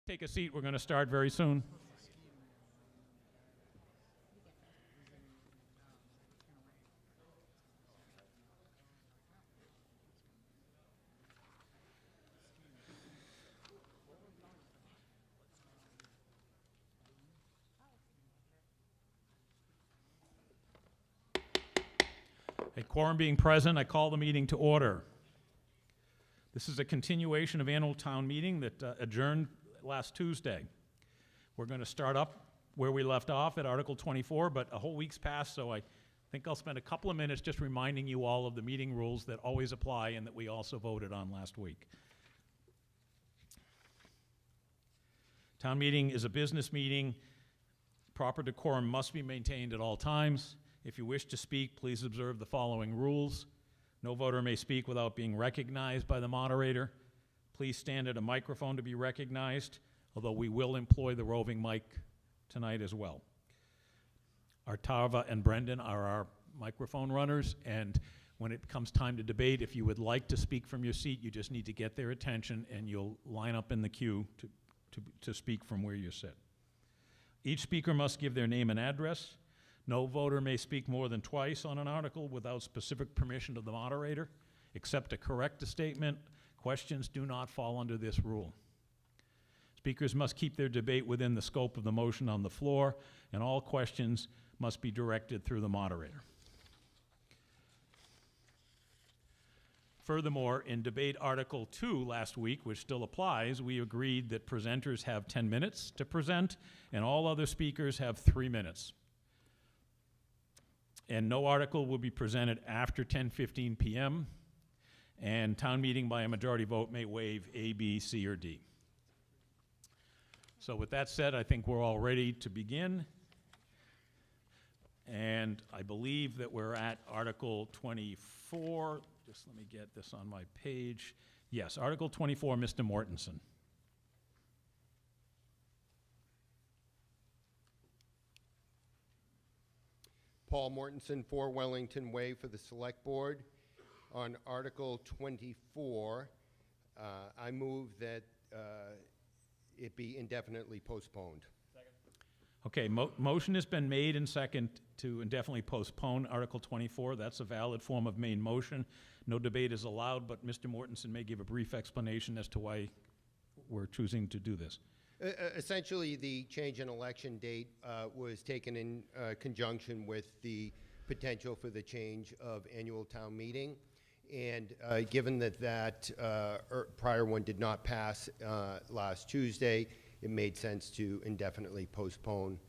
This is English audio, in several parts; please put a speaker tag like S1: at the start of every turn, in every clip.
S1: Take a seat. We're going to start very soon. A quorum being present, I call the meeting to order. This is a continuation of annual town meeting that adjourned last Tuesday. We're going to start up where we left off at Article 24, but a whole week's passed, so I think I'll spend a couple of minutes just reminding you all of the meeting rules that always apply and that we also voted on last week. Town meeting is a business meeting. Proper decorum must be maintained at all times. If you wish to speak, please observe the following rules. No voter may speak without being recognized by the moderator. Please stand at a microphone to be recognized, although we will employ the roving mic tonight as well. Artava and Brendan are our microphone runners, and when it comes time to debate, if you would like to speak from your seat, you just need to get their attention and you'll line up in the queue to speak from where you sit. Each speaker must give their name and address. No voter may speak more than twice on an article without specific permission of the moderator. Except to correct a statement, questions do not fall under this rule. Speakers must keep their debate within the scope of the motion on the floor, and all questions must be directed through the moderator. Furthermore, in debate Article 2 last week, which still applies, we agreed that presenters have 10 minutes to present, and all other speakers have 3 minutes. And no article will be presented after 10:15 p.m., and town meeting by a majority vote may waive A, B, C, or D. So with that said, I think we're all ready to begin. And I believe that we're at Article 24. Just let me get this on my page. Yes, Article 24, Mr. Mortensen.
S2: Paul Mortensen, 4 Wellington Way for the Select Board. On Article 24, I move that it be indefinitely postponed.
S1: Okay, motion has been made and second to indefinitely postpone Article 24. That's a valid form of main motion. No debate is allowed, but Mr. Mortensen may give a brief explanation as to why we're choosing to do this.
S2: Essentially, the change in election date was taken in conjunction with the potential for the change of annual town meeting. And given that prior one did not pass last Tuesday, it made sense to indefinitely postpone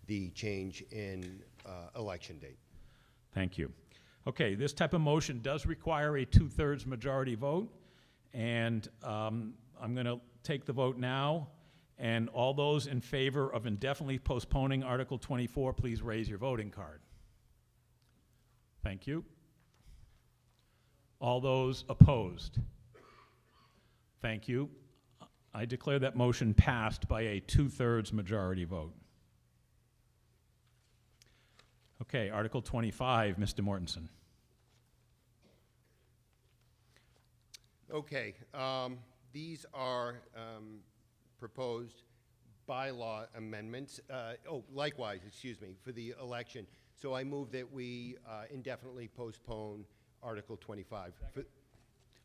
S2: the change in election date.
S1: Thank you. Okay, this type of motion does require a 2/3 majority vote, and I'm going to take the vote now. And all those in favor of indefinitely postponing Article 24, please raise your voting card. Thank you. All those opposed? Thank you. I declare that motion passed by a 2/3 majority vote. Okay, Article 25, Mr. Mortensen.
S2: Okay, these are proposed bylaw amendments. Likewise, excuse me, for the election. So I move that we indefinitely postpone Article 25.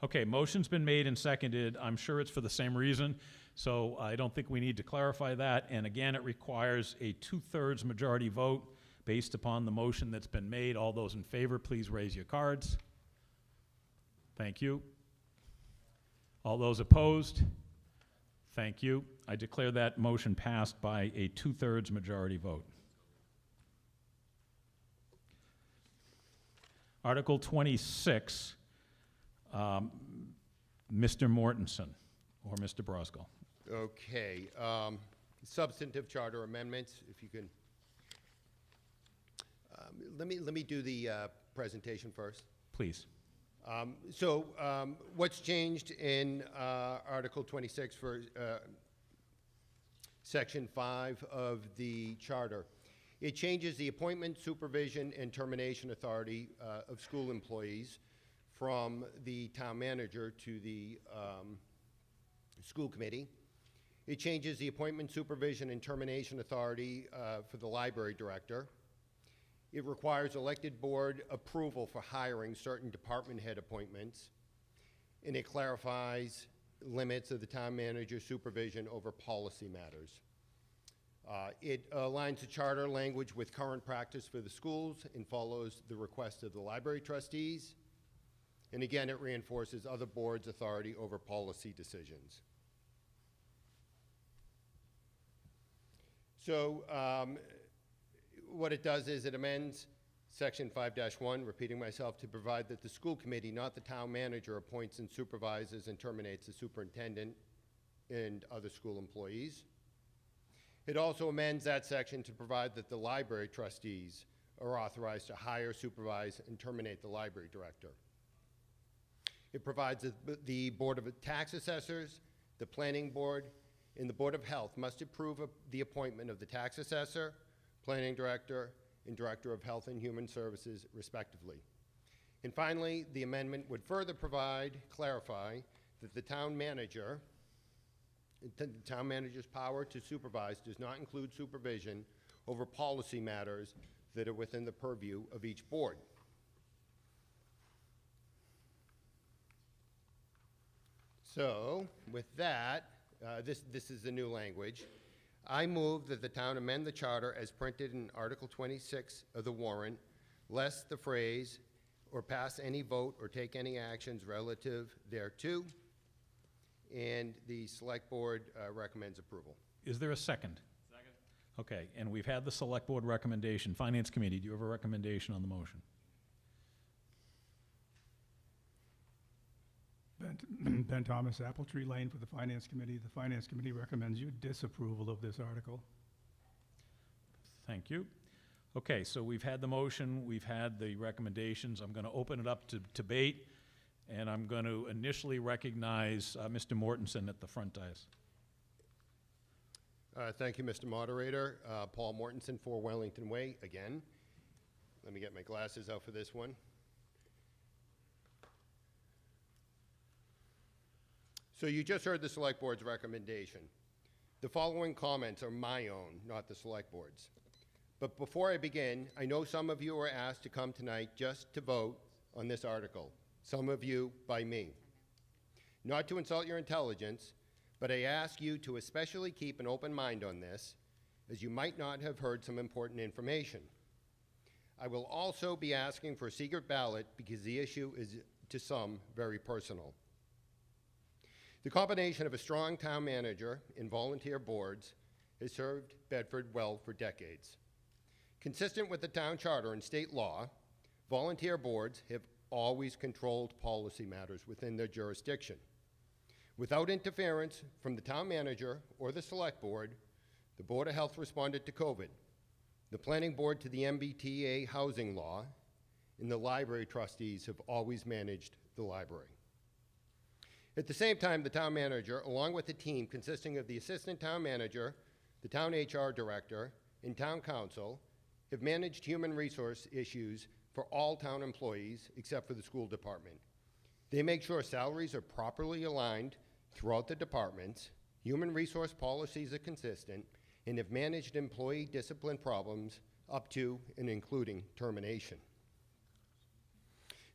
S1: Okay, motion's been made and seconded. I'm sure it's for the same reason, so I don't think we need to clarify that. And again, it requires a 2/3 majority vote based upon the motion that's been made. All those in favor, please raise your cards. Thank you. All those opposed? Thank you. I declare that motion passed by a 2/3 majority vote. Article 26, Mr. Mortensen or Mr. Brosgol.
S2: Okay, substantive charter amendments, if you can. Let me do the presentation first.
S1: Please.
S2: What's changed in Article 26 for Section 5 of the Charter? It changes the appointment, supervision, and termination authority of school employees from the town manager to the school committee. It changes the appointment, supervision, and termination authority for the library director. It requires elected board approval for hiring certain department head appointments. And it clarifies limits of the town manager's supervision over policy matters. It aligns the charter language with current practice for the schools and follows the request of the library trustees. And again, it reinforces other boards' authority over policy decisions. So what it does is it amends Section 5-1, repeating myself, to provide that the school committee, not the town manager, appoints and supervises and terminates the superintendent and other school employees. It also amends that section to provide that the library trustees are authorized to hire, supervise, and terminate the library director. It provides that the Board of Tax Assessors, the Planning Board, and the Board of Health must approve of the appointment of the tax assessor, planning director, and director of Health and Human Services, respectively. And finally, the amendment would further clarify that the town manager's power to supervise does not include supervision over policy matters that are within the purview of each board. So, with that, this is the new language. I move that the town amend the charter as printed in Article 26 of the warrant, lest the phrase, or pass any vote or take any actions relative thereto, and the select board recommends approval.
S1: Is there a second? Second. Okay, and we've had the select board recommendation. Finance committee, do you have a recommendation on the motion?
S3: Ben Thomas, Apple Tree Lane for the Finance Committee. The Finance Committee recommends your disapproval of this article.
S1: Thank you. Okay, so we've had the motion, we've had the recommendations. I'm going to open it up to debate, and I'm going to initially recognize Mr. Mortensen at the front dais.
S2: Thank you, Mr. Moderator. Paul Mortensen, 4 Wellington Way, again. Let me get my glasses out for this one. So you just heard the Select Board's recommendation. The following comments are my own, not the Select Board's. But before I begin, I know some of you were asked to come tonight just to vote on this article, some of you by me. Not to insult your intelligence, but I ask you to especially keep an open mind on this, as you might not have heard some important information. I will also be asking for a secret ballot because the issue is, to some, very personal. The combination of a strong town manager and volunteer boards has served Bedford well for decades. Consistent with the town charter and state law, volunteer boards have always controlled policy matters within their jurisdiction. Without interference from the town manager or the select board, the Board of Health responded to COVID, the planning board to the MBTA housing law, and the library trustees have always managed the library. At the same time, the town manager, along with a team consisting of the assistant town manager, the town HR director, and town council, have managed human resource issues for all town employees except for the school department. They make sure salaries are properly aligned throughout the departments, human resource policies are consistent, and have managed employee discipline problems up to and including termination.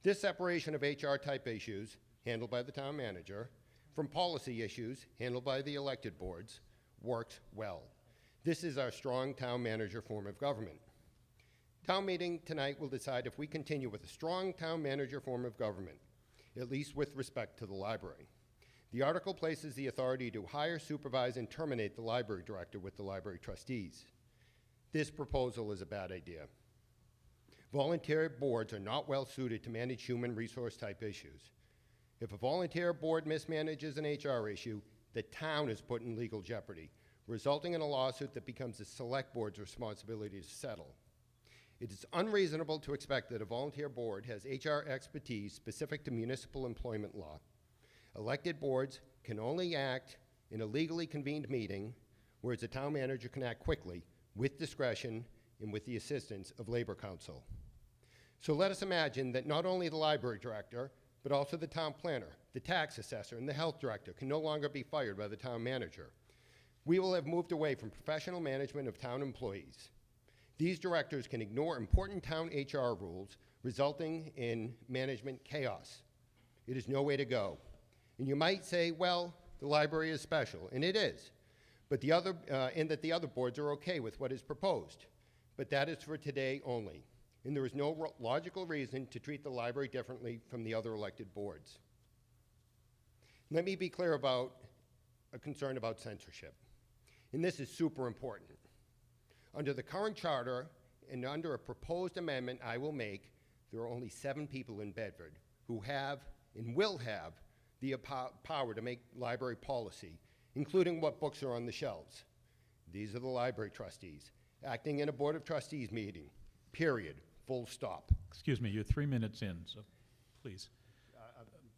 S2: This separation of HR-type issues handled by the town manager, from policy issues handled by the elected boards, works well. This is our strong town manager form of government. Town meeting tonight will decide if we continue with a strong town manager form of government, at least with respect to the library. The article places the authority to hire, supervise, and terminate the library director with the library trustees. This proposal is a bad idea. Volunteer boards are not well suited to manage human resource type issues. If a volunteer board mismanages an HR issue, the town is put in legal jeopardy, resulting in a lawsuit that becomes the select board's responsibility to settle. It is unreasonable to expect that a volunteer board has HR expertise specific to municipal employment law. Elected boards can only act in a legally convened meeting, whereas a town manager can act quickly, with discretion, and with the assistance of Labor Council. So let us imagine that not only the library director, but also the town planner, the tax assessor, and the health director can no longer be fired by the town manager. We will have moved away from professional management of town employees. These directors can ignore important town HR rules, resulting in management chaos. It is no way to go. And you might say, well, the library is special, and it is, but and that the other boards are okay with what is proposed. But that is for today only, and there is no logical reason to treat the library differently from the other elected boards. Let me be clear about a concern about censorship, and this is super important. Under the current charter and under a proposed amendment I will make, there are only 7 people in Bedford who have and will have the power to make library policy, including what books are on the shelves. These are the library trustees, acting in a board of trustees meeting, period, full stop.
S1: Excuse me, you're 3 minutes in, so please.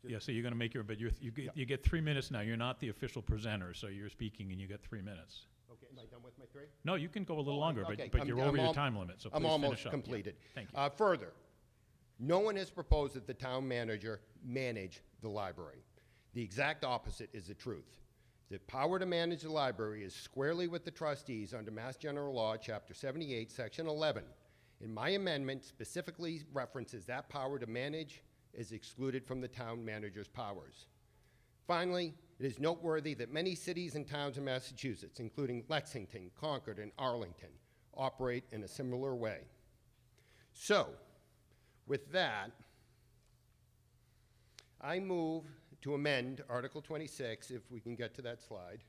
S1: Yeah, so you're going to make your, but you get 3 minutes now. You're not the official presenter, so you're speaking and you get 3 minutes.
S2: Okay, am I done with my 3?
S1: No, you can go a little longer,
S2: okay.
S1: but you're over your time limit, so please
S2: I'm
S1: finish
S2: almost
S1: up.
S2: completed.
S1: Yeah, thank you.
S2: Further, no one has proposed that the town manager manage the library. The exact opposite is the truth. The power to manage the library is squarely with the trustees under Mass General Law, Chapter 78, Section 11. And my amendment specifically references that power to manage is excluded from the town manager's powers. Finally, it is noteworthy that many cities and towns in Massachusetts, including Lexington, Concord, and Arlington, operate in a similar way. So, with that, I move to amend Article 26, if we can get to that slide.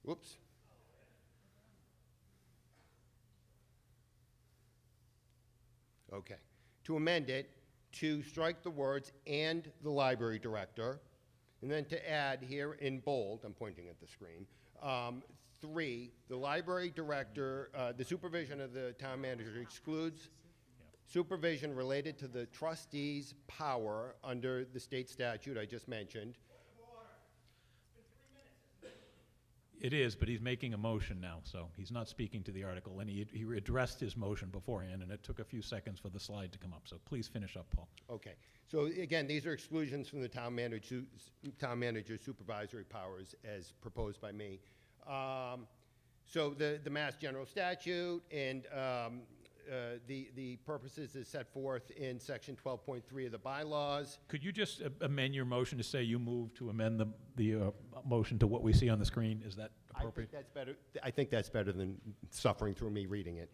S2: Whoops. Okay. To amend it to strike the words "and the library director," and then to add here in bold, I'm pointing at the screen, 3, the library director, the supervision of the town manager excludes supervision related to the trustee's power under the state statute I just mentioned.
S1: It is, but he's making a motion now, so he's not speaking to the article, and he addressed his motion beforehand, and it took a few seconds for the slide to come up, so please finish up, Paul.
S2: Okay. So again, these are exclusions from the town manager's supervisory powers as proposed by me. So the Mass General Statute and the purposes is set forth in Section 12.3 of the bylaws.
S1: Could you just amend your motion to say you move to amend the motion to what we see on the screen? Is that appropriate?
S2: I think that's better than suffering through me reading it.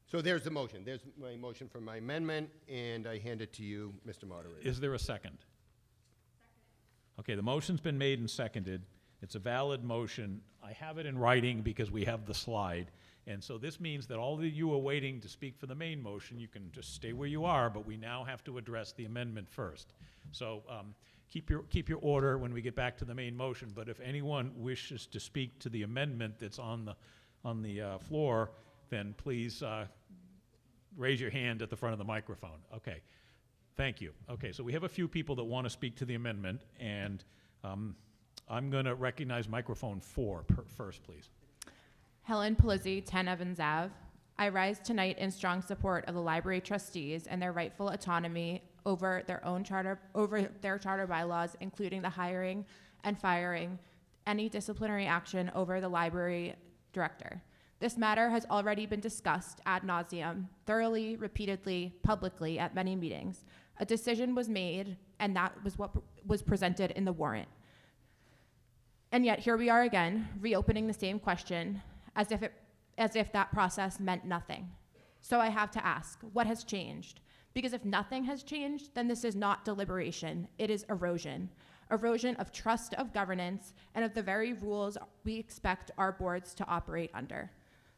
S2: So there's the motion. There's my motion for my amendment, and I hand it to you, Mr. Moderator.
S1: Is there a second? Okay, the motion's been made and seconded. It's a valid motion. I have it in writing because we have the slide. And so this means that all of you are waiting to speak for the main motion. You can just stay where you are, but we now have to address the amendment first. So keep your order when we get back to the main motion. But if anyone wishes to speak to the amendment that's on the floor, then please raise your hand at the front of the microphone. Okay, thank you. Okay, so we have a few people that want to speak to the amendment, and I'm going to recognize microphone 4 first, please.
S4: Helen Palizzi, 10 Evans Ave. I rise tonight in strong support of the library trustees and their rightful autonomy over their charter bylaws, including the hiring and firing, any disciplinary action over the library director. This matter has already been discussed ad nauseum, thoroughly, repeatedly, publicly at many meetings. A decision was made, and that was what was presented in the warrant. And yet here we are again, reopening the same question, as if that process meant nothing. So I have to ask, what has changed? Because if nothing has changed, then this is not deliberation, it is erosion. Erosion of trust of governance and of the very rules we expect our boards to operate under.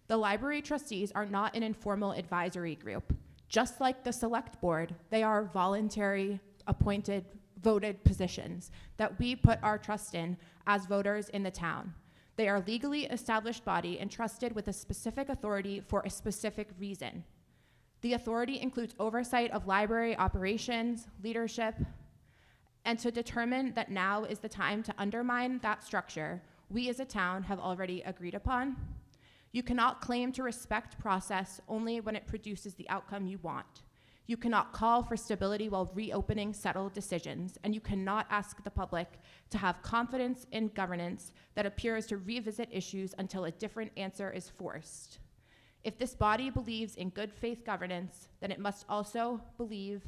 S4: The library trustees are not an informal advisory group. Just like the select board, they are voluntary, appointed, voted positions that we put our trust in as voters in the town. They are a legally established body entrusted with a specific authority for a specific reason. The authority includes oversight of library operations, leadership, and to determine that now is the time to undermine that structure we as a town have already agreed upon. You cannot claim to respect process only when it produces the outcome you want. You cannot call for stability while reopening settled decisions, and you cannot ask the public to have confidence in governance that appears to revisit issues until a different answer is forced. If this body believes in good faith governance, then it must also believe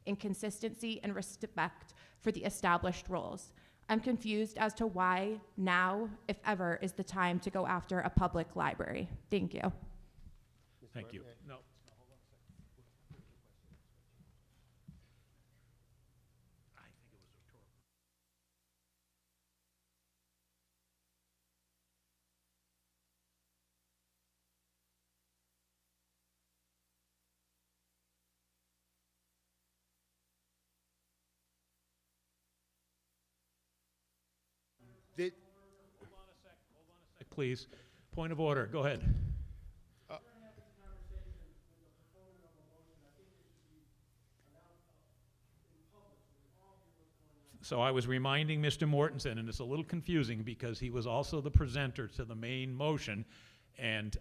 S4: in consistency and respect for the established roles. I'm confused as to why now, if ever, is the time to go after a public library. Thank you.
S1: Thank you. No.
S2: The-
S1: Please, point of order, go ahead. So I was reminding Mr. Mortensen, and it's a little confusing because he was also the presenter to the main motion, and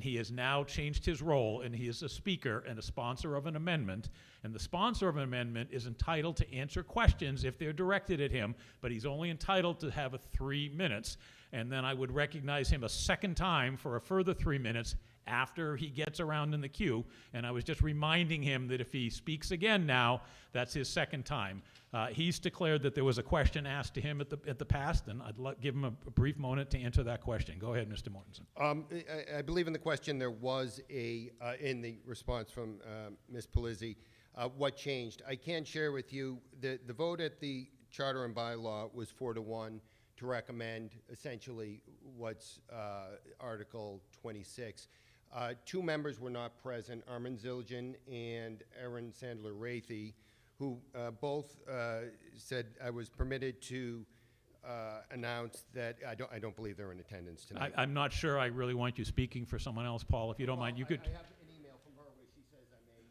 S1: he has now changed his role, and he is a speaker and a sponsor of an amendment, and the sponsor of an amendment is entitled to answer questions if they're directed at him, but he's only entitled to have 3 minutes, and then I would recognize him a second time for a further 3 minutes after he gets around in the queue, and I was just reminding him that if he speaks again now, that's his second time. He's declared that there was a question asked to him at the past, and I'd give him a brief moment to answer that question. Go ahead, Mr. Mortensen.
S2: I believe in the question there was in the response from Ms. Palizzi, what changed. I can share with you the vote at the Charter and Bylaw was 4-1 to recommend essentially what's Article 26. 2 members were not present, Armin Zildjian and Erin Sandler-Rathy, who both said I was permitted to announce that I don't believe they're in attendance tonight.
S1: I'm not sure I really want you speaking for someone else, Paul. If you don't mind, you could.
S2: I have an email from her where she says I may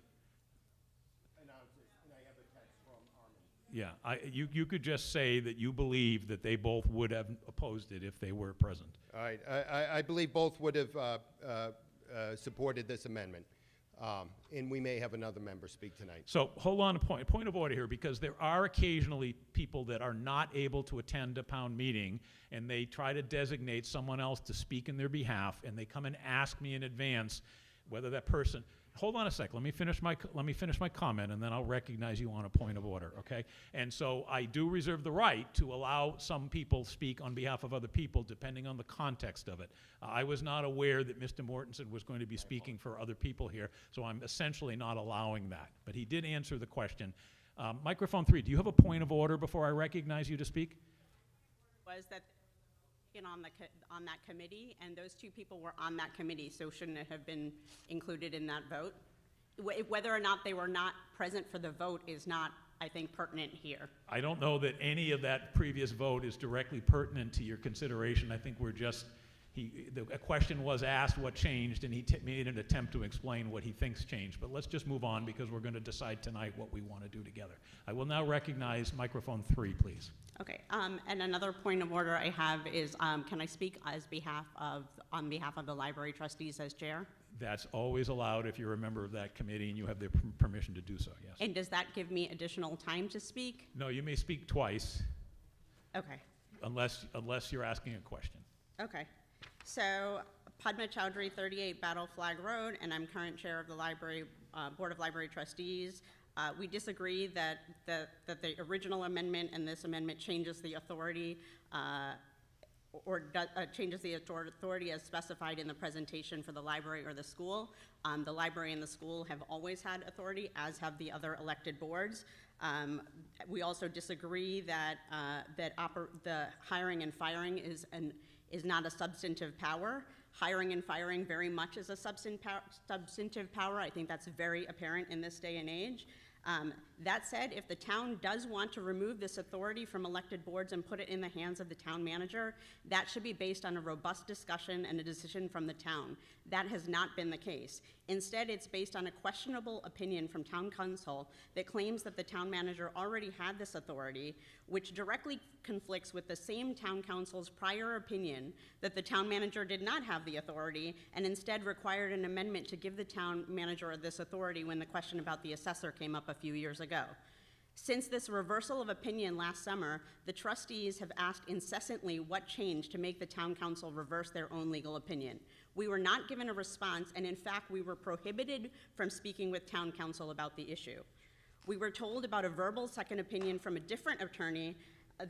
S2: announce it, and I have a text from Armin.
S1: Yeah, you could just say that you believe that they both would have opposed it if they were present.
S2: All right, I believe both would have supported this amendment, and we may have another member speak tonight.
S1: So hold on a point of order here, because there are occasionally people that are not able to attend a Pound meeting, and they try to designate someone else to speak in their behalf, and they come and ask me in advance whether that person. Hold on a sec. Let me finish my comment, and then I'll recognize you on a point of order, okay? And so I do reserve the right to allow some people speak on behalf of other people, depending on the context of it. I was not aware that Mr. Mortensen was going to be speaking for other people here, so I'm essentially not allowing that. But he did answer the question. Microphone 3, do you have a point of order before I recognize you to speak?
S5: Was that on that committee, and those 2 people were on that committee, so shouldn't it have been included in that vote? Whether or not they were not present for the vote is not, I think, pertinent here.
S1: I don't know that any of that previous vote is directly pertinent to your consideration. I think we're just, a question was asked what changed, and he made an attempt to explain what he thinks changed. But let's just move on, because we're going to decide tonight what we want to do together. I will now recognize microphone 3, please.
S5: Okay, and another point of order I have is, can I speak on behalf of the library trustees as chair?
S1: That's always allowed if you're a member of that committee and you have their permission to do so, yes.
S5: And does that give me additional time to speak?
S1: No, you may speak twice,
S5: Okay,
S1: unless you're asking a question.
S5: okay. So, Padma Chowdhury, 38 Battle Flag Road, and I'm current chair of the library, Board of Library Trustees. We disagree that the original amendment and this amendment changes the authority changes the authority as specified in the presentation for the library or the school. The library and the school have always had authority, as have the other elected boards. We also disagree that the hiring and firing is not a substantive power. Hiring and firing very much is a substantive power. I think that's very apparent in this day and age. That said, if the town does want to remove this authority from elected boards and put it in the hands of the town manager, that should be based on a robust discussion and a decision from the town. That has not been the case. Instead, it's based on a questionable opinion from town council that claims that the town manager already had this authority, which directly conflicts with the same town council's prior opinion that the town manager did not have the authority and instead required an amendment to give the town manager this authority when the question about the assessor came up a few years ago. Since this reversal of opinion last summer, the trustees have asked incessantly what changed to make the town council reverse their own legal opinion. We were not given a response, and in fact, we were prohibited from speaking with town council about the issue. We were told about a verbal second opinion from a different attorney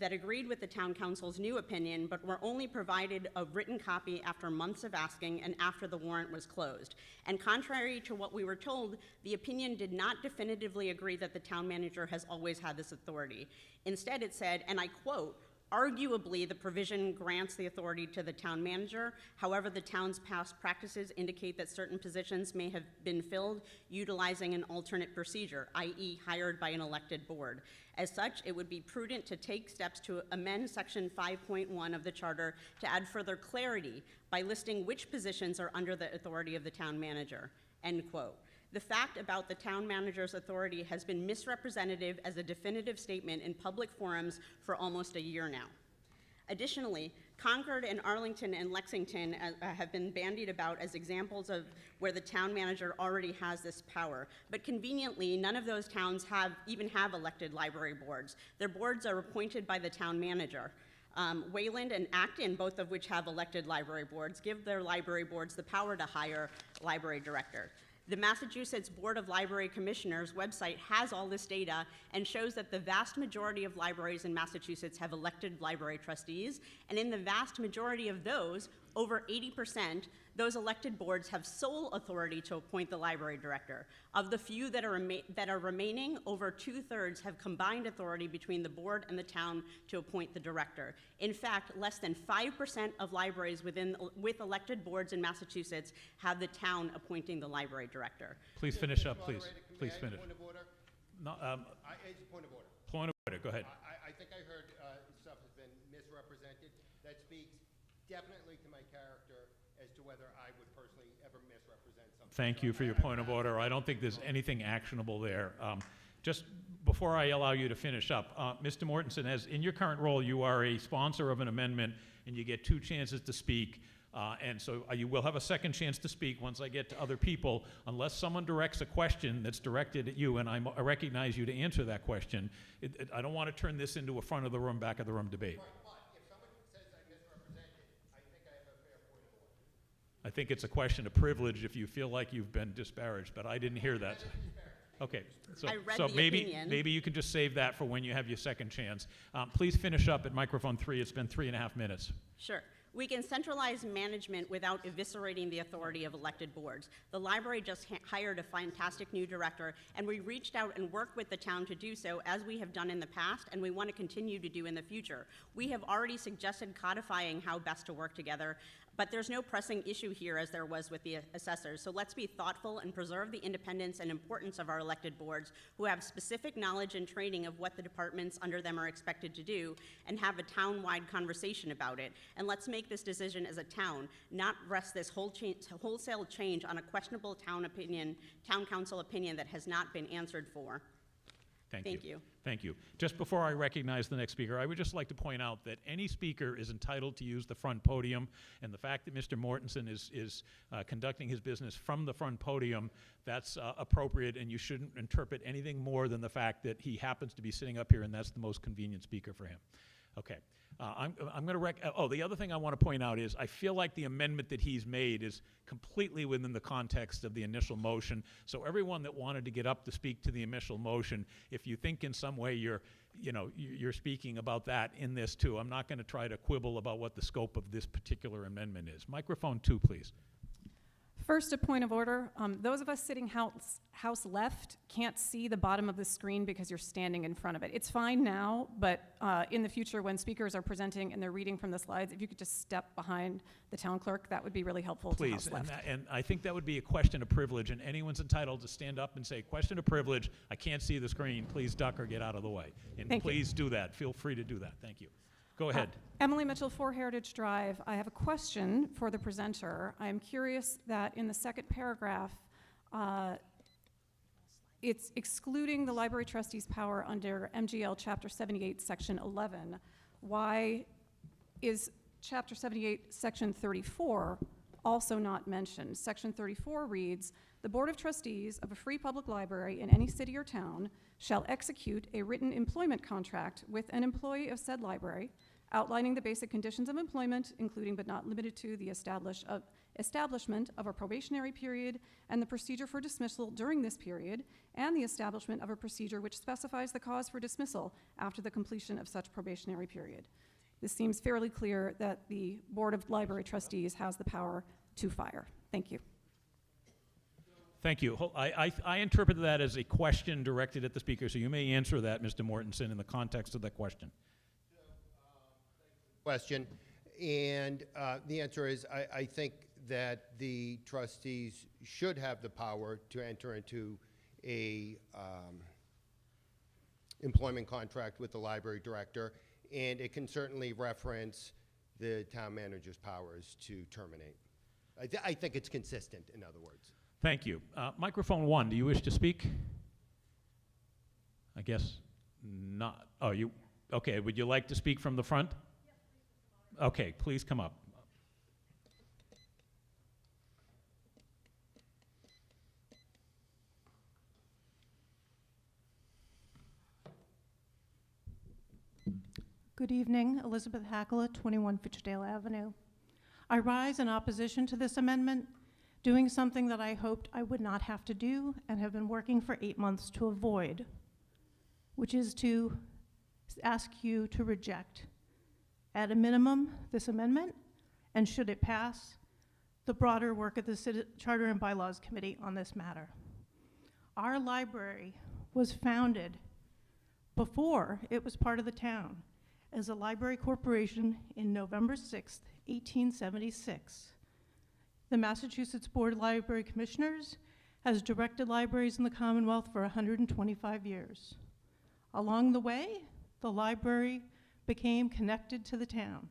S5: that agreed with the town council's new opinion, but were only provided a written copy after months of asking and after the warrant was closed. And contrary to what we were told, the opinion did not definitively agree that the town manager has always had this authority. Instead, it said, and I quote, "Arguably, the provision grants the authority to the town manager. However, the town's past practices indicate that certain positions may have been filled utilizing an alternate procedure, i.e. hired by an elected board. As such, it would be prudent to take steps to amend Section 5.1 of the Charter to add further clarity by listing which positions are under the authority of the town manager," end quote. The fact about the town manager's authority has been misrepresented as a definitive statement in public forums for almost a year now. Additionally, Concord and Arlington and Lexington have been bandied about as examples of where the town manager already has this power. But conveniently, none of those towns even have elected library boards. Their boards are appointed by the town manager. Wayland and Acton, both of which have elected library boards, give their library boards the power to hire library director. The Massachusetts Board of Library Commissioners website has all this data and shows that the vast majority of libraries in Massachusetts have elected library trustees, and in the vast majority of those, over 80%, those elected boards have sole authority to appoint the library director. Of the few that are remaining, over 2/3 have combined authority between the board and the town to appoint the director. In fact, less than 5% of libraries with elected boards in Massachusetts have the town appointing the library director.
S1: Please finish up, please.
S2: Moderator, may
S1: Please
S2: I have a
S1: finish.
S2: point of order?
S1: No,
S2: It's a point of order.
S1: point of order, go ahead.
S2: I think I heard stuff has been misrepresented. That speaks definitely to my character as to whether I would personally ever misrepresent something.
S1: Thank you for your point of order. I don't think there's anything actionable there. Just before I allow you to finish up, Mr. Mortensen, as in your current role, you are a sponsor of an amendment, and you get 2 chances to speak. And so you will have a second chance to speak once I get to other people, unless someone directs a question that's directed at you, and I recognize you to answer that question. I don't want to turn this into a front of the room, back of the room debate.
S2: Right, but if someone says I misrepresented, I think I have a fair point of order.
S1: I think it's a question of privilege if you feel like you've been disparaged, but I didn't hear that. Okay, so,
S5: I read
S1: so
S5: the
S1: maybe,
S5: opinion.
S1: maybe you can just save that for when you have your second chance. Please finish up at microphone 3. It's been 3.5 minutes.
S5: Sure. We can centralize management without eviscerating the authority of elected boards. The library just hired a fantastic new director, and we reached out and worked with the town to do so, as we have done in the past, and we want to continue to do in the future. We have already suggested codifying how best to work together, but there's no pressing issue here as there was with the assessors. So let's be thoughtful and preserve the independence and importance of our elected boards, who have specific knowledge and training of what the departments under them are expected to do, and have a town-wide conversation about it. And let's make this decision as a town, not rest this wholesale change on a questionable town council opinion that has not been answered for. Thank you.
S1: Thank you. Just before I recognize the next speaker, I would just like to point out that any speaker is entitled to use the front podium, and the fact that Mr. Mortensen is conducting his business from the front podium, that's appropriate, and you shouldn't interpret anything more than the fact that he happens to be sitting up here and that's the most convenient speaker for him. Okay. I'm going to the other thing I want to point out is I feel like the amendment that he's made is completely within the context of the initial motion. So everyone that wanted to get up to speak to the initial motion, if you think in some way you're speaking about that in this too, I'm not going to try to quibble about what the scope of this particular amendment is. Microphone 2, please.
S6: First, a point of order. Those of us sitting house left can't see the bottom of the screen because you're standing in front of it. It's fine now, but in the future when speakers are presenting and they're reading from the slides, if you could just step behind the town clerk, that would be really helpful to house
S1: Please,
S6: left.
S1: and I think that would be a question of privilege, and anyone's entitled to stand up and say, question of privilege, I can't see the screen, please duck or get out of the way. And
S6: Thank you.
S1: please do that. Feel free to do that. Thank you. Go ahead.
S6: Emily Mitchell, 4 Heritage Drive. I have a question for the presenter. I'm curious that in the second paragraph, It's excluding the library trustee's power under MGL Chapter 78, Section 11. Why is Chapter 78, Section 34 also not mentioned? Section 34 reads, "The Board of Trustees of a free public library in any city or town shall execute a written employment contract with an employee of said library, outlining the basic conditions of employment, including but not limited to the establishment of a probationary period and the procedure for dismissal during this period, and the establishment of a procedure which specifies the cause for dismissal after the completion of such probationary period." This seems fairly clear that the Board of Library Trustees has the power to fire. Thank you.
S1: Thank you. I interpreted that as a question directed at the speaker, so you may answer that, Mr. Mortensen, in the context of that question.
S2: Question, and the answer is I think that the trustees should have the power to enter into a employment contract with the library director, and it can certainly reference the town manager's powers to terminate. I think it's consistent, in other words.
S1: Thank you. Microphone 1, do you wish to speak? I guess not. Oh, okay, would you like to speak from the front? Okay, please come up.
S7: Good evening, Elizabeth Hackala, 21 Fitchdale Avenue. I rise in opposition to this amendment, doing something that I hoped I would not have to do and have been working for 8 months to avoid, which is to ask you to reject, at a minimum, this amendment, and should it pass, the broader work of the Charter and Bylaws Committee on this matter. Our library was founded before it was part of the town as a library corporation in November 6th, 1876. The Massachusetts Board of Library Commissioners has directed libraries in the Commonwealth for 125 years. Along the way, the library became connected to the town.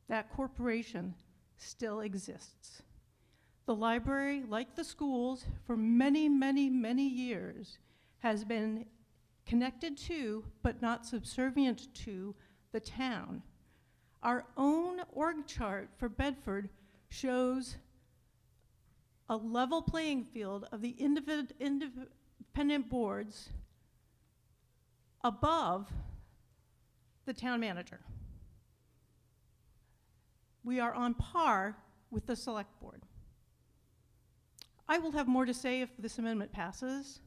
S7: That corporation still exists. The library, like the schools, for many, many, many years, has been connected to, but not subservient to, the town. Our own org chart for Bedford shows a level playing field of the independent boards above the town manager. We are on par with the select board. I will have more to say if this amendment passes.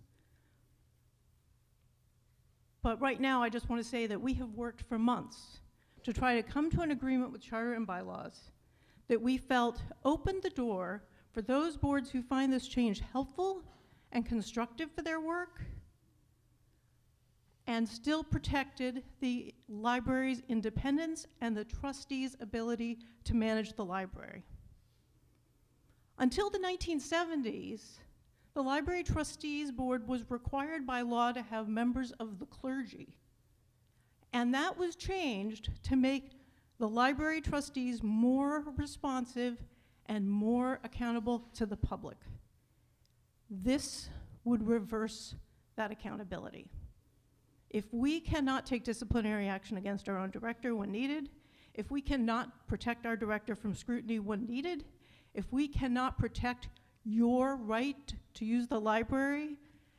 S7: But right now, I just want to say that we have worked for months to try to come to an agreement with Charter and Bylaws that we felt opened the door for those boards who find this change helpful and constructive for their work, and still protected the library's independence and the trustees' ability to manage the library. Until the 1970s, the Library Trustees Board was required by law to have members of the clergy. And that was changed to make the library trustees more responsive and more accountable to the public. This would reverse that accountability. If we cannot take disciplinary action against our own director when needed, if we cannot protect our director from scrutiny when needed, if we cannot protect your right to use the library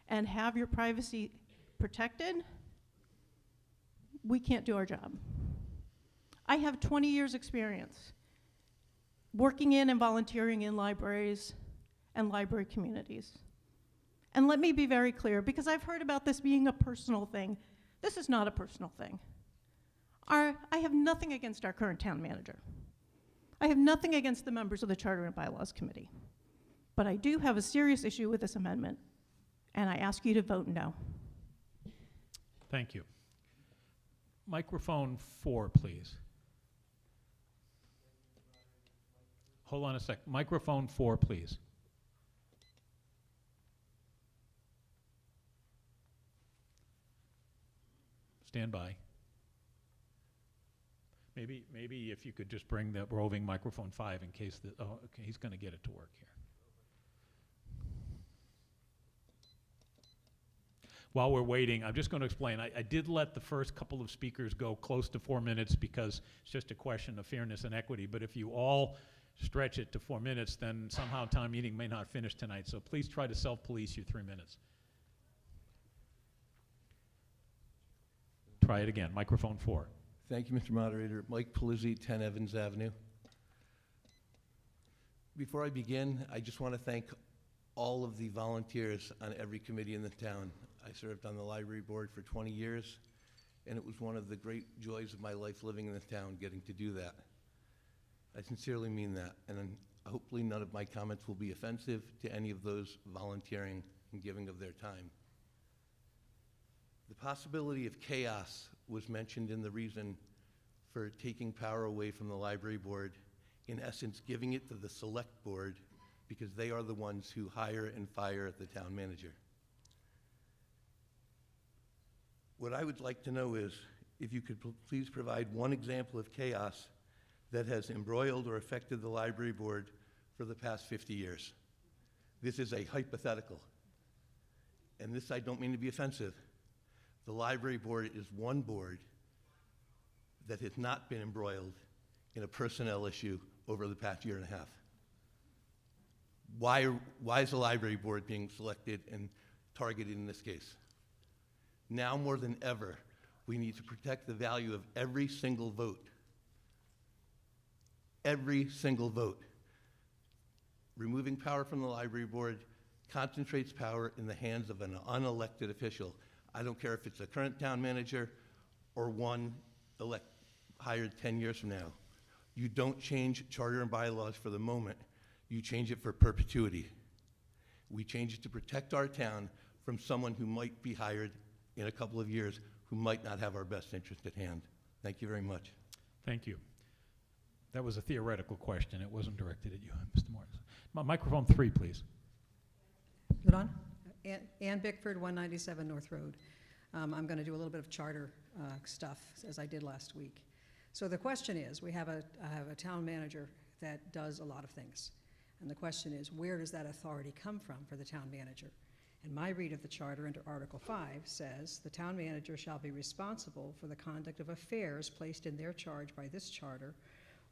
S7: and have your privacy protected, we can't do our job. I have 20 years experience working in and volunteering in libraries and library communities. And let me be very clear, because I've heard about this being a personal thing. This is not a personal thing. I have nothing against our current town manager. I have nothing against the members of the Charter and Bylaws Committee. But I do have a serious issue with this amendment, and I ask you to vote no.
S1: Thank you. Microphone 4, please. Hold on a sec. Microphone 4, please. Stand by. Maybe if you could just bring the roving microphone 5 in case the, oh, okay, he's going to get it to work here. while we're waiting, I'm just going to explain. I did let the first couple of speakers go close to 4 minutes because it's just a question of fairness and equity. But if you all stretch it to 4 minutes, then somehow town meeting may not finish tonight. So please try to self-police your 3 minutes. Try it again. Microphone 4.
S8: Thank you, Mr. Moderator. Mike Palizzi, 10 Evans Avenue. Before I begin, I just want to thank all of the volunteers on every committee in the town. I served on the library board for 20 years, and it was one of the great joys of my life living in the town, getting to do that. I sincerely mean that, and hopefully none of my comments will be offensive to any of those volunteering and giving of their time. The possibility of chaos was mentioned in the reason for taking power away from the library board, in essence giving it to the select board because they are the ones who hire and fire the town manager. What I would like to know is if you could please provide one example of chaos that has embroiled or affected the library board for the past 50 years. This is a hypothetical, and this I don't mean to be offensive. The library board is one board that has not been embroiled in a personnel issue over the past year and a half. Why is the library board being selected and targeted in this case? Now more than ever, we need to protect the value of every single vote. Every single vote. Removing power from the library board concentrates power in the hands of an unelected official. I don't care if it's a current town manager or one hired 10 years from now. You don't change charter and bylaws for the moment. You change it for perpetuity. We change it to protect our town from someone who might be hired in a couple of years who might not have our best interest at hand. Thank you very much.
S1: Thank you. That was a theoretical question. It wasn't directed at you, Mr. Morris. Microphone 3, please.
S9: Is it on? Ann Bickford, 197 North Road. I'm going to do a little bit of charter stuff, as I did last week. So the question is, I have a town manager that does a lot of things. And the question is, where does that authority come from for the town manager? And my read of the charter under Article 5 says, the town manager shall be responsible for the conduct of affairs placed in their charge by this charter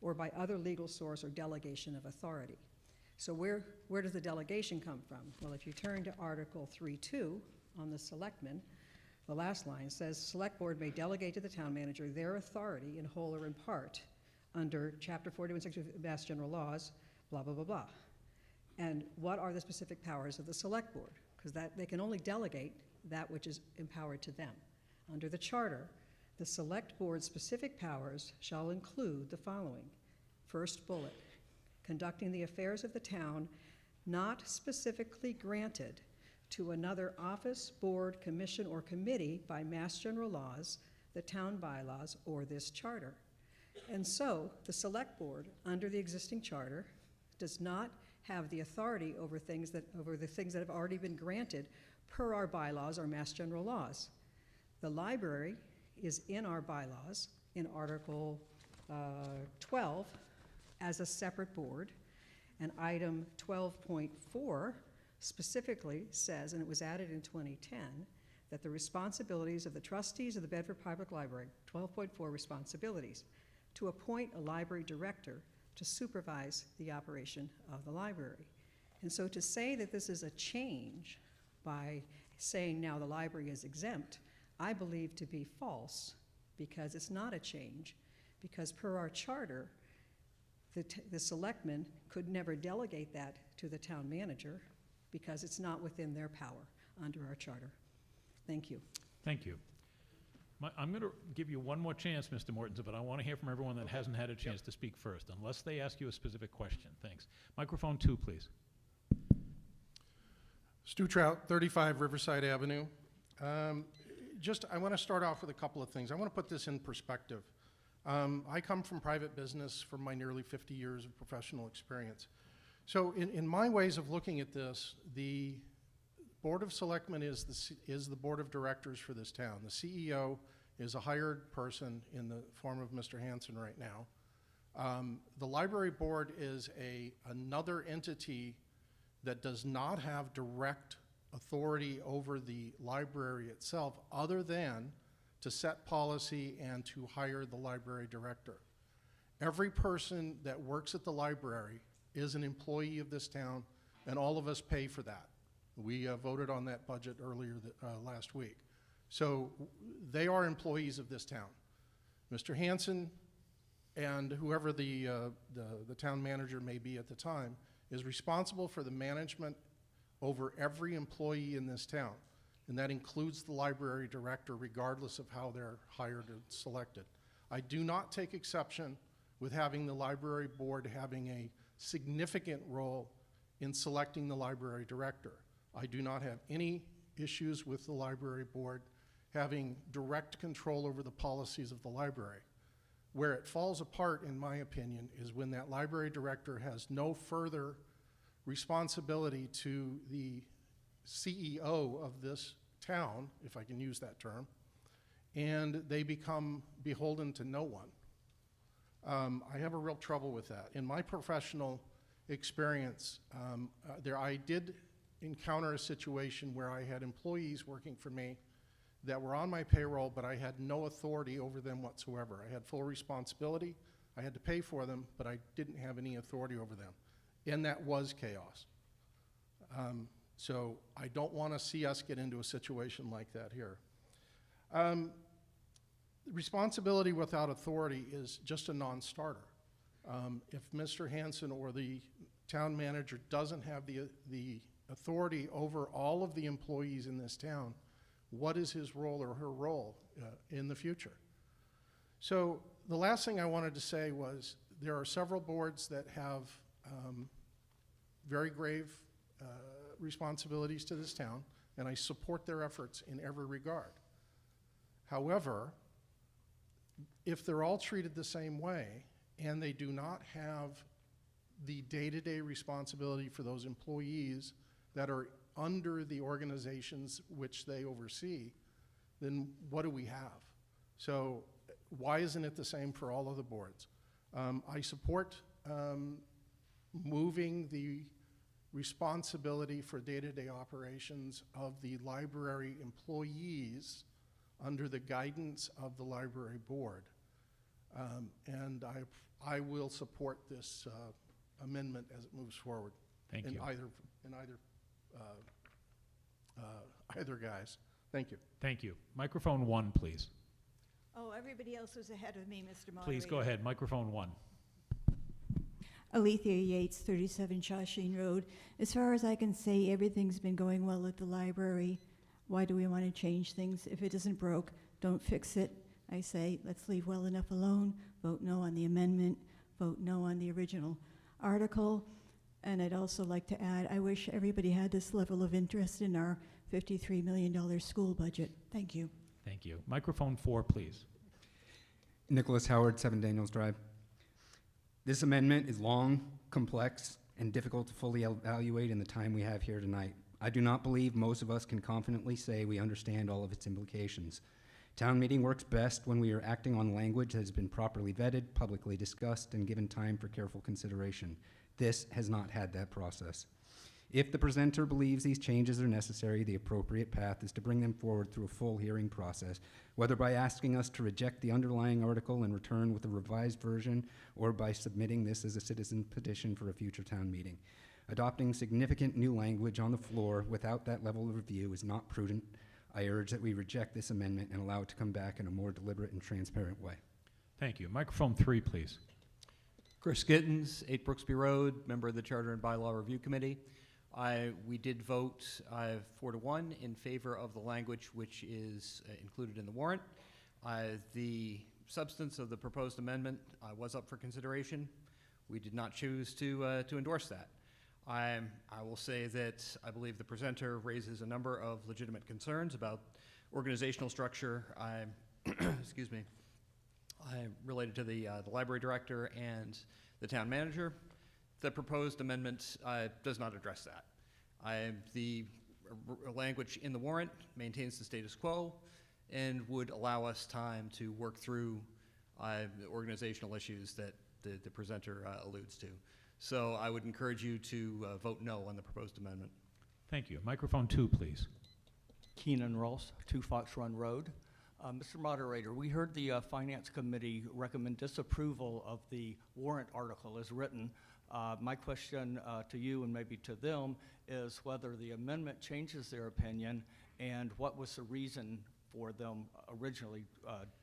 S9: or by other legal source or delegation of authority. So where does the delegation come from? Well, if you turn to Article 3.2 on the selectmen, the last line says, select board may delegate to the town manager their authority in whole or in part under Chapter 41, Section of Mass General Laws, blah, blah, blah, blah. And what are the specific powers of the select board? Because they can only delegate that which is empowered to them. Under the charter, the select board's specific powers shall include the following. First bullet, conducting the affairs of the town not specifically granted to another office, board, commission, or committee by Mass General Laws, the town bylaws, or this charter. And so, the select board, under the existing charter, does not have the authority over the things that have already been granted per our bylaws or Mass General Laws. The library is in our bylaws in Article 12 as a separate board, and item 12.4 specifically says, and it was added in 2010, that the responsibilities of the trustees of the Bedford Public Library, 12.4 responsibilities, to appoint a library director to supervise the operation of the library. And so to say that this is a change by saying now the library is exempt, I believe to be false, because it's not a change, because per our charter, the selectmen could never delegate that to the town manager because it's not within their power under our charter. Thank you.
S1: Thank you. I'm going to give you one more chance, Mr. Mortensen, but I want to hear from everyone that hasn't had a chance to speak first, unless they ask you a specific question. Thanks. Microphone 2, please.
S10: Stu Trout, 35 Riverside Avenue. I want to start off with a couple of things. I want to put this in perspective. I come from private business from my nearly 50 years of professional experience. So in my ways of looking at this, the Board of Selectmen is the board of directors for this town. The CEO is a hired person in the form of Mr. Hanson right now. The library board is another entity that does not have direct authority over the library itself other than to set policy and to hire the library director. Every person that works at the library is an employee of this town, and all of us pay for that. We voted on that budget earlier last week. So they are employees of this town. Mr. Hanson and whoever the town manager may be at the time is responsible for the management over every employee in this town. And that includes the library director, regardless of how they're hired or selected. I do not take exception with having the library board having a significant role in selecting the library director. I do not have any issues with the library board having direct control over the policies of the library. Where it falls apart, in my opinion, is when that library director has no further responsibility to the CEO of this town, if I can use that term, and they become beholden to no one. I have a real trouble with that. In my professional experience, I did encounter a situation where I had employees working for me that were on my payroll, but I had no authority over them whatsoever. I had full responsibility. I had to pay for them, but I didn't have any authority over them. And that was chaos. So I don't want to see us get into a situation like that here. Responsibility without authority is just a non-starter. If Mr. Hanson or the town manager doesn't have the authority over all of the employees in this town, what is his role or her role in the future? So the last thing I wanted to say was there are several boards that have very grave responsibilities to this town, and I support their efforts in every regard. However, if they're all treated the same way and they do not have the day-to-day responsibility for those employees that are under the organizations which they oversee, then what do we have? So why isn't it the same for all of the boards? I support moving the responsibility for day-to-day operations of the library employees under the guidance of the library board. And I will support this amendment as it moves forward.
S1: Thank you.
S10: Either guys. Thank you.
S1: Thank you. Microphone 1, please.
S11: Oh, everybody else was ahead of me, Mr. Moderator.
S1: Please go ahead. Microphone 1.
S11: Alethea Yates, 37 Shawshene Road. As far as I can say, everything's been going well at the library. Why do we want to change things? If it isn't broke, don't fix it. I say, let's leave well enough alone. Vote no on the amendment. Vote no on the original article. And I'd also like to add, I wish everybody had this level of interest in our $53 million school budget. Thank you.
S1: Thank you. Microphone 4, please.
S12: Nicholas Howard, 7 Daniels Drive. This amendment is long, complex, and difficult to fully evaluate in the time we have here tonight. I do not believe most of us can confidently say we understand all of its implications. Town meeting works best when we are acting on language that has been properly vetted, publicly discussed, and given time for careful consideration. This has not had that process. If the presenter believes these changes are necessary, the appropriate path is to bring them forward through a full hearing process, whether by asking us to reject the underlying article and return with a revised version, or by submitting this as a citizen petition for a future town meeting. Adopting significant new language on the floor without that level of review is not prudent. I urge that we reject this amendment and allow it to come back in a more deliberate and transparent way.
S1: Thank you. Microphone 3, please.
S13: Chris Gittens, 8 Brooksby Road, member of the Charter and Bylaw Review Committee. We did vote 4-1 in favor of the language which is included in the warrant. The substance of the proposed amendment was up for consideration. We did not choose to endorse that. I will say that I believe the presenter raises a number of legitimate concerns about organizational structure. Excuse me. Related to the library director and the town manager. The proposed amendment does not address that. The language in the warrant maintains the status quo and would allow us time to work through the organizational issues that the presenter alludes to. So I would encourage you to vote no on the proposed amendment.
S1: Thank you. Microphone 2, please.
S14: Keenan Ross, 2 Fox Run Road. Mr. Moderator, we heard the Finance Committee recommend disapproval of the warrant article as written. My question to you and maybe to them is whether the amendment changes their opinion and what was the reason for them originally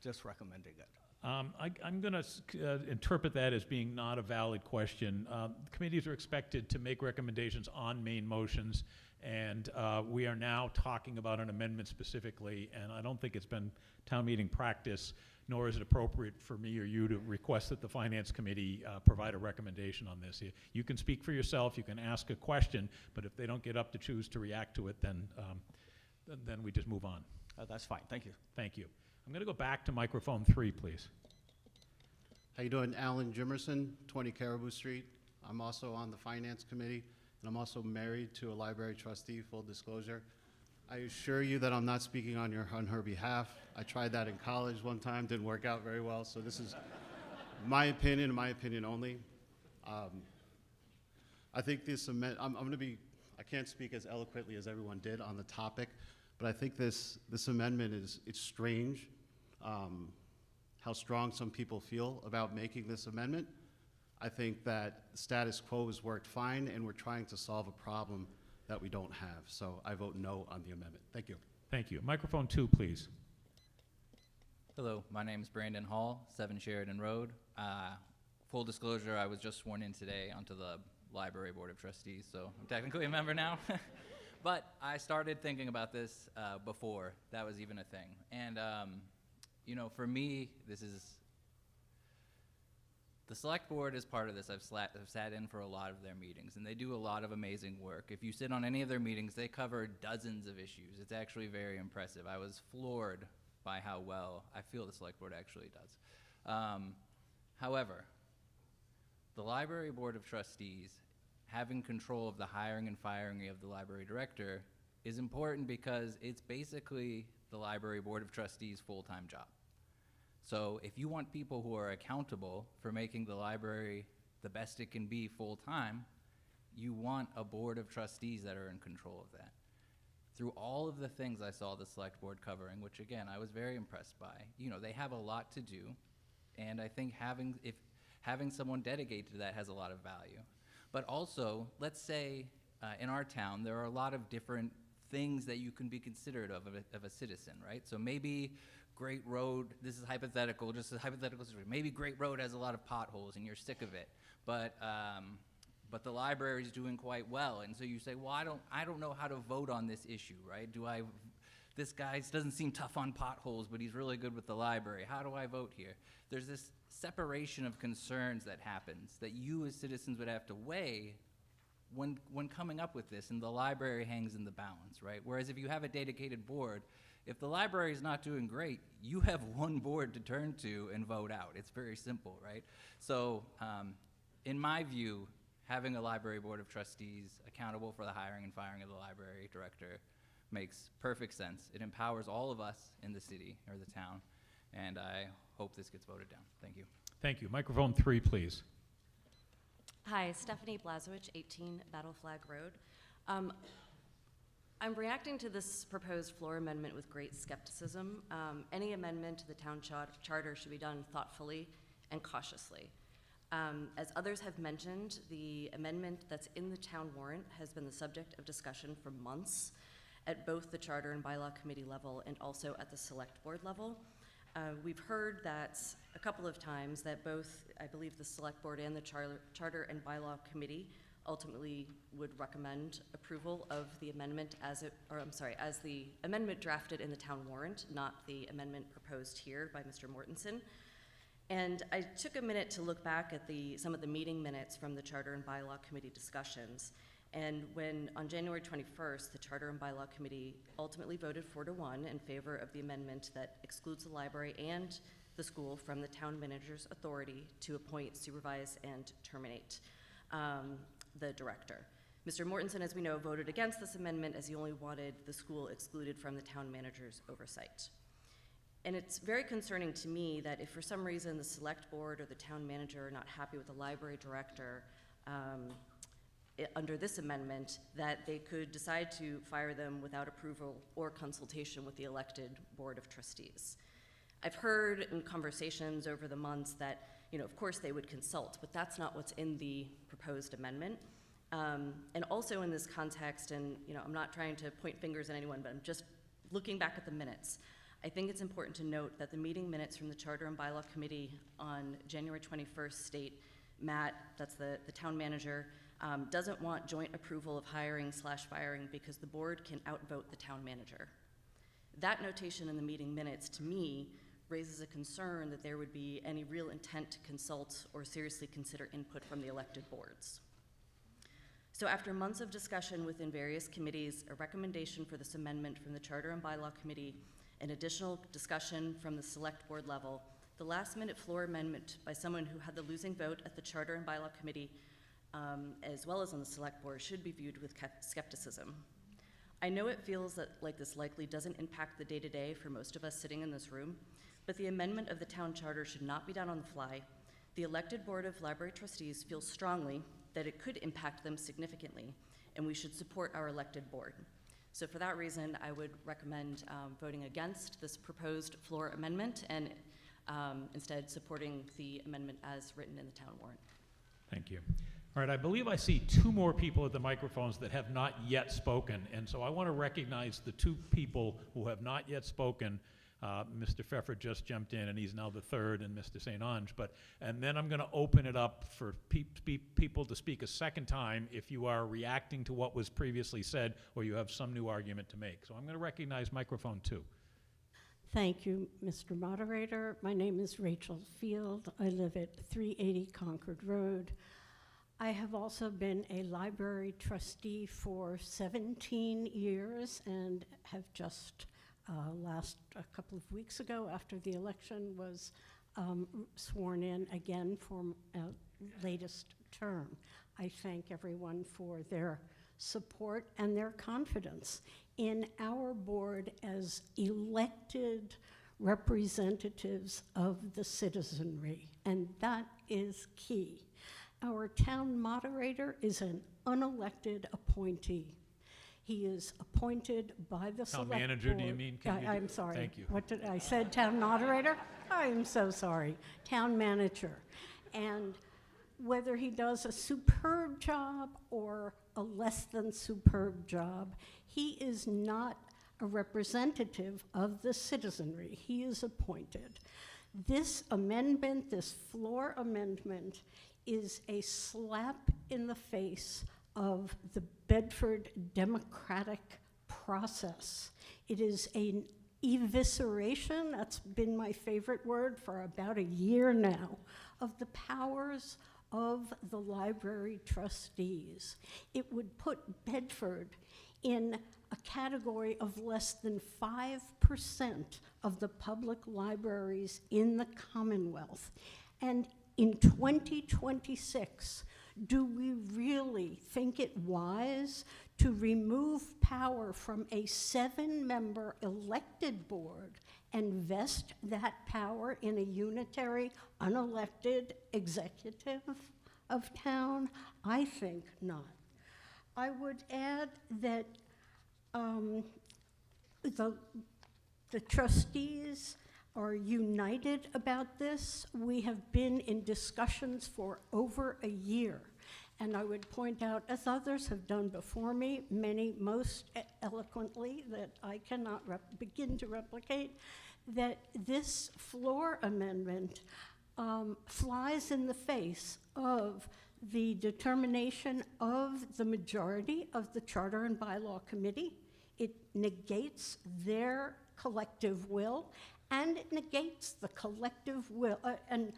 S14: just recommending it.
S1: I'm going to interpret that as being not a valid question. Committees are expected to make recommendations on main motions, and we are now talking about an amendment specifically, and I don't think it's been town meeting practice, nor is it appropriate for me or you to request that the Finance Committee provide a recommendation on this. You can speak for yourself, you can ask a question, but if they don't get up to choose to react to it, then we just move on.
S14: That's fine. Thank you.
S1: Thank you. I'm going to go back to microphone 3, please.
S15: How you doing? Alan Jimerson, 20 Caribou Street. I'm also on the Finance Committee, and I'm also married to a library trustee, full disclosure. I assure you that I'm not speaking on her behalf. I tried that in college one time, didn't work out very well, so this is my opinion and my opinion only. I think this I can't speak as eloquently as everyone did on the topic, but I think this amendment it's strange how strong some people feel about making this amendment. I think that status quo has worked fine, and we're trying to solve a problem that we don't have. So I vote no on the amendment. Thank you.
S1: Thank you. Microphone 2, please.
S16: Hello, my name is Brandon Hall, 7 Sheridan Road. Full disclosure, I was just sworn in today onto the Library Board of Trustees, so I'm technically a member now. But I started thinking about this before that was even a thing. And, you know, for me, the select board is part of this. I've sat in for a lot of their meetings, and they do a lot of amazing work. If you sit on any of their meetings, they cover dozens of issues. It's actually very impressive. I was floored by how well I feel the select board actually does. However, the Library Board of Trustees having control of the hiring and firing of the library director is important because it's basically the Library Board of Trustees' full-time job. So if you want people who are accountable for making the library the best it can be full-time, you want a board of trustees that are in control of that. Through all of the things I saw the select board covering, which again, I was very impressed by, you know, they have a lot to do, and I think having someone dedicated to that has a lot of value. But also, let's say in our town, there are a lot of different things that you can be considered of a citizen, right? So maybe Great Road, this is hypothetical, just a hypothetical situation. Maybe Great Road has a lot of potholes and you're sick of it, but the library is doing quite well, and so you say, well, I don't know how to vote on this issue, right? This guy doesn't seem tough on potholes, but he's really good with the library. How do I vote here? There's this separation of concerns that happens that you as citizens would have to weigh when coming up with this, and the library hangs in the balance, right? Whereas if you have a dedicated board, if the library is not doing great, you have one board to turn to and vote out. It's very simple, right? So in my view, having a library board of trustees accountable for the hiring and firing of the library director makes perfect sense. It empowers all of us in the city or the town, and I hope this gets voted down. Thank you.
S1: Thank you. Microphone 3, please.
S17: Hi, Stephanie Blazowicz, 18 Battle Flag Road. I'm reacting to this proposed floor amendment with great skepticism. Any amendment to the town charter should be done thoughtfully and cautiously. As others have mentioned, the amendment that's in the town warrant has been the subject of discussion for months at both the Charter and Bylaw Committee level and also at the Select Board level. We've heard that a couple of times that both, I believe, the Select Board and the Charter and Bylaw Committee ultimately would recommend approval of the amendment as the amendment drafted in the town warrant, not the amendment proposed here by Mr. Mortensen. And I took a minute to look back at some of the meeting minutes from the Charter and Bylaw Committee discussions. And when, on January 21st, the Charter and Bylaw Committee ultimately voted 4-1 in favor of the amendment that excludes the library and the school from the town manager's authority to appoint, supervise, and terminate the director. Mr. Mortensen, as we know, voted against this amendment as he only wanted the school excluded from the town manager's oversight. And it's very concerning to me that if for some reason the select board or the town manager are not happy with the library director, under this amendment, that they could decide to fire them without approval or consultation with the elected Board of Trustees. I've heard in conversations over the months that, of course they would consult, but that's not what's in the proposed amendment. And also in this context, and I'm not trying to point fingers at anyone, but I'm just looking back at the minutes. I think it's important to note that the meeting minutes from the Charter and Bylaw Committee on January 21st state Matt, that's the town manager, doesn't want joint approval of hiring/firing because the board can outvote the town manager. That notation in the meeting minutes, to me, raises a concern that there would be any real intent to consult or seriously consider input from the elected boards. So after months of discussion within various committees, a recommendation for this amendment from the Charter and Bylaw Committee, and additional discussion from the select board level, the last-minute floor amendment by someone who had the losing vote at the Charter and Bylaw Committee, as well as on the select board, should be viewed with skepticism. I know it feels like this likely doesn't impact the day-to-day for most of us sitting in this room, but the amendment of the town charter should not be done on the fly. The elected Board of Library Trustees feels strongly that it could impact them significantly, and we should support our elected board. So for that reason, I would recommend voting against this proposed floor amendment and instead supporting the amendment as written in the town warrant.
S1: Thank you. All right, I believe I see two more people at the microphones that have not yet spoken, and so I want to recognize the two people who have not yet spoken. Mr. Pfeffer just jumped in, and he's now the third, and Mr. St. Ange. And then I'm going to open it up for people to speak a second time if you are reacting to what was previously said or you have some new argument to make. So I'm going to recognize microphone 2.
S18: Thank you, Mr. Moderator. My name is Rachel Field. I live at 380 Concord Road. I have also been a library trustee for 17 years and have just a couple of weeks ago, after the election, was sworn in again for latest term. I thank everyone for their support and their confidence in our board as elected representatives of the citizenry, and that is key. Our town moderator is an unelected appointee. He is appointed by the select board.
S1: Town manager, do you mean?
S18: I'm sorry.
S1: Thank you.
S18: What did I said? Town moderator? I'm so sorry. Town manager. And whether he does a superb job or a less than superb job, he is not a representative of the citizenry. He is appointed. This amendment, this floor amendment, is a slap in the face of the Bedford democratic process. It is an evisceration, that's been my favorite word for about a year now, of the powers of the library trustees. It would put Bedford in a category of less than 5% of the public libraries in the Commonwealth. And in 2026, do we really think it wise to remove power from a 7-member elected board and vest that power in a unitary, unelected executive of town? I think not. I would add that the trustees are united about this. We have been in discussions for over a year. And I would point out, as others have done before me, most eloquently, that I cannot begin to replicate, that this floor amendment flies in the face of the determination of the majority of the Charter and Bylaw Committee. It negates their collective will, and it negates the collective will, and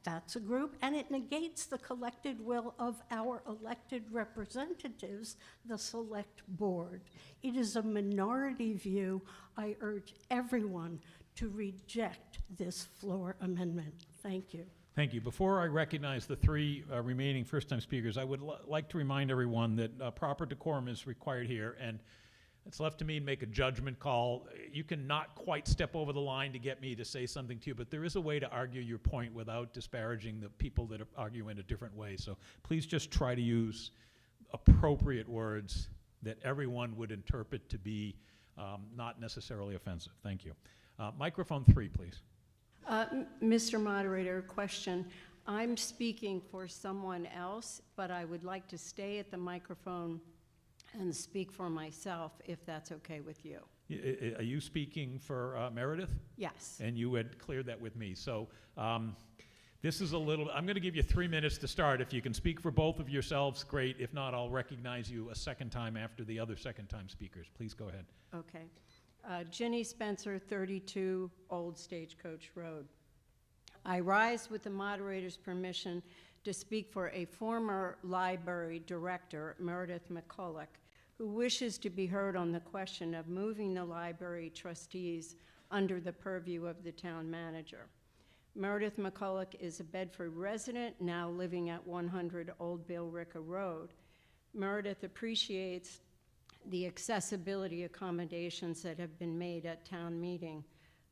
S18: that's a group, and it negates the collected will of our elected representatives, the select board. It is a minority view. I urge everyone to reject this floor amendment. Thank you.
S1: Thank you. Before I recognize the three remaining first-time speakers, I would like to remind everyone that proper decorum is required here, and it's left to me to make a judgment call. You can not quite step over the line to get me to say something to you, but there is a way to argue your point without disparaging the people that argue in a different way. So please just try to use appropriate words that everyone would interpret to be not necessarily offensive. Thank you. Microphone 3, please.
S18: Mr. Moderator, question. I'm speaking for someone else, but I would like to stay at the microphone and speak for myself, if that's okay with you.
S1: Are you speaking for Meredith?
S18: Yes.
S1: And you had cleared that with me. So this is a little, I'm going to give you 3 minutes to start. If you can speak for both of yourselves, great. If not, I'll recognize you a second time after the other second-time speakers. Please go ahead.
S18: Okay. Ginny Spencer, 32 Old Stagecoach Road. I rise with the moderator's permission to speak for a former library director, Meredith McCulloch, who wishes to be heard on the question of moving the library trustees under the purview of the town manager. Meredith McCulloch is a Bedford resident, now living at 100 Old Billerica Road. Meredith appreciates the accessibility accommodations that have been made at town meeting,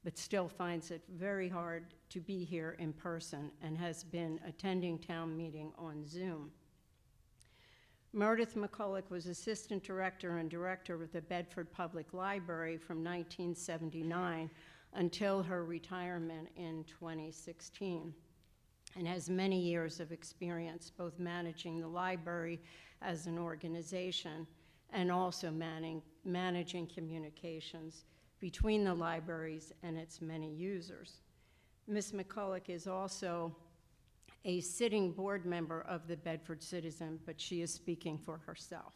S18: but still finds it very hard to be here in person and has been attending town meeting on Zoom. Meredith McCulloch was assistant director and director of the Bedford Public Library from 1979 until her retirement in 2016, and has many years of experience both managing the library as an organization and also managing communications between the libraries and its many users. Ms. McCulloch is also a sitting board member of the Bedford Citizen, but she is speaking for herself.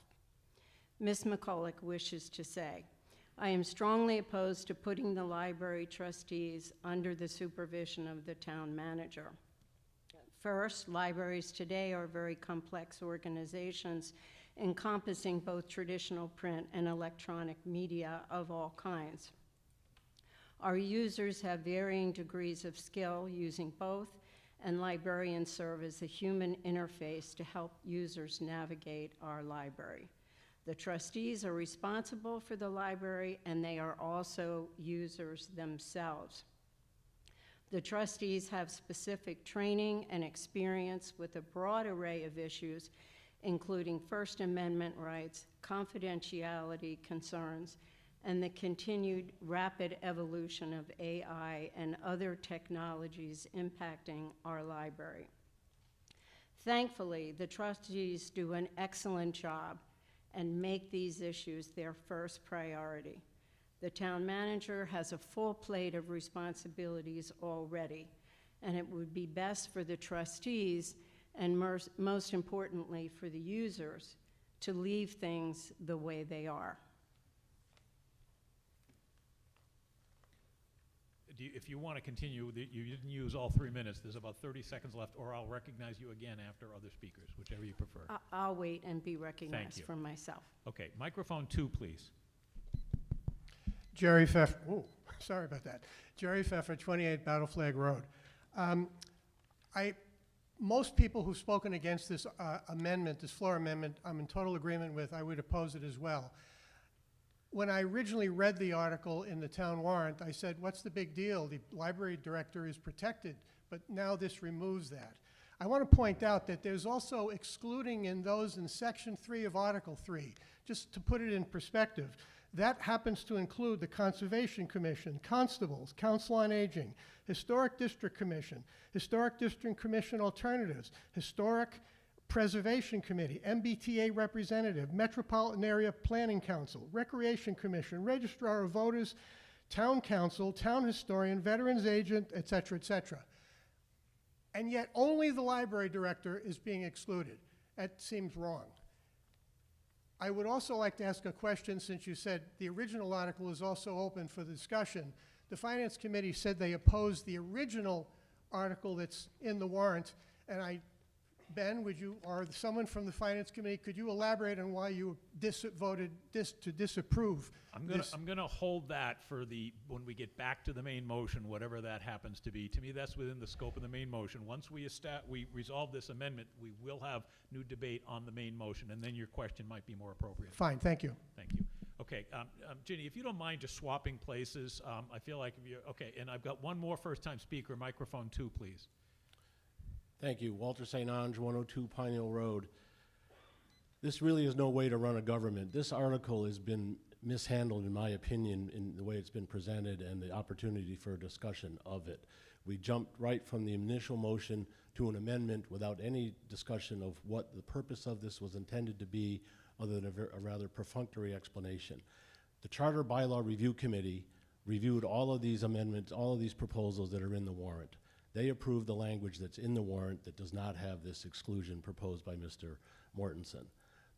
S18: Ms. McCulloch wishes to say, I am strongly opposed to putting the library trustees under the supervision of the town manager. First, libraries today are very complex organizations encompassing both traditional print and electronic media of all kinds. Our users have varying degrees of skill using both, and librarians serve as a human interface to help users navigate our library. The trustees are responsible for the library, and they are also users themselves. The trustees have specific training and experience with a broad array of issues, including First Amendment rights, confidentiality concerns, and the continued rapid evolution of AI and other technologies impacting our library. Thankfully, the trustees do an excellent job and make these issues their first priority. The town manager has a full plate of responsibilities already, and it would be best for the trustees and most importantly for the users to leave things the way they are.
S1: If you want to continue, you didn't use all 3 minutes. There's about 30 seconds left, or I'll recognize you again after other speakers, whichever you prefer.
S18: I'll wait and be recognized
S1: you.
S18: for myself.
S1: Okay, microphone 2, please.
S19: Jerry Pfeffer, oh, sorry about that. Jerry Pfeffer, 28 Battle Flag Road. Most people who've spoken against this amendment, this floor amendment, I'm in total agreement with. I would oppose it as well. When I originally read the article in the town warrant, I said, what's the big deal? The library director is protected, but now this removes that. I want to point out that there's also excluding in those in Section 3 of Article 3, just to put it in perspective. That happens to include the Conservation Commission, constables, Council on Aging, Historic District Commission, Historic District Commission Alternatives, Historic Preservation Committee, MBTA representative, Metropolitan Area Planning Council, Recreation Commission, Registrar of Voters, Town Council, Town Historian, Veterans Agent, et cetera, et cetera. And yet only the library director is being excluded. That seems wrong. I would also like to ask a question, since you said the original article is also open for discussion. The Finance Committee said they opposed the original article that's in the warrant, and Ben, would you, or someone from the Finance Committee, could you elaborate on why you voted to disapprove?
S1: I'm going to hold that for when we get back to the main motion, whatever that happens to be. To me, that's within the scope of the main motion. Once we resolve this amendment, we will have new debate on the main motion, and then your question might be more appropriate.
S19: Fine, thank you.
S1: Thank you. Okay, Ginny, if you don't mind just swapping places, I feel like okay, and I've got one more first-time speaker, microphone 2, please.
S20: Thank you. Walter St. Ange, 102 Pine Hill Road. This really is no way to run a government. This article has been mishandled, in my opinion, in the way it's been presented and the opportunity for a discussion of it. We jumped right from the initial motion to an amendment without any discussion of what the purpose of this was intended to be, other than a rather perfunctory explanation. The Charter Bylaw Review Committee reviewed all of these amendments, all of these proposals that are in the warrant. They approved the language that's in the warrant that does not have this exclusion proposed by Mr. Mortensen.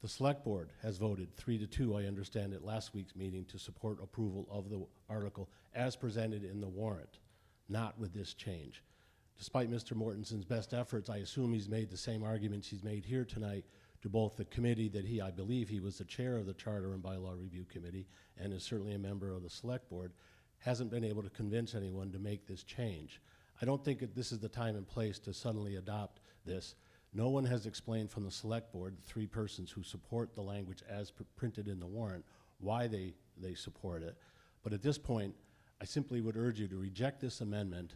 S20: The Select Board has voted 3-2, I understand, at last week's meeting to support approval of the article as presented in the warrant, not with this change. Despite Mr. Mortensen's best efforts, I assume he's made the same arguments he's made here tonight to both the committee that I believe he was the chair of the Charter and Bylaw Review Committee and is certainly a member of the Select Board, hasn't been able to convince anyone to make this change. I don't think that this is the time and place to suddenly adopt this. No one has explained from the Select Board, the 3 persons who support the language as printed in the warrant, why they support it. But at this point, I simply would urge you to reject this amendment.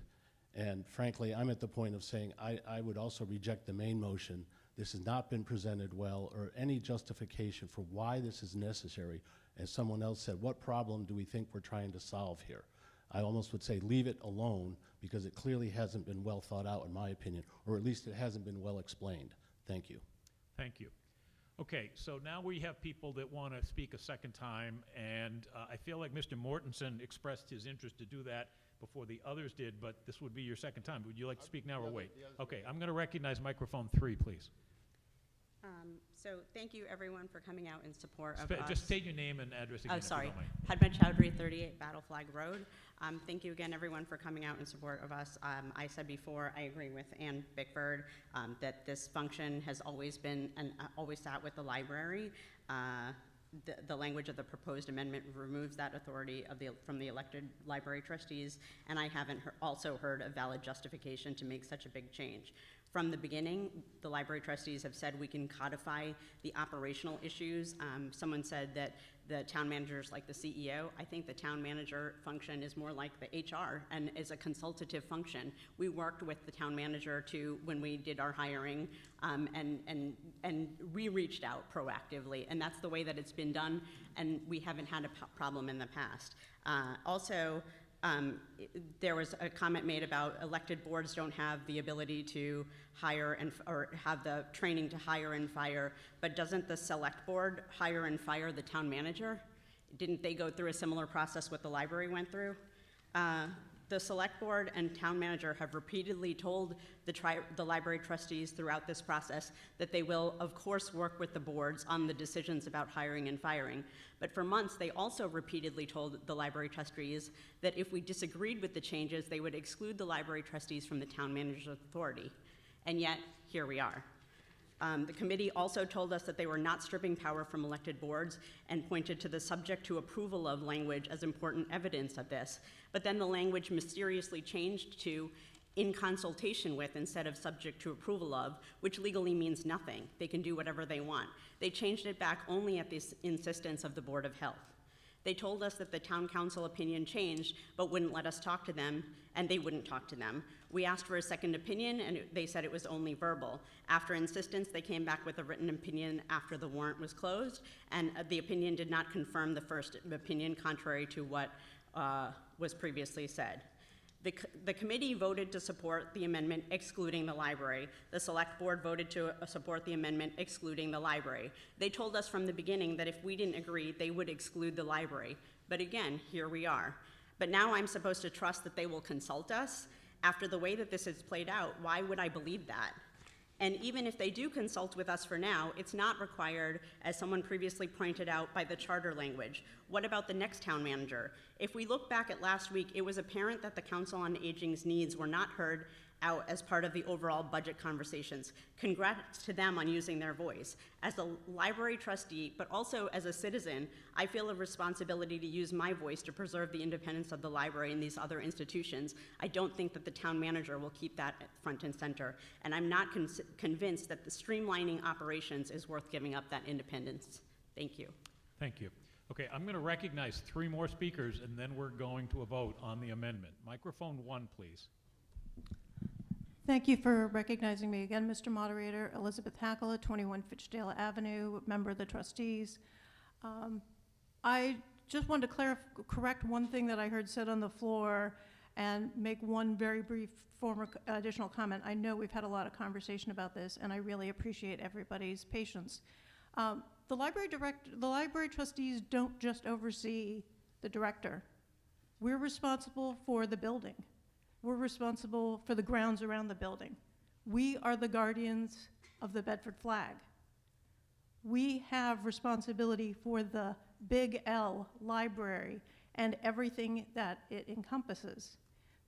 S20: And frankly, I'm at the point of saying I would also reject the main motion. This has not been presented well, or any justification for why this is necessary. As someone else said, what problem do we think we're trying to solve here? I almost would say leave it alone, because it clearly hasn't been well thought out, in my opinion, or at least it hasn't been well explained. Thank you.
S1: Thank you. Okay, so now we have people that want to speak a second time, and I feel like Mr. Mortensen expressed his interest to do that before the others did, but this would be your second time. Would you like to speak now or wait? Okay, I'm going to recognize microphone 3, please.
S5: So thank you, everyone, for coming out in support of us.
S1: Just state your name and address again.
S5: Oh,
S1: if you
S5: sorry.
S1: don't mind.
S5: Padma Chowdhury, 38 Battle Flag Road. Thank you again, everyone, for coming out in support of us. I said before, I agree with Ann Bickford that this function has always been and always sat with the library. The language of the proposed amendment removes that authority from the elected library trustees, and I haven't also heard a valid justification to make such a big change. From the beginning, the library trustees have said we can codify the operational issues. Someone said that the town manager is like the CEO. I think the town manager function is more like the HR and is a consultative function. We worked with the town manager when we did our hiring, and we reached out proactively, and that's the way that it's been done, and we haven't had a problem in the past. There was a comment made about elected boards don't have the ability to hire or have the training to hire and fire, but doesn't the select board hire and fire the town manager? Didn't they go through a similar process what the library went through? The select board and town manager have repeatedly told the library trustees throughout this process that they will, of course, work with the boards on the decisions about hiring and firing. But for months, they also repeatedly told the library trustees that if we disagreed with the changes, they would exclude the library trustees from the town manager's authority. And yet, here we are. The committee also told us that they were not stripping power from elected boards and pointed to the subject to approval of language as important evidence of this. But then the language mysteriously changed to in consultation with instead of subject to approval of, which legally means nothing. They can do whatever they want. They changed it back only at the insistence of the Board of Health. They told us that the town council opinion changed, but wouldn't let us talk to them, and they wouldn't talk to them. We asked for a second opinion, and they said it was only verbal. After insistence, they came back with a written opinion after the warrant was closed, and the opinion did not confirm the first opinion, contrary to what was previously said. The committee voted to support the amendment excluding the library. The select board voted to support the amendment excluding the library. They told us from the beginning that if we didn't agree, they would exclude the library. But again, here we are. But now I'm supposed to trust that they will consult us? After the way that this has played out, why would I believe that? And even if they do consult with us for now, it's not required, as someone previously pointed out, by the charter language. What about the next town manager? If we look back at last week, it was apparent that the Council on Aging's needs were not heard out as part of the overall budget conversations. Congrats to them on using their voice. As a library trustee, but also as a citizen, I feel a responsibility to use my voice to preserve the independence of the library and these other institutions. I don't think that the town manager will keep that front and center, and I'm not convinced that the streamlining operations is worth giving up that independence. Thank you.
S1: Thank you. Okay, I'm going to recognize 3 more speakers, and then we're going to a vote on the amendment. Microphone 1, please.
S7: Thank you for recognizing me again, Mr. Moderator. Elizabeth Hackala, 21 Fichdale Avenue, member of the trustees. I just wanted to correct one thing that I heard said on the floor and make one very brief additional comment. I know we've had a lot of conversation about this, and I really appreciate everybody's patience. The library trustees don't just oversee the director. We're responsible for the building. We're responsible for the grounds around the building. We are the guardians of the Bedford flag. We have responsibility for the Big L library and everything that it encompasses.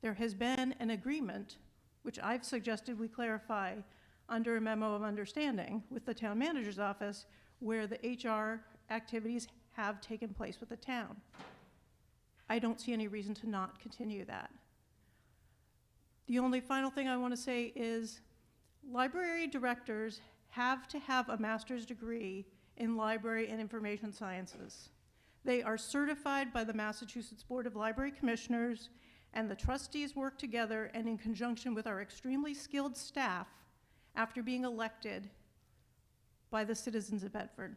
S7: There has been an agreement, which I've suggested we clarify under a memo of understanding with the town manager's office, where the HR activities have taken place with the town. I don't see any reason to not continue that. The only final thing I want to say is library directors have to have a master's degree in library and information sciences. They are certified by the Massachusetts Board of Library Commissioners, and the trustees work together and in conjunction with our extremely skilled staff after being elected by the citizens of Bedford.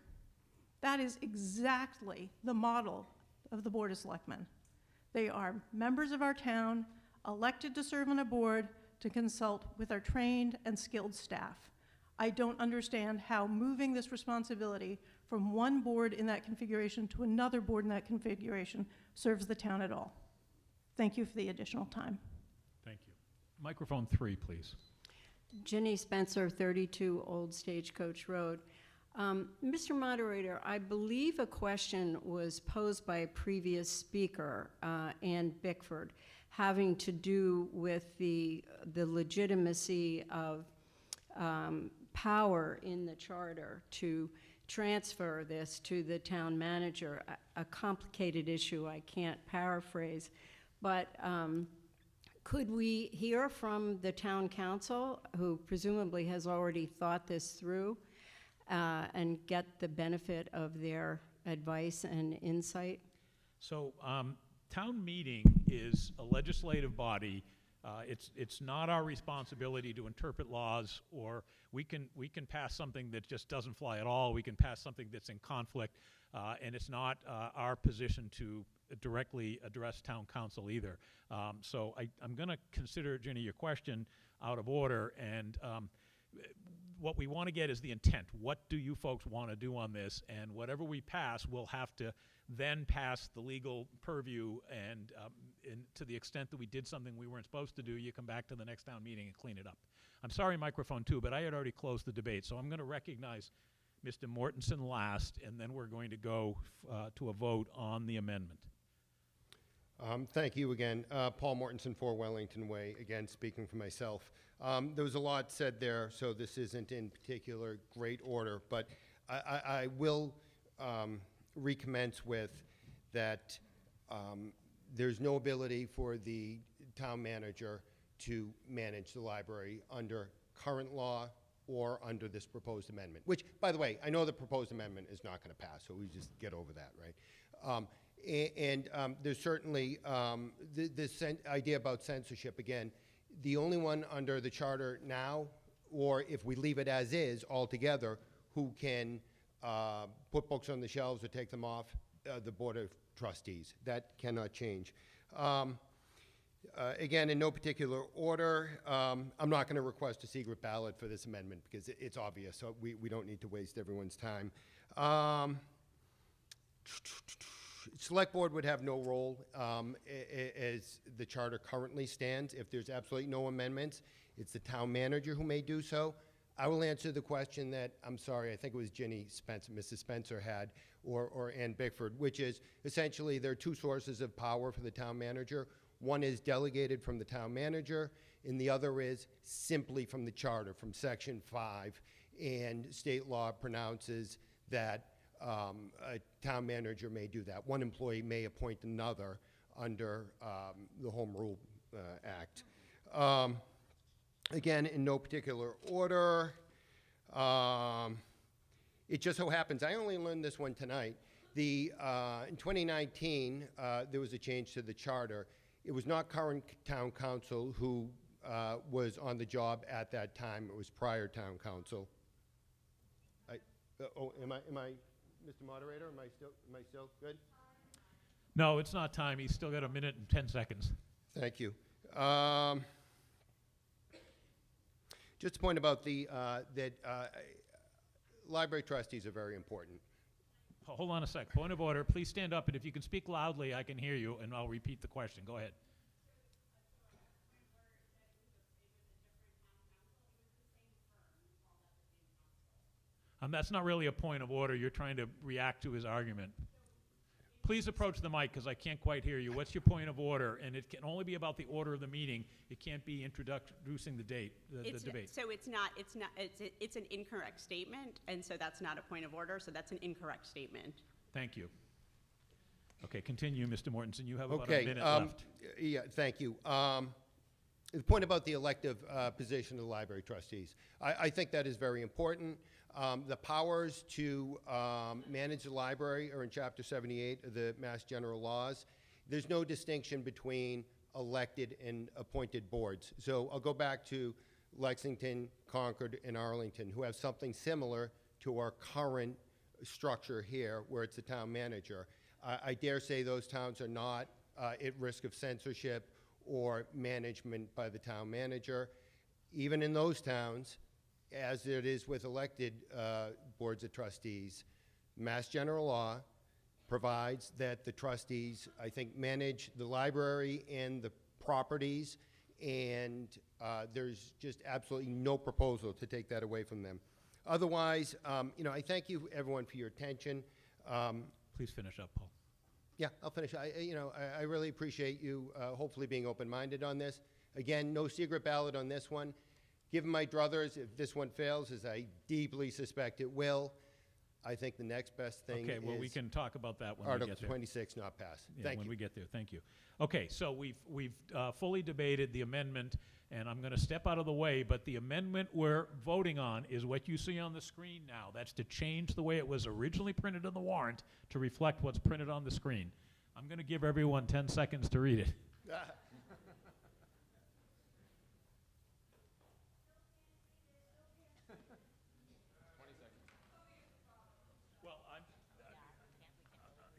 S7: That is exactly the model of the Board of Selectmen. They are members of our town, elected to serve on a board to consult with our trained and skilled staff. I don't understand how moving this responsibility from one board in that configuration to another board in that configuration serves the town at all. Thank you for the additional time.
S1: Thank you. Microphone 3, please.
S18: Ginny Spencer, 32 Old Stagecoach Road. Mr. Moderator, I believe a question was posed by a previous speaker, Ann Bickford, having to do with the legitimacy of power in the charter to transfer this to the town manager. A complicated issue I can't paraphrase, but could we hear from the town council, who presumably has already thought this through, and get the benefit of their advice and insight?
S1: So town meeting is a legislative body. It's not our responsibility to interpret laws, or we can pass something that just doesn't fly at all. We can pass something that's in conflict, and it's not our position to directly address town council either. So I'm going to consider, Ginny, your question out of order, and what we want to get is the intent. What do you folks want to do on this? And whatever we pass, we'll have to then pass the legal purview, and to the extent that we did something we weren't supposed to do, you come back to the next town meeting and clean it up. I'm sorry, microphone 2, but I had already closed the debate, so I'm going to recognize Mr. Mortensen last, and then we're going to go to a vote on the amendment.
S2: Thank you again. Paul Mortensen, 4 Wellington Way, again speaking for myself. There was a lot said there, so this isn't in particular great order, but I will recommence with that there's no ability for the town manager to manage the library under current law or under this proposed amendment, which, by the way, I know the proposed amendment is not going to pass, so we just get over that, right? There's certainly this idea about censorship. Again, the only one under the charter now, or if we leave it as is altogether, who can put books on the shelves or take them off, the Board of Trustees. That cannot change. Again, in no particular order, I'm not going to request a secret ballot for this amendment because it's obvious, so we don't need to waste everyone's time. Select Board would have no role as the charter currently stands. If there's absolutely no amendments, it's the town manager who may do so. I will answer the question that, I'm sorry, I think it was Ginny Spencer, Mrs. Spencer had, or Ann Bickford, which is essentially there are 2 sources of power for the town manager. One is delegated from the town manager, and the other is simply from the charter, from Section 5. And state law pronounces that a town manager may do that. One employee may appoint another under the Home Rule Act. Again, in no particular order. It just so happens, I only learned this one tonight. In 2019, there was a change to the charter. It was not current town council who was on the job at that time. It was prior town council. Am I, Mr. Moderator, am I still good?
S1: No, it's not time. He's still got a minute and 10 seconds.
S2: Thank you. Just a point about the, library trustees are very important.
S1: Hold on a sec. Point of order. Please stand up, and if you can speak loudly, I can hear you, and I'll repeat the question. Go ahead. That's not really a point of order. You're trying to react to his argument. Please approach the mic because I can't quite hear you. What's your point of order? And it can only be about the order of the meeting. It can't be introducing the debate.
S5: So it's an incorrect statement, and so that's not a point of order, so that's an incorrect statement.
S1: Thank you. Okay, continue, Mr. Mortensen. You have about a minute left.
S2: Yeah, thank you. The point about the elective position of the library trustees, I think that is very important. The powers to manage the library are in Chapter 78 of the Mass General Laws. There's no distinction between elected and appointed boards. So I'll go back to Lexington, Concord, and Arlington, who have something similar to our current structure here, where it's the town manager. I dare say those towns are not at risk of censorship or management by the town manager. Even in those towns, as it is with elected boards of trustees, Mass General Law provides that the trustees, I think, manage the library and the properties, and there's just absolutely no proposal to take that away from them. Otherwise, I thank you, everyone, for your attention.
S1: Please finish up, Paul.
S2: Yeah, I'll finish. I really appreciate you hopefully being open-minded on this. Again, no secret ballot on this one. Given my druthers, if this one fails, as I deeply suspect it will, I think the next best thing
S1: okay, well,
S2: is
S1: we can talk about that when we
S2: Article
S1: get there.
S2: 26 not pass.
S1: Yeah,
S2: Thank
S1: when
S2: you.
S1: we get there. Thank you. Okay, so we've fully debated the amendment, and I'm going to step out of the way, but the amendment we're voting on is what you see on the screen now. That's to change the way it was originally printed in the warrant to reflect what's printed on the screen. I'm going to give everyone 10 seconds to read it.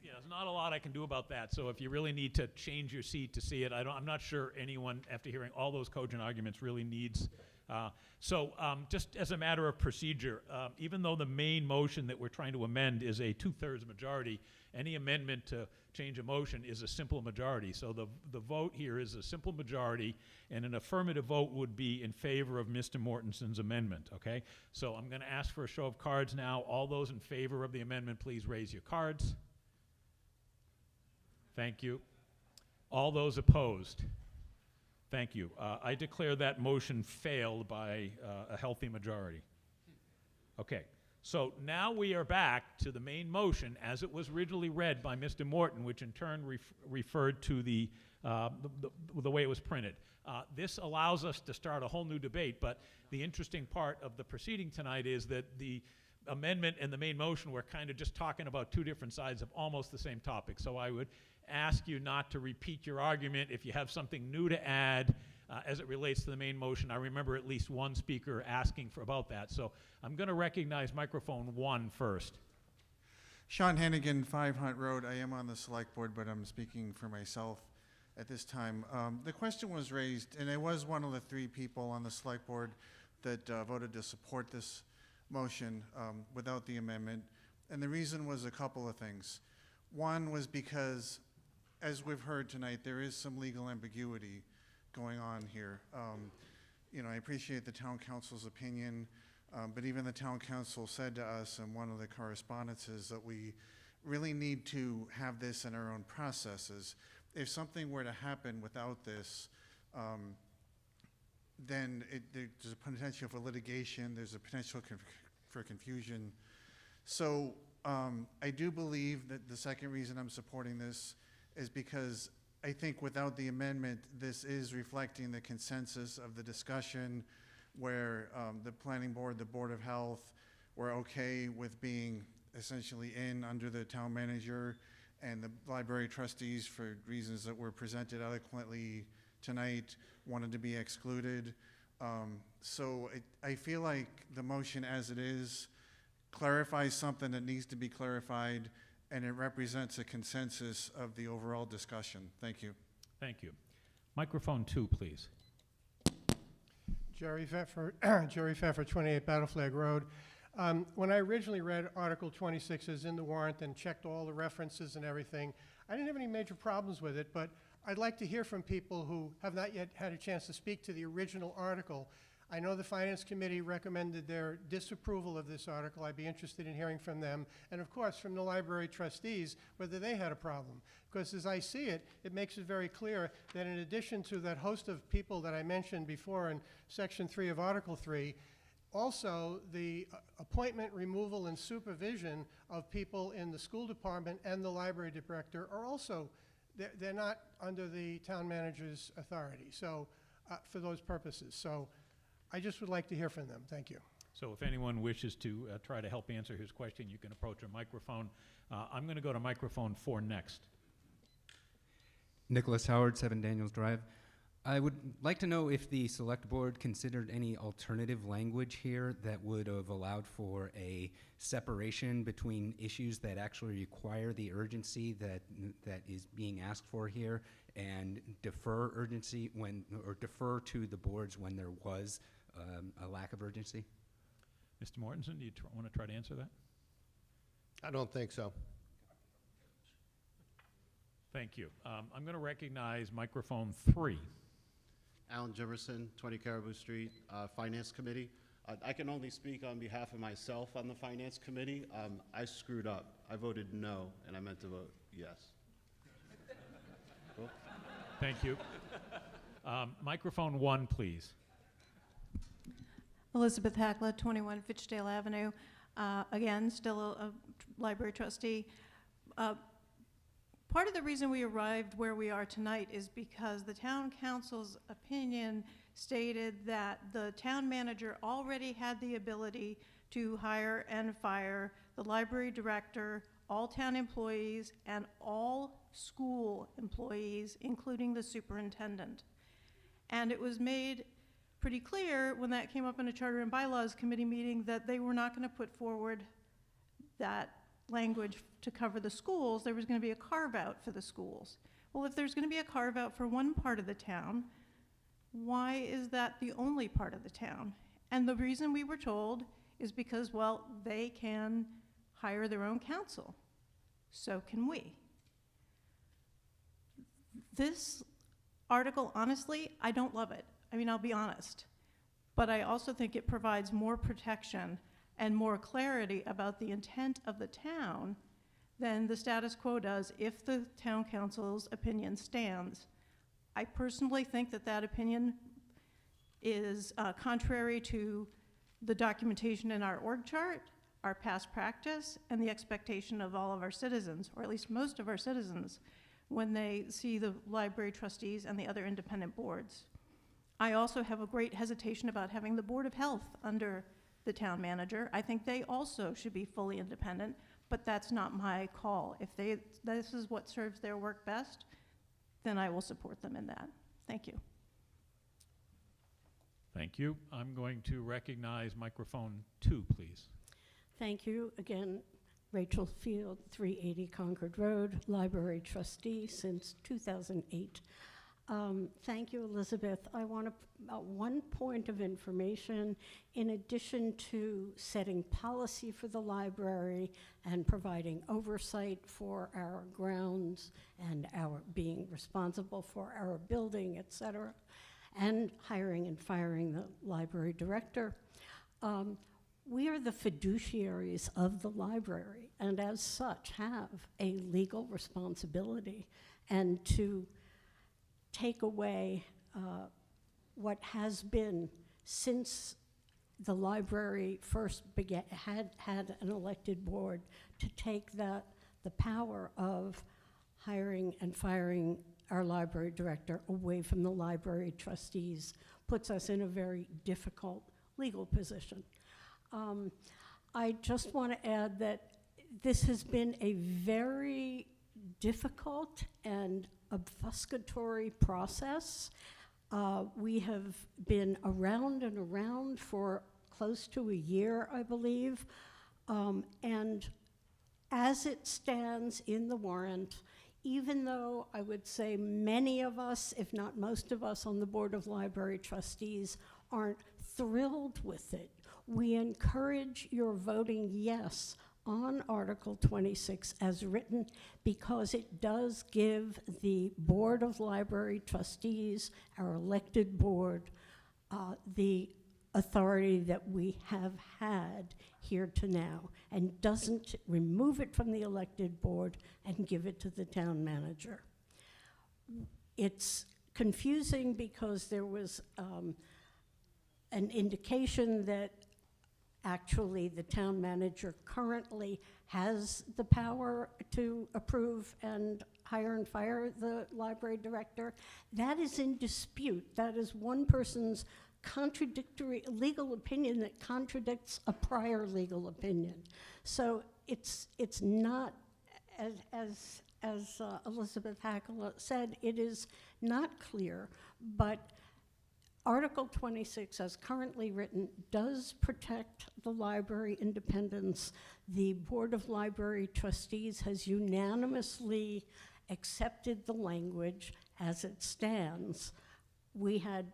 S1: There's not a lot I can do about that, so if you really need to change your seat to see it, I'm not sure anyone, after hearing all those cogent arguments, really needs. Just as a matter of procedure, even though the main motion that we're trying to amend is a 2/3 majority, any amendment to change a motion is a simple majority. So the vote here is a simple majority, and an affirmative vote would be in favor of Mr. Mortensen's amendment, okay? So I'm going to ask for a show of cards now. All those in favor of the amendment, please raise your cards. Thank you. All those opposed? Thank you. I declare that motion failed by a healthy majority. Okay, so now we are back to the main motion as it was originally read by Mr. Morton, which in turn referred to the way it was printed. This allows us to start a whole new debate, but the interesting part of the proceeding tonight is that the amendment and the main motion were kind of just talking about two different sides of almost the same topic. So I would ask you not to repeat your argument. If you have something new to add as it relates to the main motion, I remember at least one speaker asking about that. So I'm going to recognize microphone 1 first.
S21: Sean Hannigan, 5 Hunt Road. I am on the select board, but I'm speaking for myself at this time. The question was raised, and I was one of the 3 people on the select board that voted to support this motion without the amendment. And the reason was a couple of things. One was because, as we've heard tonight, there is some legal ambiguity going on here. I appreciate the town council's opinion, but even the town council said to us in one of the correspondences that we really need to have this in our own processes. If something were to happen without this, then there's a potential for litigation, there's a potential for confusion. So I do believe that the second reason I'm supporting this is because I think without the amendment, this is reflecting the consensus of the discussion where the planning board, the Board of Health, were okay with being essentially in under the town manager, and the library trustees, for reasons that were presented eloquently tonight wanted to be excluded. So I feel like the motion as it is clarifies something that needs to be clarified, and it represents a consensus of the overall discussion. Thank you.
S1: Thank you. Microphone 2, please.
S19: Jerry Pfeffer, Jerry Pfeffer, 28 Battle Flag Road. When I originally read Article 26 as in the warrant and checked all the references and everything, I didn't have any major problems with it, but I'd like to hear from people who have not yet had a chance to speak to the original article. I know the Finance Committee recommended their disapproval of this article. I'd be interested in hearing from them. And of course, from the library trustees, whether they had a problem. Because as I see it, it makes it very clear that in addition to that host of people that I mentioned before in Section 3 of Article 3, also the appointment, removal, and supervision of people in the school department and the library director are also, they're not under the town manager's authority. So for those purposes. So I just would like to hear from them. Thank you.
S1: So if anyone wishes to try to help answer his question, you can approach a microphone. I'm going to go to microphone 4 next.
S12: Nicholas Howard, 7 Daniels Drive. I would like to know if the select board considered any alternative language here that would have allowed for a separation between issues that actually require the urgency that is being asked for here, and defer urgency when, or defer to the boards when there was a lack of urgency.
S1: Mr. Mortensen, do you want to try to answer that?
S2: I don't think so.
S1: Thank you. I'm going to recognize microphone 3.
S15: Alan Jefferson, 20 Caribou Street, Finance Committee. I can only speak on behalf of myself on the Finance Committee. I screwed up. I voted no, and I meant to vote yes. Cool.
S1: Thank you. Microphone 1, please.
S7: Elizabeth Hackla, 21 Fitchdale Avenue. Again, still a library trustee. Part of the reason we arrived where we are tonight is because the town council's opinion stated that the town manager already had the ability to hire and fire the library director, all town employees, and all school employees, including the superintendent. And it was made pretty clear when that came up in a Charter and Bylaws Committee meeting that they were not going to put forward that language to cover the schools. There was going to be a carve-out for the schools. Well, if there's going to be a carve-out for one part of the town, why is that the only part of the town? And the reason we were told is because, well, they can hire their own counsel. So can we. This article, honestly, I don't love it. I mean, I'll be honest. But I also think it provides more protection and more clarity about the intent of the town than the status quo does if the town council's opinion stands. I personally think that that opinion is contrary to the documentation in our org chart, our past practice, and the expectation of all of our citizens, or at least most of our citizens, when they see the library trustees and the other independent boards. I also have a great hesitation about having the Board of Health under the town manager. I think they also should be fully independent, but that's not my call. If this is what serves their work best, then I will support them in that. Thank you.
S1: Thank you. I'm going to recognize microphone 2, please.
S18: Thank you. Again, Rachel Field, 380 Concord Road, library trustee since 2008. Thank you, Elizabeth. I want one point of information. In addition to setting policy for the library and providing oversight for our grounds and our being responsible for our building, et cetera, and hiring and firing the library director, we are the fiduciaries of the library, and as such have a legal responsibility, and to take away what has been since the library first had an elected board, to take the power of hiring and firing our library director away from the library trustees puts us in a very difficult legal position. I just want to add that this has been a very difficult and obfuscatory process. We have been around and around for close to a year, I believe, and as it stands in the warrant, even though I would say many of us, if not most of us on the Board of Library Trustees aren't thrilled with it, we encourage your voting yes on Article 26 as written, because it does give the Board of Library Trustees, our elected board, the authority that we have had here to now, and doesn't remove it from the elected board and give it to the town manager. It's confusing because there was an indication that actually the town manager currently has the power to approve and hire and fire the library director. That is in dispute. That is one person's contradictory legal opinion that contradicts a prior legal opinion. So it's not, as Elizabeth Hackler said, it is not clear, but Article 26, as currently written, does protect the library independence. The Board of Library Trustees has unanimously accepted the language as it stands. We had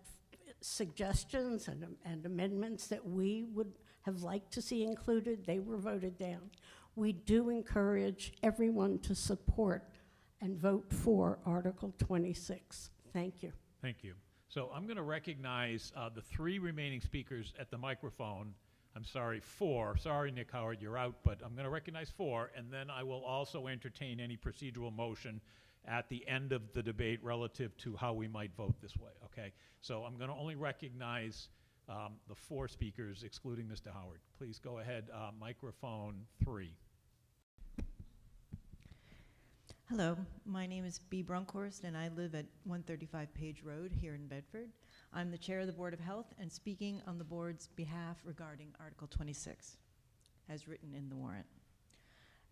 S18: suggestions and amendments that we would have liked to see included. They were voted down. We do encourage everyone to support and vote for Article 26. Thank you.
S1: Thank you. So I'm going to recognize the 3 remaining speakers at the microphone. I'm sorry, 4. Sorry, Nick Howard, you're out, but I'm going to recognize 4, and then I will also entertain any procedural motion at the end of the debate relative to how we might vote this way, okay? So I'm going to only recognize the 4 speakers, excluding Mr. Howard. Please go ahead, microphone 3.
S3: Hello, my name is Bea Brunkhorst, and I live at 135 Page Road here in Bedford. I'm the chair of the Board of Health and speaking on the board's behalf regarding Article 26, as written in the warrant.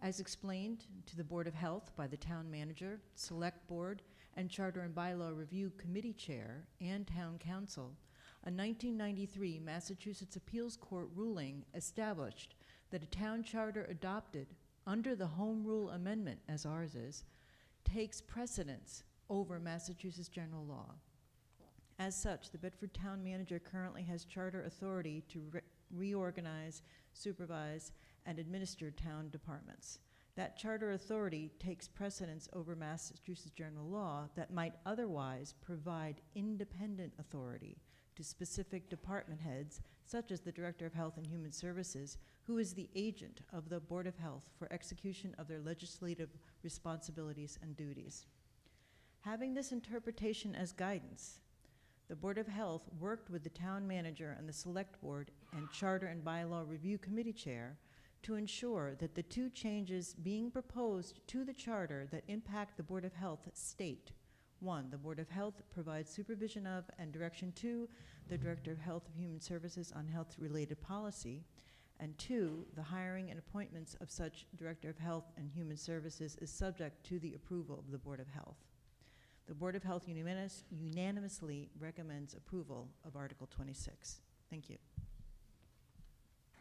S3: As explained to the Board of Health by the town manager, select board, and Charter and Bylaw Review Committee chair and town council, a 1993 Massachusetts Appeals Court ruling established that a town charter adopted under the Home Rule Amendment, as ours is, takes precedence over Massachusetts general law. As such, the Bedford town manager currently has charter authority to reorganize, supervise, and administer town departments. That charter authority takes precedence over Massachusetts general law that might otherwise provide independent authority to specific department heads, such as the Director of Health and Human Services, who is the agent of the Board of Health for execution of their legislative responsibilities and duties. Having this interpretation as guidance, the Board of Health worked with the town manager and the Select Board and Charter and Bylaw Review Committee chair to ensure that the 2 changes being proposed to the charter that impact the Board of Health state: 1, the Board of Health provides supervision of and direction to the Director of Health and Human Services on health-related policy, and 2, the hiring and appointments of such Director of Health and Human Services is subject to the approval of the Board of Health. The Board of Health unanimously recommends approval of Article 26. Thank you.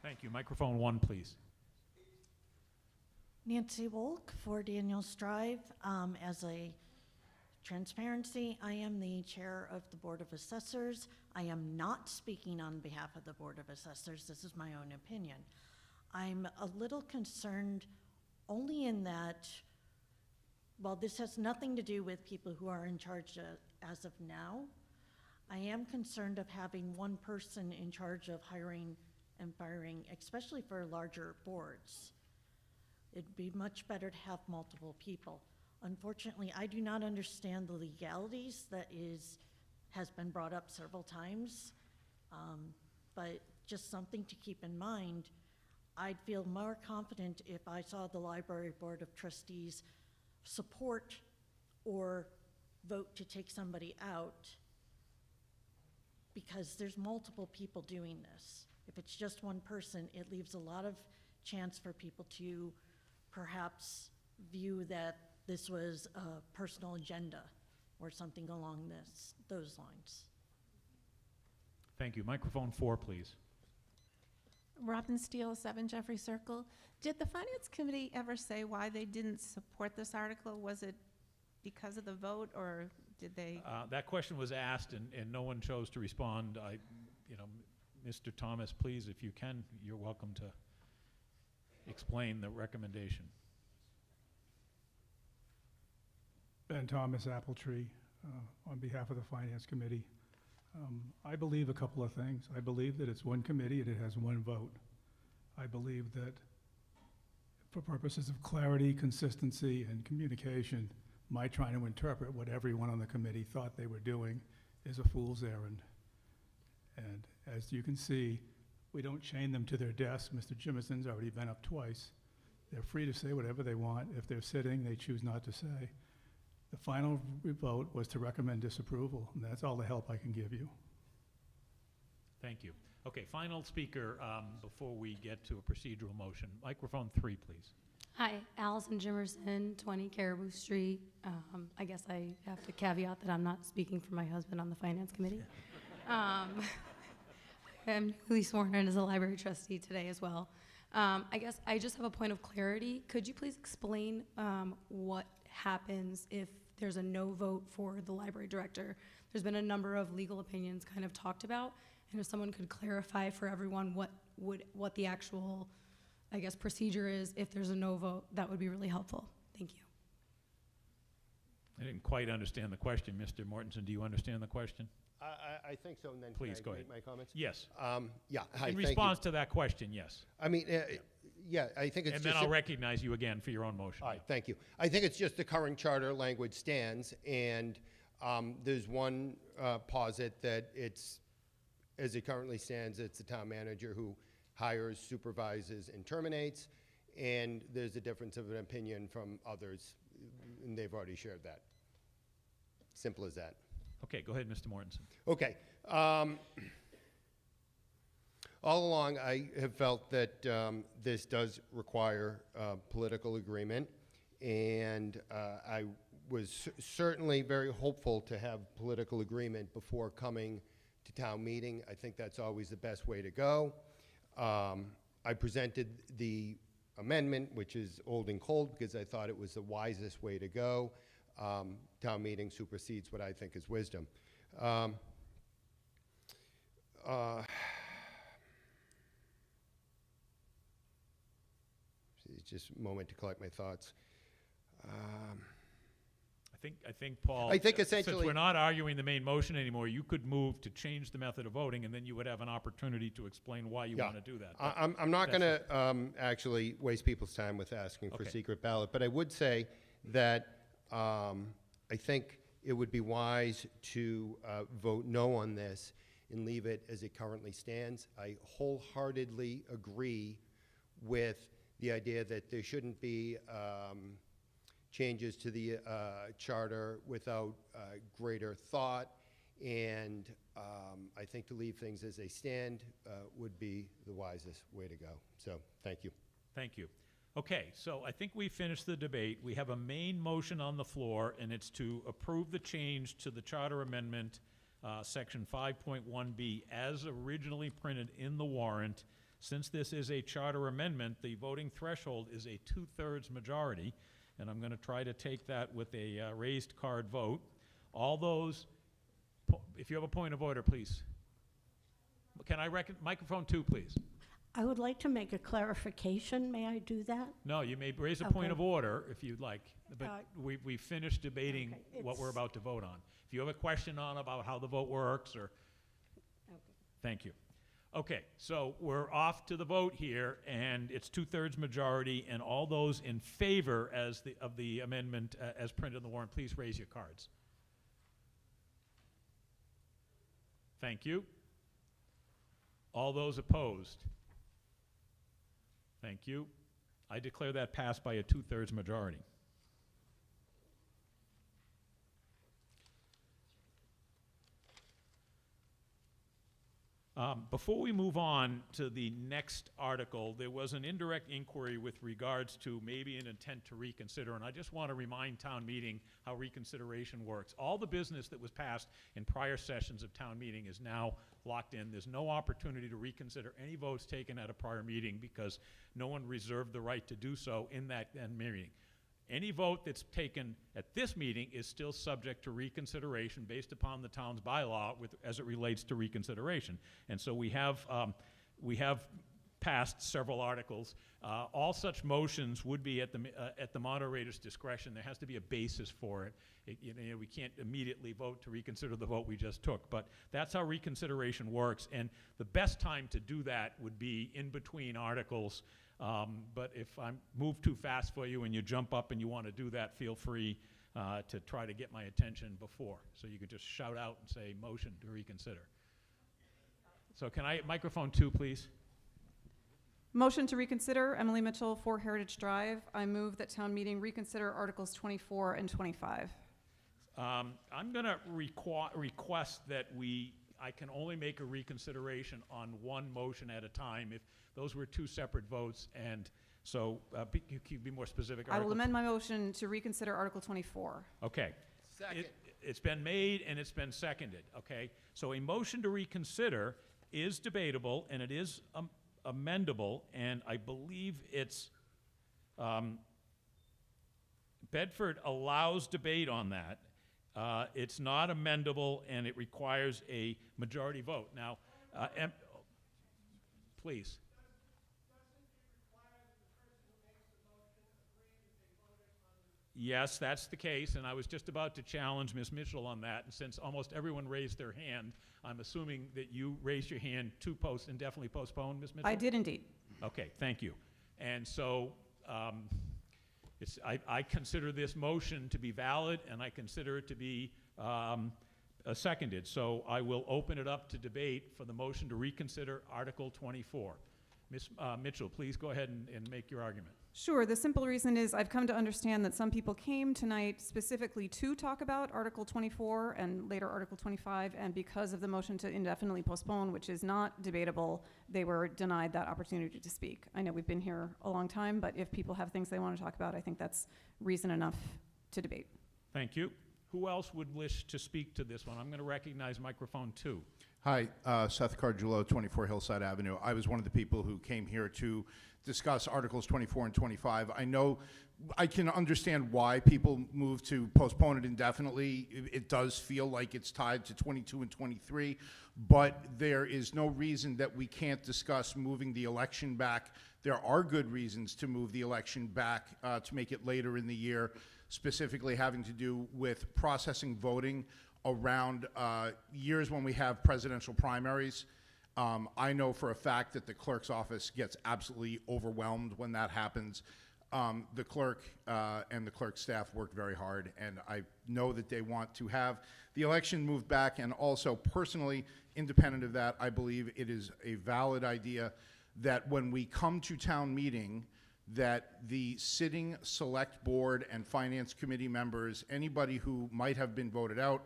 S1: Thank you. Microphone 1, please.
S22: Nancy Wolk for Daniels Drive. As a transparency, I am the chair of the Board of Assessors. I am not speaking on behalf of the Board of Assessors. This is my own opinion. I'm a little concerned only in that, while this has nothing to do with people who are in charge as of now, I am concerned of having one person in charge of hiring and firing, especially for larger boards. It'd be much better to have multiple people. Unfortunately, I do not understand the legalities that has been brought up several times, but just something to keep in mind. I'd feel more confident if I saw the Library Board of Trustees support or vote to take somebody out, because there's multiple people doing this. If it's just one person, it leaves a lot of chance for people to perhaps view that this was a personal agenda or something along those lines.
S1: Thank you. Microphone 4, please.
S4: Robin Steele, 7 Jeffrey Circle. Did the Finance Committee ever say why they didn't support this article? Was it because of the vote, or did they?
S1: That question was asked, and no one chose to respond. Mr. Thomas, please, if you can, you're welcome to explain the recommendation.
S6: Ben Thomas, Apple Tree, on behalf of the Finance Committee. I believe a couple of things. I believe that it's one committee and it has one vote. I believe that for purposes of clarity, consistency, and communication, my trying to interpret what everyone on the committee thought they were doing is a fool's errand. And as you can see, we don't chain them to their desks. Mr. Jimison's already been up twice. They're free to say whatever they want. If they're sitting, they choose not to say. The final vote was to recommend disapproval, and that's all the help I can give you.
S1: Thank you. Okay, final speaker before we get to a procedural motion. Microphone 3, please.
S23: Hi, Allison Jimerson, 20 Caribou Street. I guess I have to caveat that I'm not speaking for my husband on the Finance Committee. I'm newly sworn in as a library trustee today as well. I guess I just have a point of clarity. Could you please explain what happens if there's a no vote for the library director? There's been a number of legal opinions kind of talked about, and if someone could clarify for everyone what the actual, I guess, procedure is if there's a no vote, that would be really helpful. Thank you.
S1: I didn't quite understand the question. Mr. Mortensen, do you understand the question?
S2: I think so, and then
S1: Please
S2: can
S1: go
S2: I
S1: ahead.
S2: make my comments?
S1: Yes.
S2: Yeah, hi,
S1: In
S2: thank
S1: response
S2: you.
S1: to that question, yes.
S2: I mean, yeah, I think it's
S1: And
S2: just...
S1: then I'll recognize you again for your own motion.
S2: All right, thank you. I think it's just the current charter language stands, and there's one posit that it's, as it currently stands, it's the town manager who hires, supervises, and terminates, and there's a difference of an opinion from others, and they've already shared that. Simple as that.
S1: Okay, go ahead, Mr. Mortensen.
S2: Okay. All along, I have felt that this does require political agreement, and I was certainly very hopeful to have political agreement before coming to town meeting. I think that's always the best way to go. I presented the amendment, which is old and cold, because I thought it was the wisest way to go. Town meeting supersedes what I think is wisdom. Just a moment to collect my thoughts.
S1: I think, Paul,
S2: I think essentially...
S1: since we're not arguing the main motion anymore, you could move to change the method of voting, and then you would have an opportunity to explain why you want to do that.
S2: I'm not going to actually waste people's time with asking for
S1: Okay.
S2: secret ballot, but I would say that I think it would be wise to vote no on this and leave it as it currently stands. I wholeheartedly agree with the idea that there shouldn't be changes to the charter without greater thought, and I think to leave things as they stand would be the wisest way to go. So, thank you.
S1: Thank you. Okay, so I think we finished the debate. We have a main motion on the floor, and it's to approve the change to the charter amendment, section 5.1B, as originally printed in the warrant. Since this is a charter amendment, the voting threshold is a 2/3 majority, and I'm going to try to take that with a raised card vote. All those, if you have a point of order, please. Can I microphone 2, please?
S18: I would like to make a clarification. May I do that?
S1: No, you may raise a point
S18: Okay.
S1: of order if you'd like, but we finished debating
S18: Okay,
S1: what we're
S18: it's-
S1: about to vote on. If you have a question on about how the vote works, or... Thank you. Okay, so we're off to the vote here, and it's 2/3 majority, and all those in favor of the amendment as printed in the warrant, please raise your cards. Thank you. All those opposed? Thank you. I declare that passed by a 2/3 majority. Before we move on to the next article, there was an indirect inquiry with regards to maybe an intent to reconsider, and I just want to remind town meeting how reconsideration works. All the business that was passed in prior sessions of town meeting is now locked in. There's no opportunity to reconsider any votes taken at a prior meeting because no one reserved the right to do so in that meeting. Any vote that's taken at this meeting is still subject to reconsideration based upon the town's bylaw as it relates to reconsideration. And so we have passed several articles. All such motions would be at the moderator's discretion. There has to be a basis for it. We can't immediately vote to reconsider the vote we just took, but that's how reconsideration works. And the best time to do that would be in between articles. But if I move too fast for you and you jump up and you want to do that, feel free to try to get my attention before. So you could just shout out and say motion to reconsider. So can I, microphone 2, please?
S8: Motion to reconsider, Emily Mitchell, 4 Heritage Drive. I move that town meeting reconsider Articles 24 and 25.
S1: I'm going to request that I can only make a reconsideration on one motion at a time. If those were 2 separate votes, and so you can be more specific.
S8: I will amend my motion to reconsider Article 24.
S1: Okay.
S9: Second.
S1: It's been made and it's been seconded, okay? So a motion to reconsider is debatable and it is amendable, and I believe it's, Bedford allows debate on that. It's not amendable and it requires a majority vote. Now, please. Yes, that's the case, and I was just about to challenge Ms. Mitchell on that, and since almost everyone raised their hand, I'm assuming that you raised your hand to indefinitely postpone, Ms. Mitchell?
S8: I did indeed.
S1: Okay, thank you. And so I consider this motion to be valid, and I consider it to be seconded. So I will open it up to debate for the motion to reconsider Article 24. Ms. Mitchell, please go ahead and make your argument.
S8: Sure. The simple reason is I've come to understand that some people came tonight specifically to talk about Article 24 and later Article 25, and because of the motion to indefinitely postpone, which is not debatable, they were denied that opportunity to speak. I know we've been here a long time, but if people have things they want to talk about, I think that's reason enough to debate.
S1: Thank you. Who else would wish to speak to this one? I'm going to recognize microphone 2.
S10: Hi, Seth Cardullo, 24 Hillside Avenue. I was one of the people who came here to discuss Articles 24 and 25. I can understand why people move to postpone it indefinitely. It does feel like it's tied to 22 and 23, but there is no reason that we can't discuss moving the election back. There are good reasons to move the election back to make it later in the year, specifically having to do with processing voting around years when we have presidential primaries. I know for a fact that the clerk's office gets absolutely overwhelmed when that happens. The clerk and the clerk's staff worked very hard, and I know that they want to have the election moved back, and also personally, independent of that, I believe it is a valid idea that when we come to town meeting, that the sitting select board and finance committee members, anybody who might have been voted out,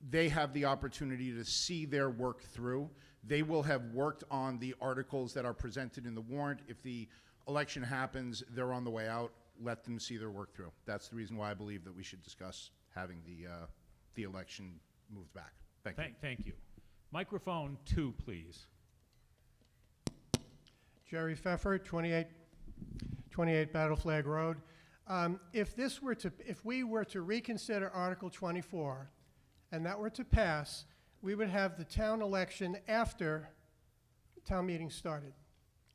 S10: they have the opportunity to see their work through. They will have worked on the articles that are presented in the warrant. If the election happens, they're on the way out, let them see their work through. That's the reason why I believe that we should discuss having the election moved back. Thank you.
S1: Thank you. Microphone 2, please.
S19: Jerry Pfeffer, 28 Battle Flag Road. If we were to reconsider Article 24, and that were to pass, we would have the town election after town meeting started,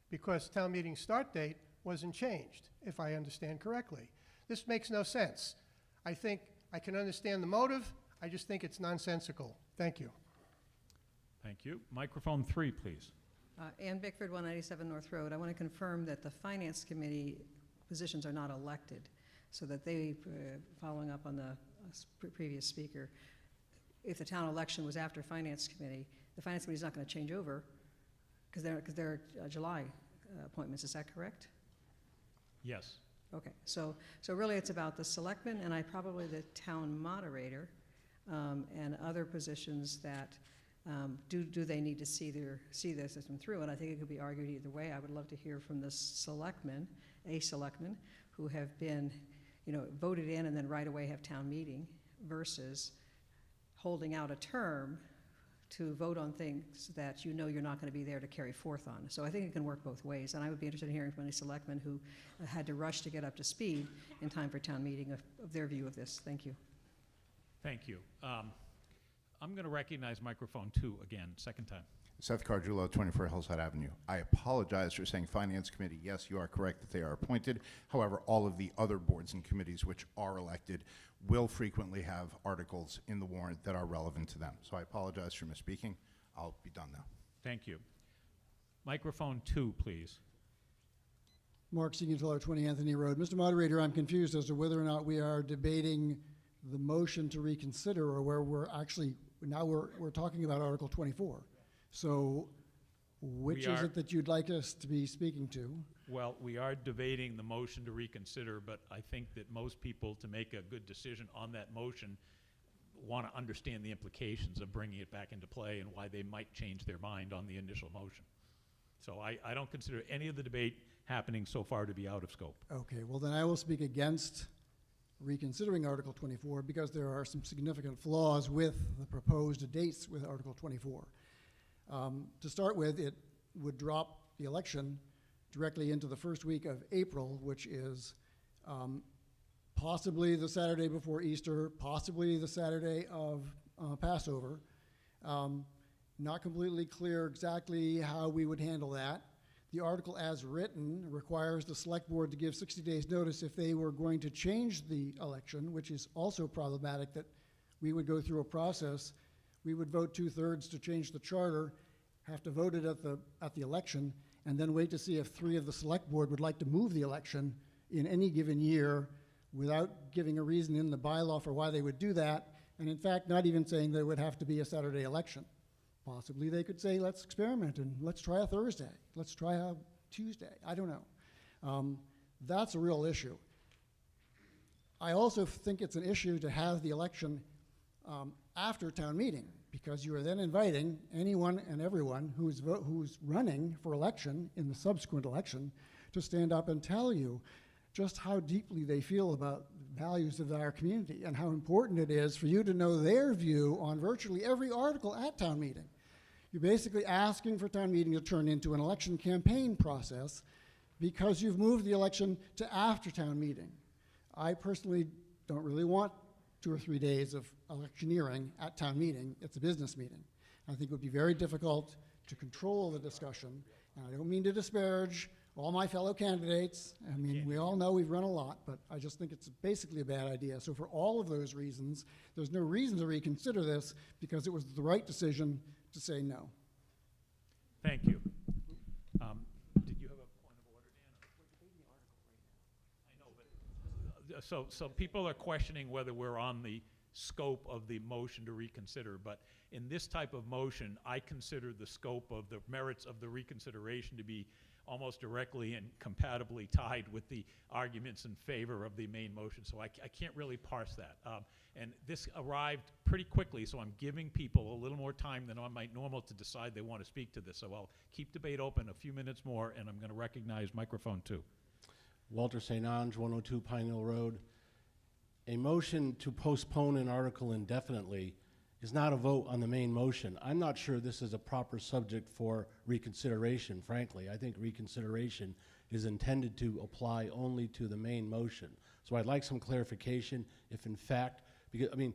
S19: because town meeting start date wasn't changed, if I understand correctly. This makes no sense. I think I can understand the motive. I just think it's nonsensical. Thank you.
S1: Thank you. Microphone 3, please.
S24: Ann Bickford, 197 North Road. I want to confirm that the Finance Committee positions are not elected, so that they, following up on the previous speaker, if the town election was after Finance Committee, the Finance Committee is not going to change over because they're July appointments. Is that correct?
S1: Yes.
S24: Okay. So really it's about the selectmen and probably the town moderator and other positions that Do they need to see their system through? And I think it could be argued either way. I would love to hear from the selectmen, who have been, voted in and then right away have town meeting, versus holding out a term to vote on things that you're not going to be there to carry forth on. So I think it can work both ways, and I would be interested in hearing from any selectmen who had to rush to get up to speed in time for town meeting of their view of this. Thank you.
S1: Thank you. I'm going to recognize microphone 2 again, second time.
S10: Seth Cardullo, 24 Hillside Avenue. I apologize for saying Finance Committee. Yes, you are correct that they are appointed. However, all of the other boards and committees which are elected will frequently have articles in the warrant that are relevant to them. So I apologize for misspeaking. I'll be done now.
S1: Thank you. Microphone 2, please.
S9: Mark Siegenthaler, 20 Anthony Road. Mr. Moderator, I'm confused as to whether or not we are debating the motion to reconsider or where we're actually, now we're talking about Article 24. So which is it that you'd like us to be speaking to?
S1: Well, we are debating the motion to reconsider, but I think that most people, to make a good decision on that motion, want to understand the implications of bringing it back into play and why they might change their mind on the initial motion. So I don't consider any of the debate happening so far to be out of scope.
S9: Okay, well then I will speak against reconsidering Article 24 because there are some significant flaws with the proposed dates with Article 24. To start with, it would drop the election directly into the first week of April, which is possibly the Saturday before Easter, possibly the Saturday of Passover. Not completely clear exactly how we would handle that. The article as written requires the select board to give 60 days notice if they were going to change the election, which is also problematic that we would go through a process. We would vote 2/3 to change the charter, have to vote it at the election, and then wait to see if 3 of the select board would like to move the election in any given year without giving a reason in the bylaw for why they would do that, and in fact not even saying there would have to be a Saturday election. Possibly they could say, let's experiment and let's try a Thursday, let's try a Tuesday, I don't know. That's a real issue. I also think it's an issue to have the election after town meeting, because you are then inviting anyone and everyone who's running for election in the subsequent election to stand up and tell you just how deeply they feel about the values of our community and how important it is for you to know their view on virtually every article at town meeting. You're basically asking for town meeting to turn into an election campaign process because you've moved the election to after town meeting. I personally don't really want 2 or 3 days of electioneering at town meeting. It's a business meeting. I think it would be very difficult to control the discussion. And I don't mean to disparage all my fellow candidates. I mean, we all know we've run a lot, but I just think it's basically a bad idea. So for all of those reasons, there's no reason to reconsider this because it was the right decision to say no.
S1: Thank you. Did you have a point of order, Dan? I know, but so people are questioning whether we're on the scope of the motion to reconsider, but in this type of motion, I consider the scope of the merits of the reconsideration to be almost directly and compatibly tied with the arguments in favor of the main motion, so I can't really parse that. And this arrived pretty quickly, so I'm giving people a little more time than I might normal to decide they want to speak to this, so I'll keep debate open a few minutes more, and I'm going to recognize microphone 2.
S20: Walter St. Ange, 102 Pine Hill Road. A motion to postpone an article indefinitely is not a vote on the main motion. I'm not sure this is a proper subject for reconsideration, frankly. I think reconsideration is intended to apply only to the main motion. So I'd like some clarification if in fact, because, I mean,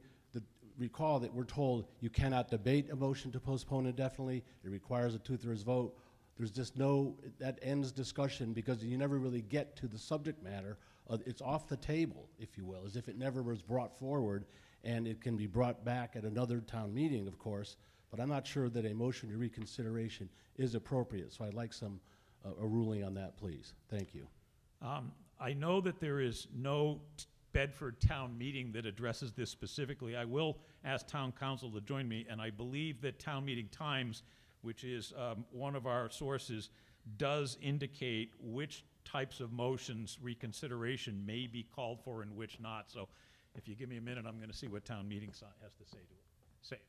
S20: recall that we're told you cannot debate a motion to postpone indefinitely. It requires a 2/3 vote. There's just that ends discussion because you never really get to the subject matter. It's off the table, if you will, as if it never was brought forward, and it can be brought back at another town meeting, of course, but I'm not sure that a motion to reconsideration is appropriate, so I'd like a ruling on that, please. Thank you.
S1: I know that there is no Bedford town meeting that addresses this specifically. I will ask town council to join me, and I believe that Town Meeting Times, which is one of our sources, does indicate which types of motions reconsideration may be called for and which not. So if you give me a minute, I'm going to see what town meeting has to say about it.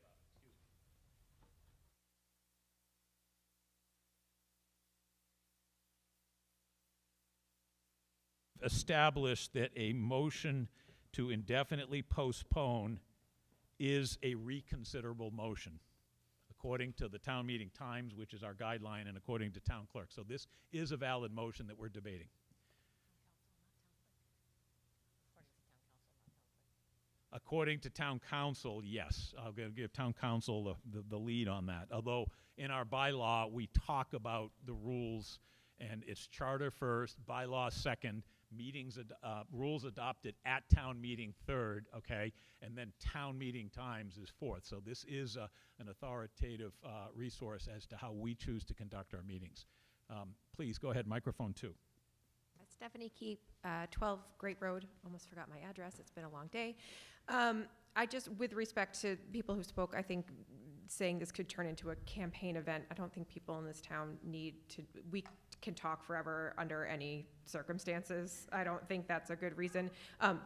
S1: established that a motion to indefinitely postpone is a reconsiderable motion, according to the town meeting times, which is our guideline, and according to town clerk. So this is a valid motion that we're debating. According to town council, yes. I'm going to give town council the lead on that. Although in our bylaw, we talk about the rules, and it's charter first, bylaw second, rules adopted at town meeting third, okay? And then town meeting times is fourth. So this is an authoritative resource as to how we choose to conduct our meetings. Please, go ahead, microphone 2.
S11: Stephanie Keep, 12 Great Road. Almost forgot my address. It's been a long day. I just, with respect to people who spoke, I think saying this could turn into a campaign event, I don't think people in this town need to, we can talk forever under any circumstances. I don't think that's a good reason.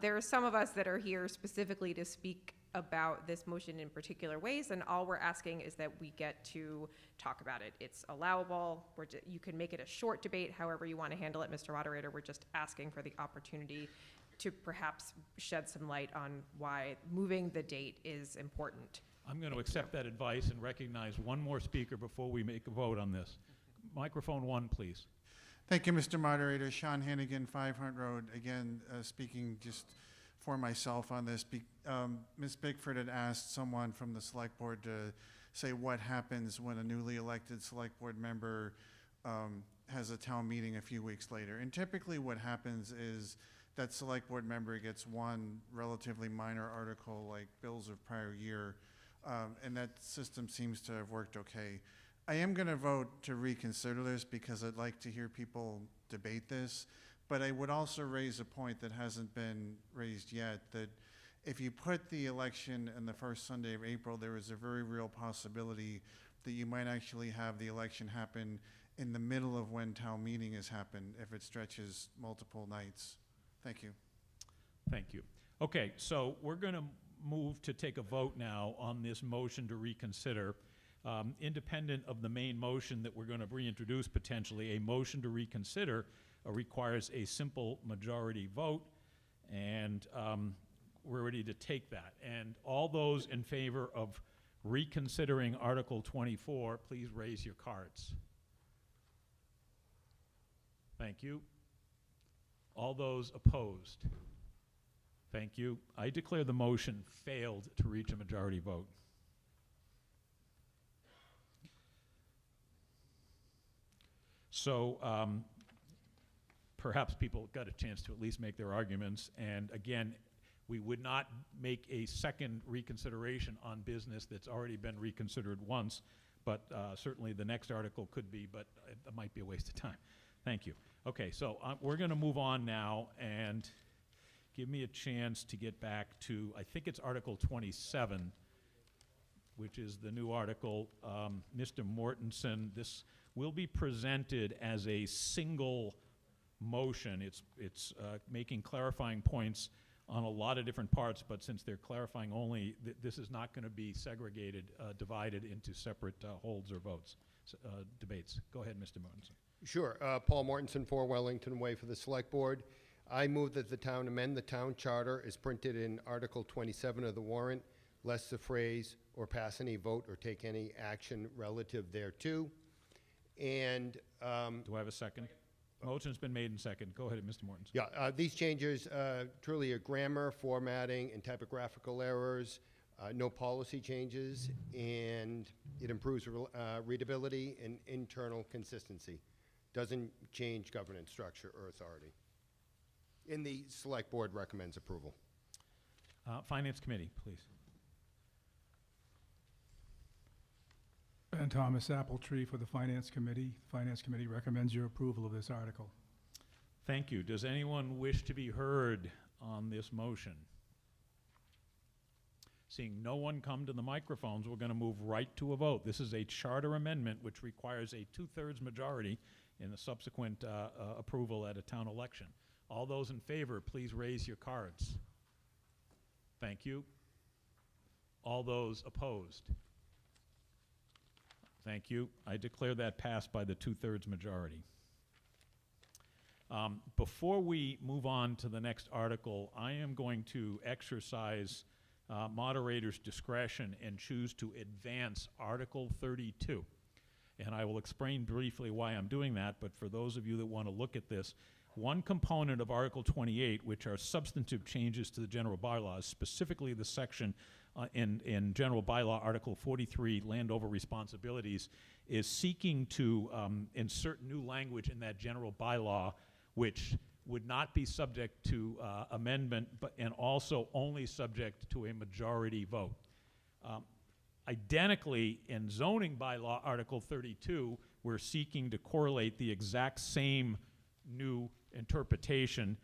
S11: There are some of us that are here specifically to speak about this motion in particular ways, and all we're asking is that we get to talk about it. It's allowable. You can make it a short debate, however you want to handle it, Mr. Moderator. We're just asking for the opportunity to perhaps shed some light on why moving the date is important.
S1: I'm going to accept that advice and recognize one more speaker before we make a vote on this. Microphone 1, please.
S21: Thank you, Mr. Moderator. Sean Hannigan, 5 Hunt Road. Again, speaking just for myself on this. Ms. Bickford had asked someone from the select board to say what happens when a newly elected select board member has a town meeting a few weeks later. And typically what happens is that select board member gets one relatively minor article like bills of prior year, and that system seems to have worked okay. I am going to vote to reconsider this because I'd like to hear people debate this, but I would also raise a point that hasn't been raised yet, that if you put the election in the first Sunday of April, there is a very real possibility that you might actually have the election happen in the middle of when town meeting has happened if it stretches multiple nights. Thank you.
S1: Thank you. Okay, so we're going to move to take a vote now on this motion to reconsider. Independent of the main motion that we're going to reintroduce potentially, a motion to reconsider requires a simple majority vote, and we're ready to take that. And all those in favor of reconsidering Article 24, please raise your cards. Thank you. All those opposed? Thank you. I declare the motion failed to reach a majority vote. So perhaps people got a chance to at least make their arguments. And again, we would not make a second reconsideration on business that's already been reconsidered once, but certainly the next article could be, but it might be a waste of time. Thank you. Okay, so we're going to move on now and give me a chance to get back to, I think it's Article 27, which is the new article. Mr. Mortensen, this will be presented as a single motion. It's making clarifying points on a lot of different parts, but since they're clarifying only, this is not going to be segregated, divided into separate holds or votes, debates. Go ahead, Mr. Mortensen.
S2: Sure. Paul Mortensen, 4 Wellington Way for the Select Board. I move that the town amend the town charter as printed in Article 27 of the warrant, less the phrase or pass any vote or take any action relative thereto. And
S1: do I have a second? Motion's been made and second. Go ahead, Mr. Mortensen.
S2: yeah, these changes truly are grammar, formatting, and typographical errors. No policy changes, and it improves readability and internal consistency. Doesn't change governance structure or authority. And the Select Board recommends approval.
S1: Finance Committee, please.
S6: Ben Thomas Appletree for the Finance Committee. The Finance Committee recommends your approval of this article.
S1: Thank you. Does anyone wish to be heard on this motion? Seeing no one come to the microphones, we're going to move right to a vote. This is a charter amendment which requires a 2/3 majority in the subsequent approval at a town election. All those in favor, please raise your cards. Thank you. All those opposed? Thank you. I declare that passed by the 2/3 majority. Before we move on to the next article, I am going to exercise moderator's discretion and choose to advance Article 32. And I will explain briefly why I'm doing that, but for those of you that want to look at this, one component of Article 28, which are substantive changes to the general bylaws, specifically the section in General Bylaw Article 43, Landover Responsibilities, is seeking to insert new language in that general bylaw which would not be subject to amendment, and also only subject to a majority vote. Identically, in zoning bylaw Article 32, we're seeking to correlate the exact same new interpretation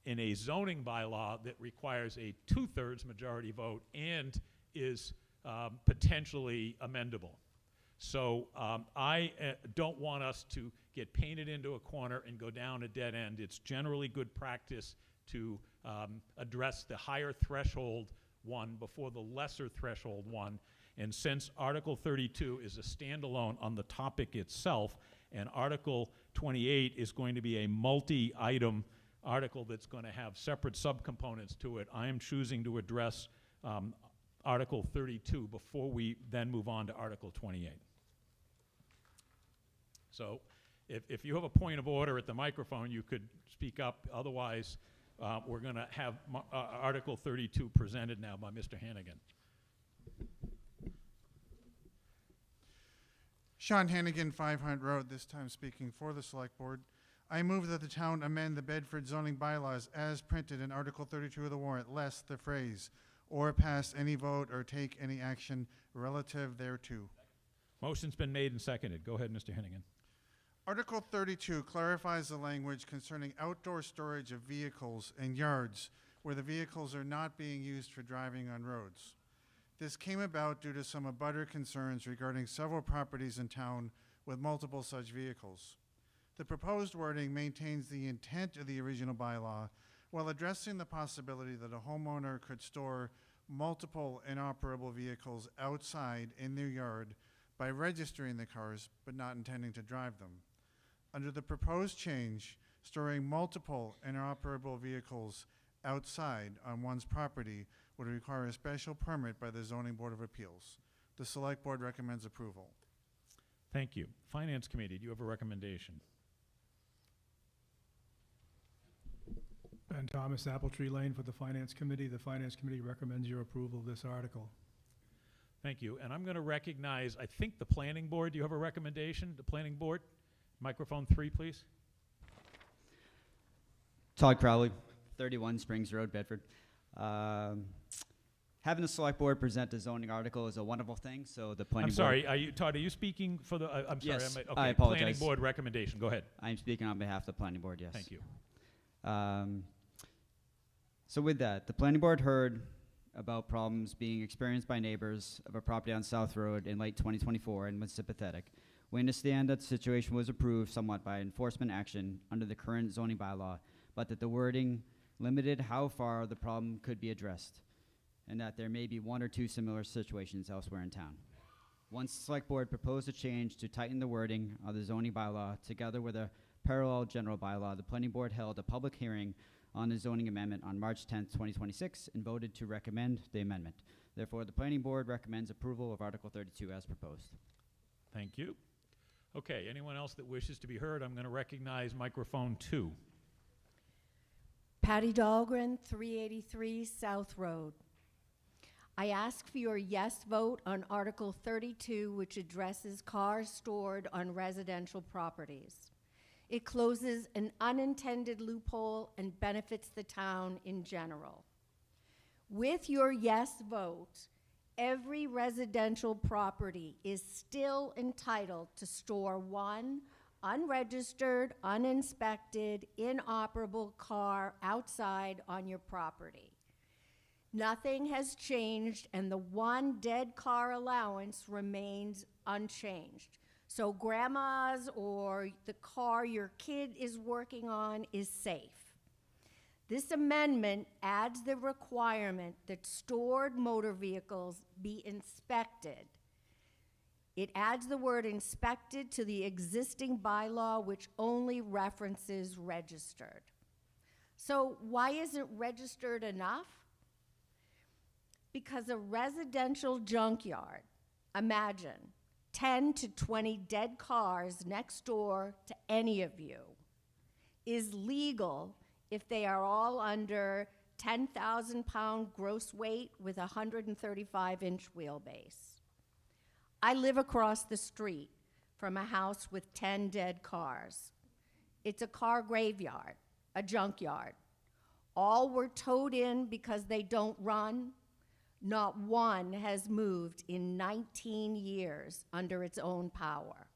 S1: in a zoning bylaw that requires a 2/3 majority vote and is potentially amendable. So I don't want us to get painted into a corner and go down a dead end. It's generally good practice to address the higher threshold one before the lesser threshold one. And since Article 32 is a standalone on the topic itself, and Article 28 is going to be a multi-item article that's going to have separate subcomponents to it, I am choosing to address Article 32 before we then move on to Article 28. So if you have a point of order at the microphone, you could speak up. Otherwise, we're going to have Article 32 presented now by Mr. Hannigan.
S21: Sean Hannigan, 5 Hunt Road, this time speaking for the Select Board. I move that the town amend the Bedford zoning bylaws as printed in Article 32 of the warrant, less the phrase, or pass any vote or take any action relative thereto.
S1: Motion's been made and seconded. Go ahead, Mr. Hannigan.
S21: Article 32 clarifies the language concerning outdoor storage of vehicles in yards where the vehicles are not being used for driving on roads. This came about due to some abutter concerns regarding several properties in town with multiple such vehicles. The proposed wording maintains the intent of the original bylaw while addressing the possibility that a homeowner could store multiple inoperable vehicles outside in their yard by registering the cars but not intending to drive them. Under the proposed change, storing multiple inoperable vehicles outside on one's property would require a special permit by the Zoning Board of Appeals. The Select Board recommends approval.
S1: Thank you. Finance Committee, do you have a recommendation?
S6: Ben Thomas, Apple Tree Lane for the Finance Committee. The Finance Committee recommends your approval of this article.
S1: Thank you. And I'm going to recognize, I think, the Planning Board. Do you have a recommendation? The Planning Board? Microphone 3, please.
S13: Todd Crowley, 31 Springs Road, Bedford. Having the Select Board present a zoning article is a wonderful thing, so the Planning Board...
S1: I'm sorry, Todd, are you speaking for the... I'm sorry.
S13: Yes,
S1: okay,
S13: I apologize.
S1: Planning Board recommendation. Go ahead.
S13: I'm speaking on behalf of the Planning Board, yes.
S1: Thank you.
S13: So with that, the Planning Board heard about problems being experienced by neighbors of a property on South Road in late 2024 and was sympathetic. We understand that the situation was approved somewhat by enforcement action under the current zoning bylaw, but that the wording limited how far the problem could be addressed, and that there may be 1 or 2 similar situations elsewhere in town. Once the Select Board proposed a change to tighten the wording of the zoning bylaw together with a parallel general bylaw, the Planning Board held a public hearing on the zoning amendment on March 10th, 2026, and voted to recommend the amendment. Therefore, the Planning Board recommends approval of Article 32 as proposed.
S1: Thank you. Okay, anyone else that wishes to be heard, I'm going to recognize microphone 2.
S14: Patty Dahlgren, 383 South Road. I ask for your yes vote on Article 32, which addresses cars stored on residential properties. It closes an unintended loophole and benefits the town in general. With your yes vote, every residential property is still entitled to store one unregistered, uninspected, inoperable car outside on your property. Nothing has changed, and the one dead car allowance remains unchanged. So grandma's or the car your kid is working on is safe. This amendment adds the requirement that stored motor vehicles be inspected. It adds the word inspected to the existing bylaw, which only references registered. So why isn't registered enough? Because a residential junkyard, imagine 10 to 20 dead cars next door to any of you, is legal if they are all under 10,000 pound gross weight with a 135-inch wheelbase. I live across the street from a house with 10 dead cars. It's a car graveyard, a junkyard. All were towed in because they don't run. Not one has moved in 19 years under its own power.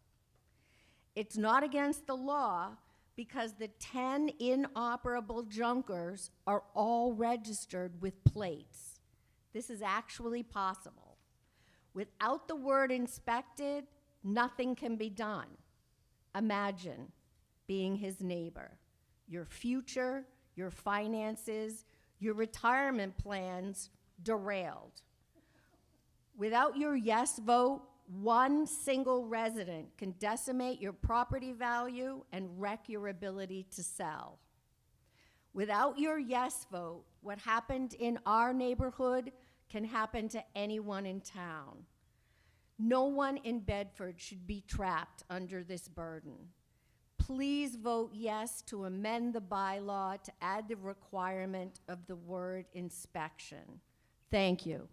S14: It's not against the law because the 10 inoperable junkers are all registered with plates. This is actually possible. Without the word inspected, nothing can be done. Imagine being his neighbor. Your future, your finances, your retirement plans derailed. Without your yes vote, one single resident can decimate your property value and wreck your ability to sell. Without your yes vote, what happened in our neighborhood can happen to anyone in town. No one in Bedford should be trapped under this burden. Please vote yes to amend the bylaw to add the requirement of the word inspection. Thank you.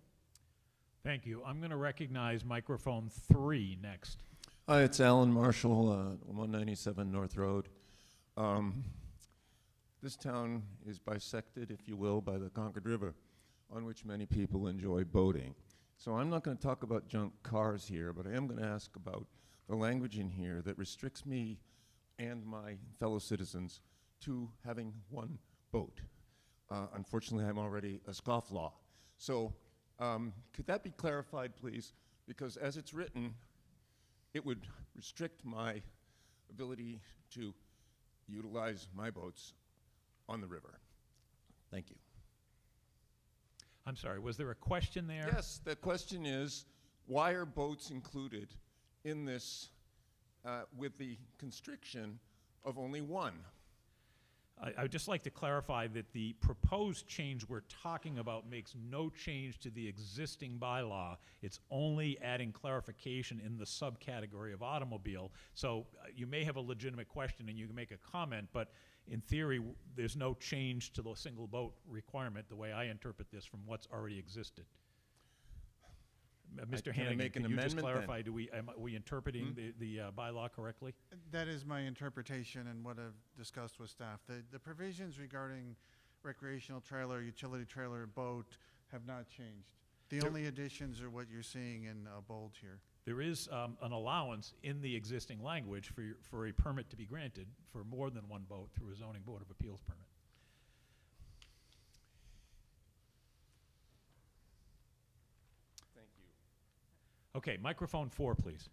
S1: Thank you. I'm going to recognize microphone 3 next.
S5: Hi, it's Alan Marshall, 197 North Road. This town is bisected, if you will, by the Concord River, on which many people enjoy boating. So I'm not going to talk about junk cars here, but I am going to ask about the language in here that restricts me and my fellow citizens to having one boat. Unfortunately, I'm already a scofflaw. So could that be clarified, please? Because as it's written, it would restrict my ability to utilize my boats on the river. Thank you.
S1: I'm sorry, was there a question there?
S5: Yes, the question is, why are boats included in this with the constriction of only one?
S1: I would just like to clarify that the proposed change we're talking about makes no change to the existing bylaw. It's only adding clarification in the subcategory of automobile. So you may have a legitimate question and you can make a comment, but in theory, there's no change to the single boat requirement the way I interpret this from what's already existed. Mr.
S5: Can I
S1: Hannigan,
S5: make an
S1: can you just
S5: amendment
S1: clarify, are we interpreting the bylaw correctly?
S21: That is my interpretation and what I've discussed with staff. The provisions regarding recreational trailer, utility trailer, boat have not changed. The only additions are what you're seeing in bold here.
S1: There is an allowance in the existing language for a permit to be granted for more than one boat through a zoning board of appeals permit.
S5: Thank you.
S1: Okay, microphone 4, please.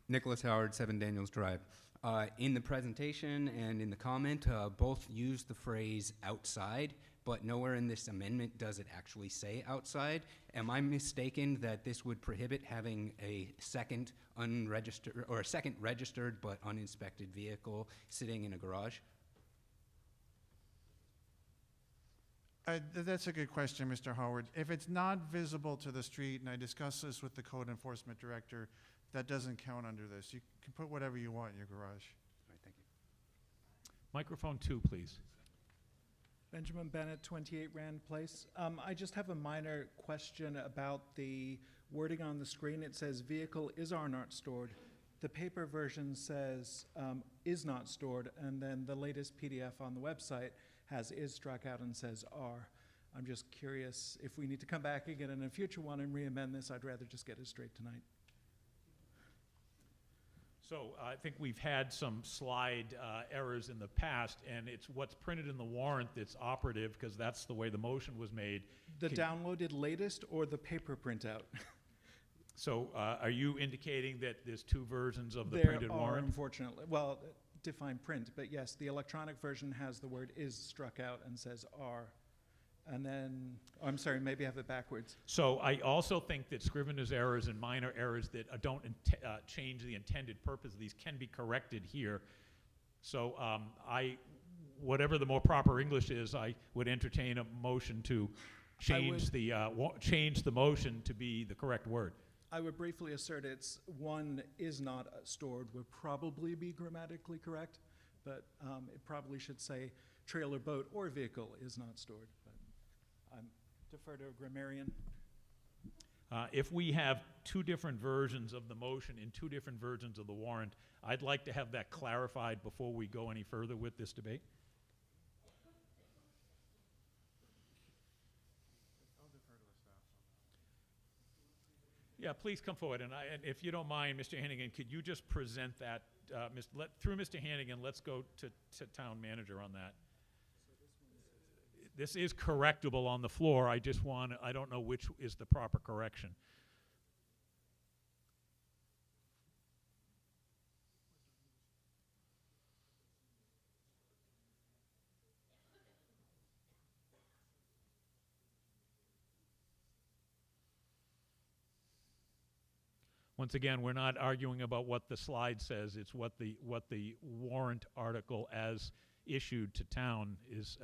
S12: Nicholas Howard, 7 Daniels Drive. In the presentation and in the comment, both use the phrase outside, but nowhere in this amendment does it actually say outside. Am I mistaken that this would prohibit having a second unregistered or a second registered but uninspected vehicle sitting in a garage?
S21: That's a good question, Mr. Howard. If it's not visible to the street, and I discussed this with the code enforcement director, that doesn't count under this. You can put whatever you want in your garage.
S12: All right, thank you.
S1: Microphone 2, please.
S16: Benjamin Bennett, 28 Rand Place. I just have a minor question about the wording on the screen. It says vehicle is or not stored. The paper version says is not stored, and then the latest PDF on the website has is struck out and says are. I'm just curious if we need to come back again in a future one and re-amend this. I'd rather just get it straight tonight.
S1: So I think we've had some slide errors in the past, and it's what's printed in the warrant that's operative because that's the way the motion was made.
S16: The downloaded latest or the paper printout?
S1: So are you indicating that there's 2 versions of the
S16: There
S1: printed
S16: are,
S1: warrant?
S16: unfortunately. Well, define print, but yes, the electronic version has the word is struck out and says are. And then, oh, I'm sorry, maybe I have it backwards.
S1: So I also think that scrivener's errors and minor errors that don't change the intended purpose of these can be corrected here. So whatever the more proper English is, I would entertain a motion to change change the motion to be the correct word.
S16: I would briefly assert it's one is not stored would probably be grammatically correct, but it probably should say trailer, boat, or vehicle is not stored. But I'm defer to a grammarian.
S1: If we have two different versions of the motion in two different versions of the warrant, I'd like to have that clarified before we go any further with this debate. Yeah, please come forward, and if you don't mind, Mr. Hannigan, could you just present that, through Mr. Hannigan, let's go to town manager on that. This is correctable on the floor, I don't know which is the proper correction. Once again, we're not arguing about what the slide says, it's what the warrant article as issued to town is.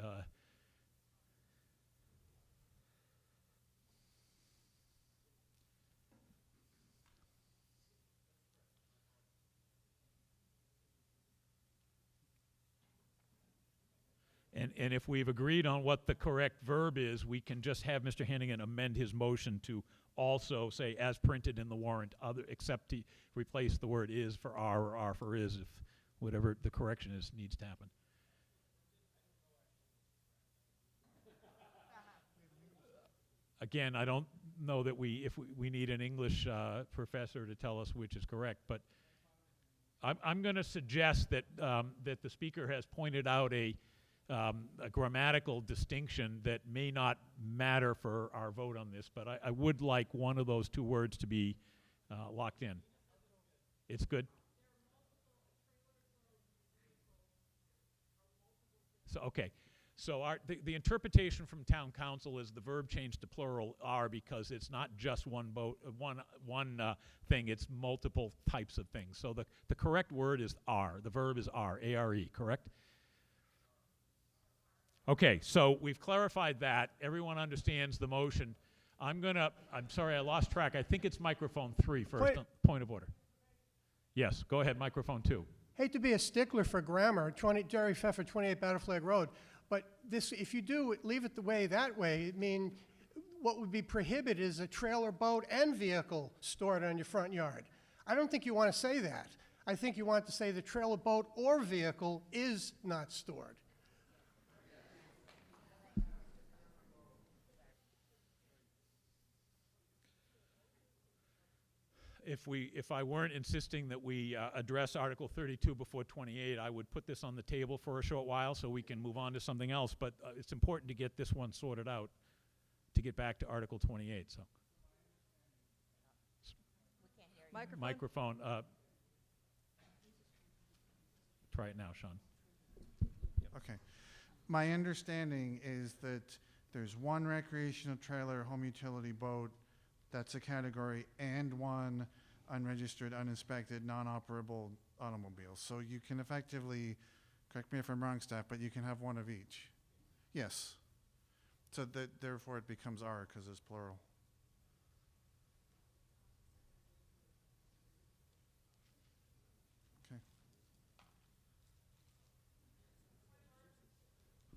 S1: And if we've agreed on what the correct verb is, we can just have Mr. Hannigan amend his motion to also say as printed in the warrant, except to replace the word is for are or are for is, if whatever the correction is needs to happen. Again, I don't know that we need an English professor to tell us which is correct, but I'm going to suggest that that the speaker has pointed out a grammatical distinction that may not matter for our vote on this, but I would like one of those two words to be locked in. It's good? So, okay. So the interpretation from town council is the verb changed to plural are because it's not just one thing, it's multiple types of things. So the correct word is are. The verb is are, A-R-E, correct? Okay, so we've clarified that. Everyone understands the motion. I'm sorry, I lost track. I think it's microphone 3 first. Point of order. Yes, go ahead, microphone 2.
S19: Hate to be a stickler for grammar, Jerry Pfeffer, 28 Battle Flag Road, but this, if you do leave it that way, it mean what would be prohibited is a trailer, boat, and vehicle stored on your front yard. I don't think you want to say that. I think you want to say the trailer, boat, or vehicle is not stored.
S1: If I weren't insisting that we address Article 32 before 28, I would put this on the table for a short while so we can move on to something else. But it's important to get this one sorted out to get back to Article 28. So, microphone. Try it now, Sean.
S21: Okay. My understanding is that there's one recreational trailer, home utility boat, that's a category, and one unregistered, uninspected, non-operable automobile. So you can effectively, correct me if I'm wrong, staff, but you can have one of each. Yes. So therefore it becomes R because it's plural. Okay.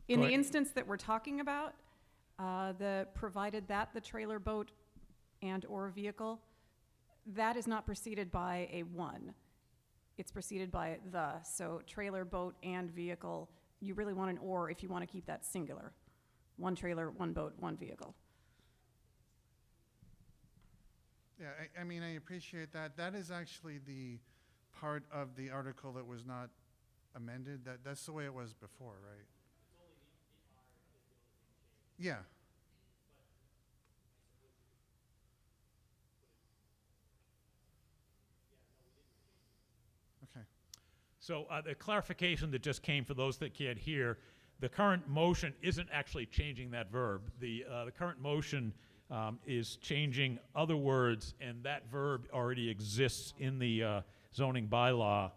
S8: In the instance that we're talking about, provided that the trailer, boat, and or vehicle, that is not preceded by a one. It's preceded by the. So trailer, boat, and vehicle, you really want an or if you want to keep that singular. One trailer, one boat, one vehicle.
S21: Yeah, I mean, I appreciate that. That is actually the part of the article that was not amended. That's the way it was before, right? Yeah.
S1: So the clarification that just came for those that can't hear, the current motion isn't actually changing that verb. The current motion is changing other words, and that verb already exists in the zoning bylaw.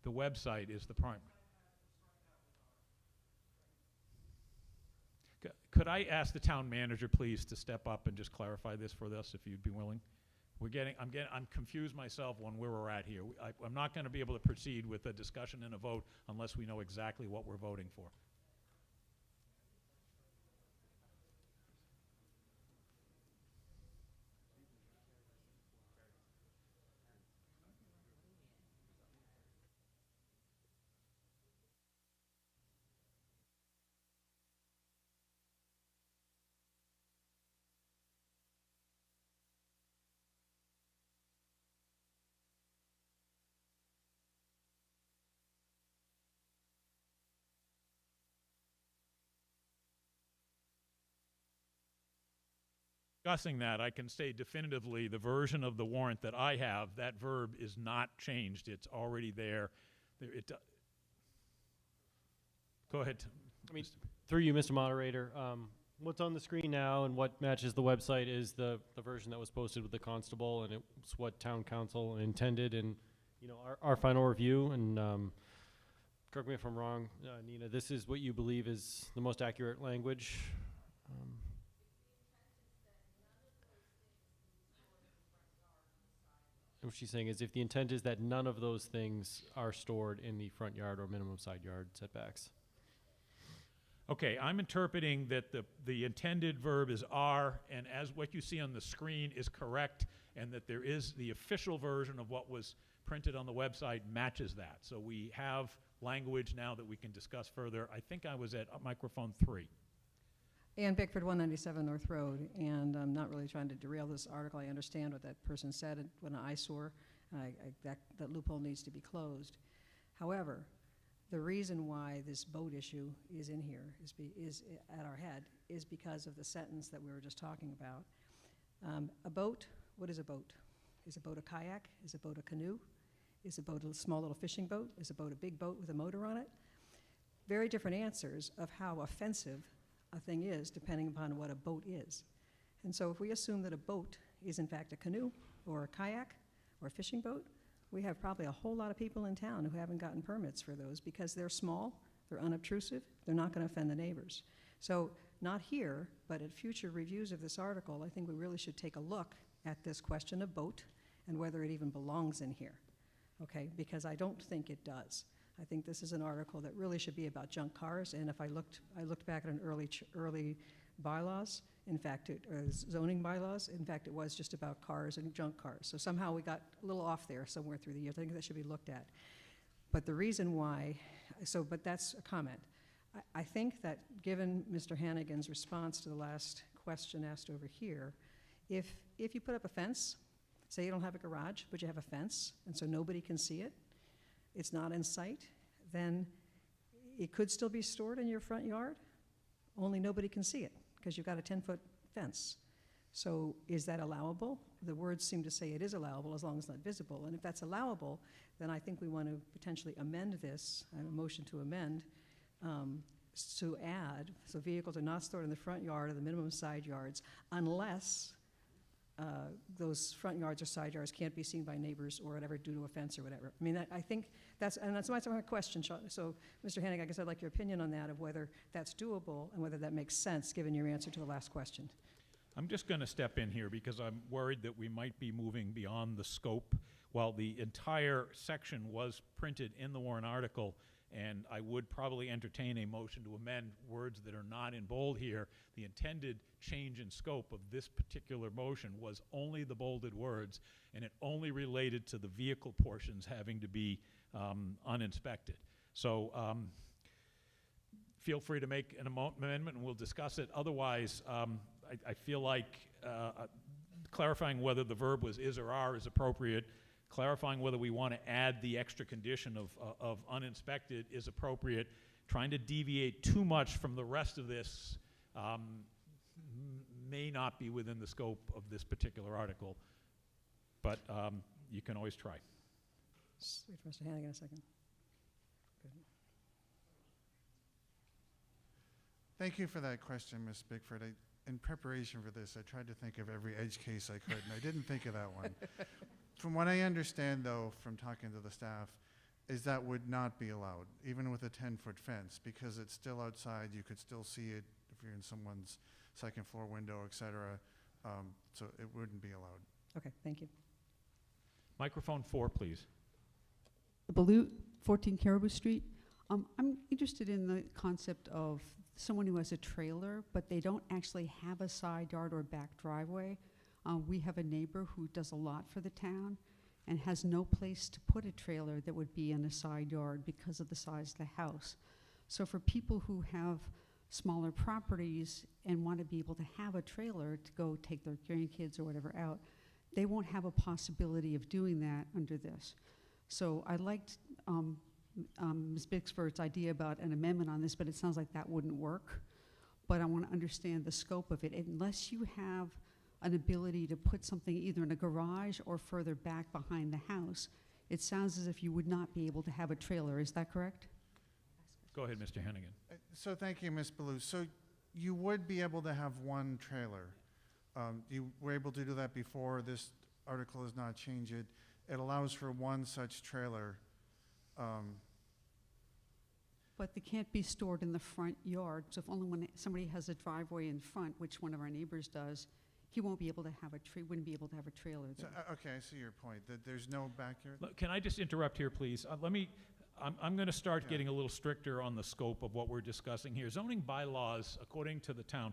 S1: The website is the primary. Could I ask the town manager, please, to step up and just clarify this for us, if you'd be willing? I'm confused myself on where we're at here. I'm not going to be able to proceed with a discussion and a vote unless we know exactly what we're voting for. Discussing that, I can say definitively the version of the warrant that I have, that verb is not changed. It's already there. Go ahead.
S3: I mean, through you, Mr. Moderator, what's on the screen now and what matches the website is the version that was posted with the constable, and it's what town council intended. And you know, our final review, and correct me if I'm wrong, Nina, this is what you believe is the most accurate language. What she's saying is if the intent is that none of those things are stored in the front yard or minimum side yard setbacks.
S1: Okay, I'm interpreting that the intended verb is are, and as what you see on the screen is correct, and that there is the official version of what was printed on the website matches that. So we have language now that we can discuss further. I think I was at microphone 3.
S24: Ann Bickford, 197 North Road, and I'm not really trying to derail this article. I understand what that person said when an eyesore, that loophole needs to be closed. However, the reason why this boat issue is in here, is at our head, is because of the sentence that we were just talking about. A boat, what is a boat? Is a boat a kayak? Is a boat a canoe? Is a boat a small little fishing boat? Is a boat a big boat with a motor on it? Very different answers of how offensive a thing is depending upon what a boat is. And so if we assume that a boat is in fact a canoe or a kayak or a fishing boat, we have probably a whole lot of people in town who haven't gotten permits for those because they're small, they're unobtrusive, they're not going to offend the neighbors. So not here, but at future reviews of this article, I think we really should take a look at this question of boat and whether it even belongs in here, okay? Because I don't think it does. I think this is an article that really should be about junk cars, and if I looked back at an early bylaws, in fact, zoning bylaws, in fact, it was just about cars and junk cars. So somehow we got a little off there somewhere through the years. I think that should be looked at. But the reason why, but that's a comment. I think that given Mr. Hannigan's response to the last question asked over here, if you put up a fence, say you don't have a garage, but you have a fence, and so nobody can see it, it's not in sight, then it could still be stored in your front yard, only nobody can see it because you've got a 10-foot fence. So is that allowable? The words seem to say it is allowable as long as it's not visible. And if that's allowable, then I think we want to potentially amend this, a motion to amend, to add, so vehicles are not stored in the front yard or the minimum side yards unless those front yards or side yards can't be seen by neighbors or whatever due to a fence or whatever. I mean, I think that's my question. So, Mr. Hennig, I guess I'd like your opinion on that, of whether that's doable and whether that makes sense given your answer to the last question.
S1: I'm just going to step in here because I'm worried that we might be moving beyond the scope. While the entire section was printed in the warrant article, and I would probably entertain a motion to amend words that are not in bold here, the intended change in scope of this particular motion was only the bolded words, and it only related to the vehicle portions having to be uninspected. So feel free to make an amendment and we'll discuss it. Otherwise, I feel like clarifying whether the verb was is or are is appropriate, clarifying whether we want to add the extra condition of uninspected is appropriate. Trying to deviate too much from the rest of this may not be within the scope of this particular article. but you can always try.
S24: Wait for Mr. Hannigan a second. Good.
S21: Thank you for that question, Ms. Bickford. In preparation for this, I tried to think of every edge case I could, and I didn't think of that one. From what I understand, though, from talking to the staff, is that would not be allowed, even with a 10-foot fence, because it's still outside. You could still see it if you're in someone's second floor window, et cetera. So it wouldn't be allowed.
S24: Okay, thank you.
S1: Microphone 4, please.
S7: Balut, 14 Caribou Street. I'm interested in the concept of someone who has a trailer, but they don't actually have a side yard or back driveway. We have a neighbor who does a lot for the town and has no place to put a trailer that would be in a side yard because of the size of the house. So for people who have smaller properties and want to be able to have a trailer to go take their grandkids or whatever out, they won't have a possibility of doing that under this. So I liked Ms. Bickford's idea about an amendment on this, but it sounds like that wouldn't work. But I want to understand the scope of it. Unless you have an ability to put something either in a garage or further back behind the house, it sounds as if you would not be able to have a trailer. Is that correct?
S1: Go ahead, Mr. Hennigan.
S21: So thank you, Ms. Ballou. So you would be able to have one trailer. You were able to do that before. This article does not change it. It allows for one such trailer.
S7: But they can't be stored in the front yard. So if only when somebody has a driveway in front, which one of our neighbors does, he won't be able to have wouldn't be able to have a trailer
S21: So,
S7: there.
S21: okay, I see your point, that there's no backyard.
S1: Look, can I just interrupt here, please? I'm going to start getting a little stricter on the scope of what we're discussing here. Zoning bylaws, according to the town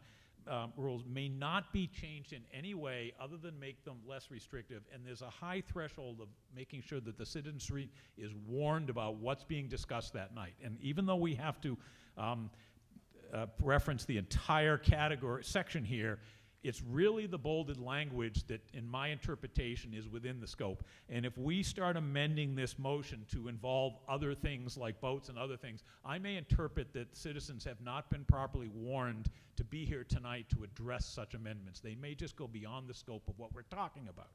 S1: rules, may not be changed in any way other than make them less restrictive. And there's a high threshold of making sure that the citizenry is warned about what's being discussed that night. And even though we have to reference the entire section here, it's really the bolded language that, in my interpretation, is within the scope. And if we start amending this motion to involve other things like boats and other things, I may interpret that citizens have not been properly warned to be here tonight to address such amendments. They may just go beyond the scope of what we're talking about.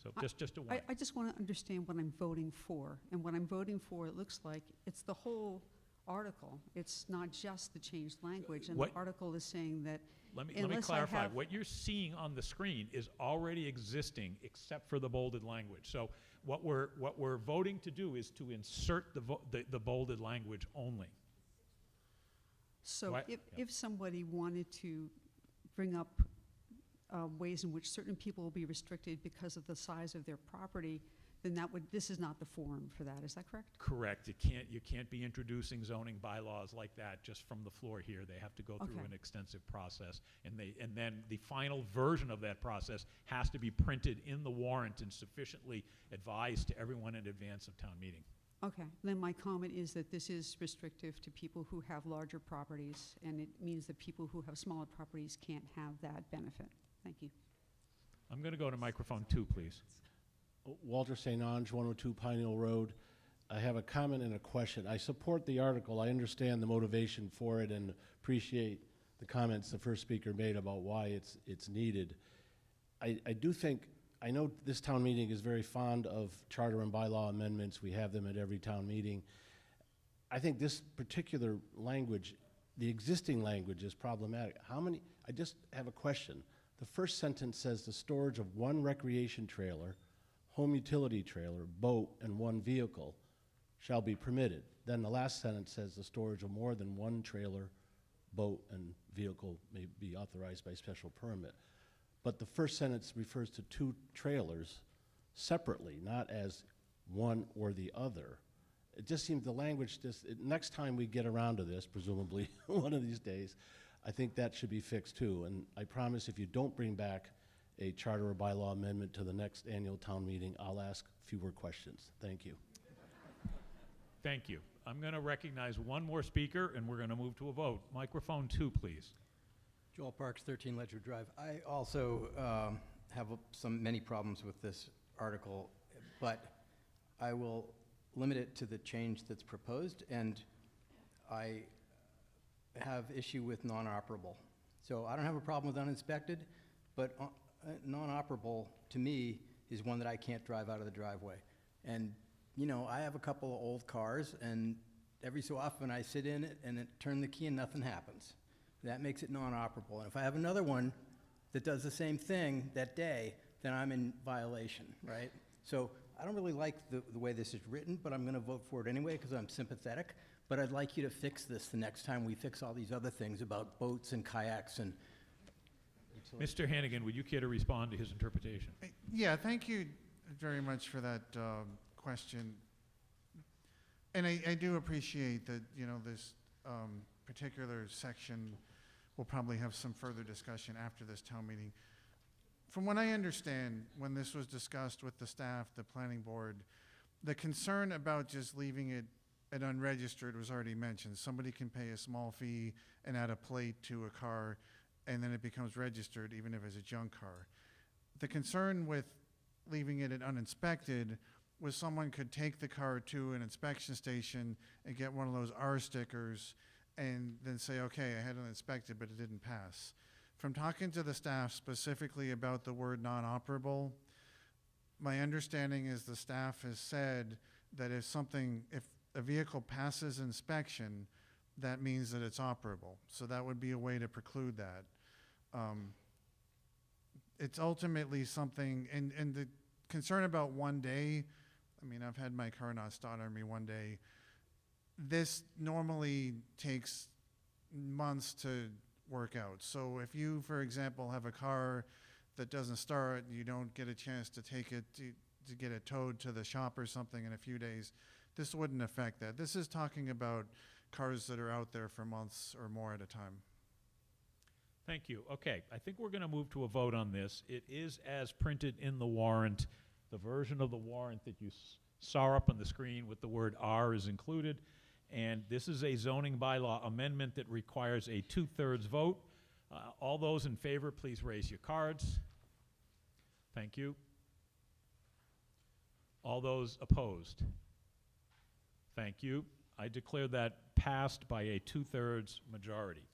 S1: So just a warning.
S7: I just want to understand what I'm voting for. And what I'm voting for, it looks like, it's the whole article. It's not just the changed language. And the article is saying that
S1: Let me clarify. What you're seeing on the screen is already existing, except for the bolded language. So what we're voting to do is to insert the bolded language only.
S7: So if somebody wanted to bring up ways in which certain people will be restricted because of the size of their property, then this is not the forum for that. Is that correct?
S1: Correct. You can't be introducing zoning bylaws like that just from the floor here. They have to go through an extensive process, and then the final version of that process has to be printed in the warrant and sufficiently advised to everyone in advance of town meeting.
S7: Okay. Then my comment is that this is restrictive to people who have larger properties, and it means that people who have smaller properties can't have that benefit. Thank you.
S1: I'm going to go to microphone 2, please.
S20: Walter St. Ange, 102 Pine Hill Road. I have a comment and a question. I support the article. I understand the motivation for it and appreciate the comments the first speaker made about why it's needed. I do think, I know this town meeting is very fond of charter and bylaw amendments. We have them at every town meeting. I think this particular language, the existing language, is problematic. I just have a question. The first sentence says the storage of one recreation trailer, home utility trailer, boat, and one vehicle shall be permitted. Then the last sentence says the storage of more than one trailer, boat, and vehicle may be authorized by special permit. But the first sentence refers to two trailers separately, not as one or the other. It just seems the language next time we get around to this, presumably one of these days, I think that should be fixed too. And I promise if you don't bring back a charter or bylaw amendment to the next annual town meeting, I'll ask fewer questions. Thank you.
S1: Thank you. I'm going to recognize one more speaker, and we're going to move to a vote. Microphone 2, please.
S15: Joel Parks, 13 Ledger Drive. I also have many problems with this article, but I will limit it to the change that's proposed, and I have issue with non-operable. So I don't have a problem with uninspected, but non-operable to me is one that I can't drive out of the driveway. And, you know, I have a couple of old cars, and every so often I sit in it and turn the key and nothing happens. That makes it non-operable. And if I have another one that does the same thing that day, then I'm in violation, right? So I don't really like the way this is written, but I'm going to vote for it anyway because I'm sympathetic. But I'd like you to fix this the next time we fix all these other things about boats and kayaks and...
S1: Mr. Hannigan, would you care to respond to his interpretation?
S21: Yeah, thank you very much for that question. And I do appreciate that, you know, this particular section will probably have some further discussion after this town meeting. From what I understand, when this was discussed with the staff, the planning board, the concern about just leaving it at unregistered was already mentioned. Somebody can pay a small fee and add a plate to a car, and then it becomes registered, even if it's a junk car. The concern with leaving it at uninspected was someone could take the car to an inspection station and get one of those R stickers and then say, okay, I had it inspected, but it didn't pass. From talking to the staff specifically about the word non-operable, my understanding is the staff has said that if a vehicle passes inspection, that means that it's operable. So that would be a way to preclude that. It's ultimately something, and the concern about one day, I mean, I've had my car not start on me one day. This normally takes months to work out. So if you, for example, have a car that doesn't start, you don't get a chance to take it to get it towed to the shop or something in a few days, this wouldn't affect that. This is talking about cars that are out there for months or more at a time.
S1: Thank you. Okay, I think we're going to move to a vote on this. It is as printed in the warrant. The version of the warrant that you saw up on the screen with the word R is included. And this is a zoning bylaw amendment that requires a 2/3 vote. All those in favor, please raise your cards. Thank you. All those opposed? Thank you. I declare that passed by a 2/3 majority.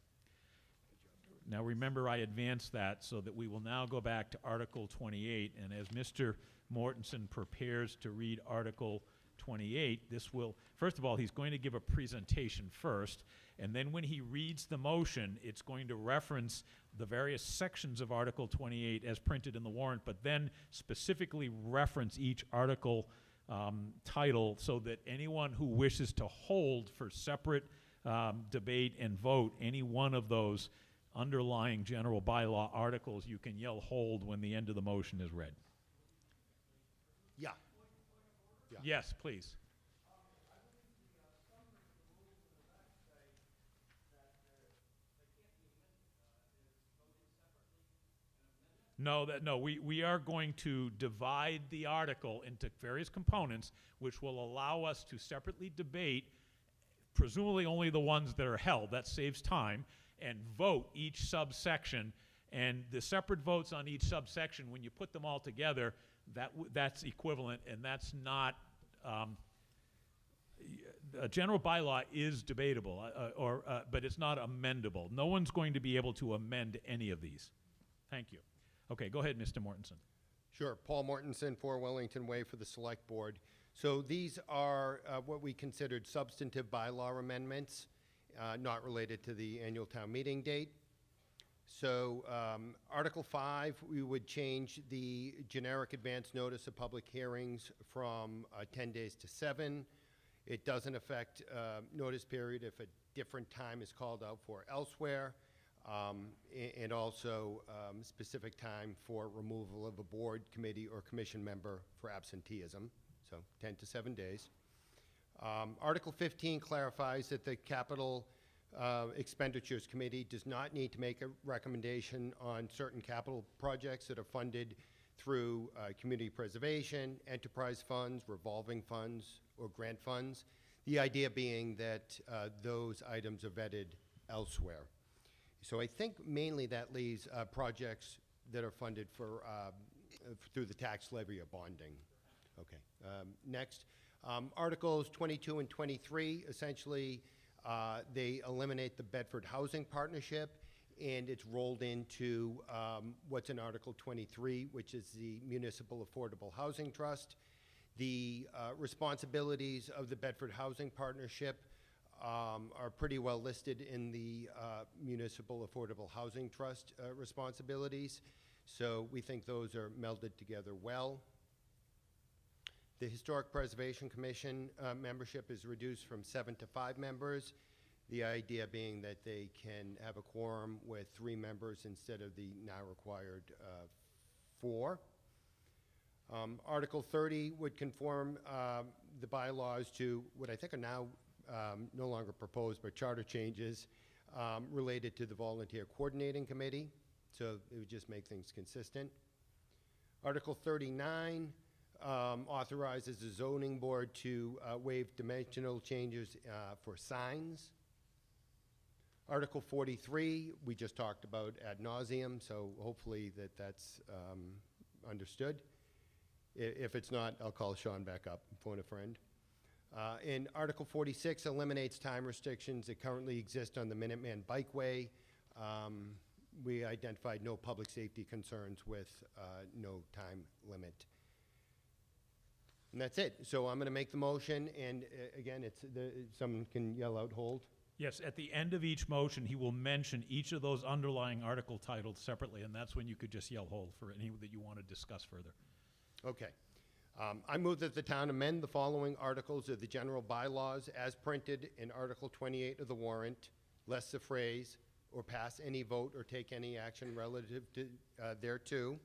S1: Now remember, I advanced that so that we will now go back to Article 28, and as Mr. Mortensen prepares to read Article 28, this will, first of all, he's going to give a presentation first, and then when he reads the motion, it's going to reference the various sections of Article 28 as printed in the warrant, but then specifically reference each article title so that anyone who wishes to hold for separate debate and vote any one of those underlying general bylaw articles, you can yell hold when the end of the motion is read.
S2: Yeah. Yeah.
S1: Yes, please. No, we are going to divide the article into various components, which will allow us to separately debate, presumably only the ones that are held, that saves time, and vote each subsection. And the separate votes on each subsection, when you put them all together, that's equivalent, and that's not, a general bylaw is debatable, but it's not amendable. No one's going to be able to amend any of these. Thank you. Okay, go ahead, Mr. Mortensen.
S2: Sure. Paul Mortensen, 4 Wellington Way for the Select Board. So these are what we considered substantive bylaw amendments, not related to the annual town meeting date. So Article 5, we would change the generic advance notice of public hearings from 10 days to 7. It doesn't affect notice period if a different time is called out for elsewhere, and also specific time for removal of a board, committee, or commission member for absenteeism, so 10 to 7 days. Article 15 clarifies that the Capital Expenditures Committee does not need to make a recommendation on certain capital projects that are funded through community preservation, enterprise funds, revolving funds, or grant funds. The idea being that those items are vetted elsewhere. So I think mainly that leaves projects that are funded for through the tax levy or bonding. Okay. Next, Articles 22 and 23, essentially, they eliminate the Bedford Housing Partnership and it's rolled into what's in Article 23, which is the Municipal Affordable Housing Trust. The responsibilities of the Bedford Housing Partnership are pretty well listed in the Municipal Affordable Housing Trust responsibilities, so we think those are melded together well. The Historic Preservation Commission membership is reduced from 7 to 5 members, the idea being that they can have a quorum with 3 members instead of the now required 4. Article 30 would conform the bylaws to what I think are now no longer proposed, but charter changes related to the Volunteer Coordinating Committee, so it would just make things consistent. Article 39 authorizes the zoning board to waive dimensional changes for signs. Article 43, we just talked about ad nauseum, so hopefully that's understood. If it's not, I'll call Sean back up, phone a friend. And Article 46 eliminates time restrictions that currently exist on the Minuteman Bikeway. We identified no public safety concerns with no time limit. And that's it. So I'm going to make the motion, and again, someone can yell out, hold.
S1: Yes, at the end of each motion, he will mention each of those underlying article titles separately, and that's when you could just yell hold for any that you want to discuss further.
S2: Okay. I move that the town amend the following articles of the general bylaws as printed in Article 28 of the warrant, less the phrase, or pass any vote or take any action relative to thereto.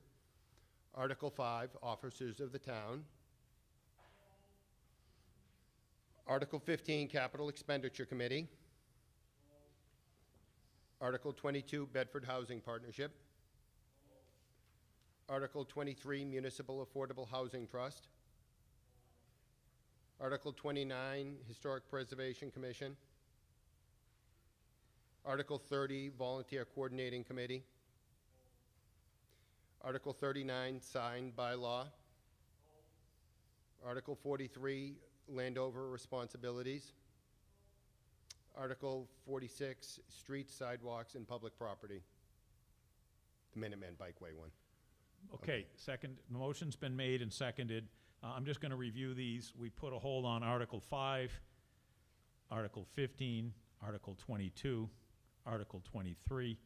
S2: Article 5, officers of the town. Article 15, Capital Expenditure Committee. Article 22, Bedford Housing Partnership. Article 23, Municipal Affordable Housing Trust. Article 29, Historic Preservation Commission. Article 30, Volunteer Coordinating Committee. Article 39, Signed Bylaw. Article 43, Landover Responsibilities. Article 46, Streets, Sidewalks, and Public Property. The Minuteman Bikeway one.
S1: Okay, second, the motion's been made and seconded. I'm just going to review these. We put a hold on Article 5, Article 15, Article 22, Article 23,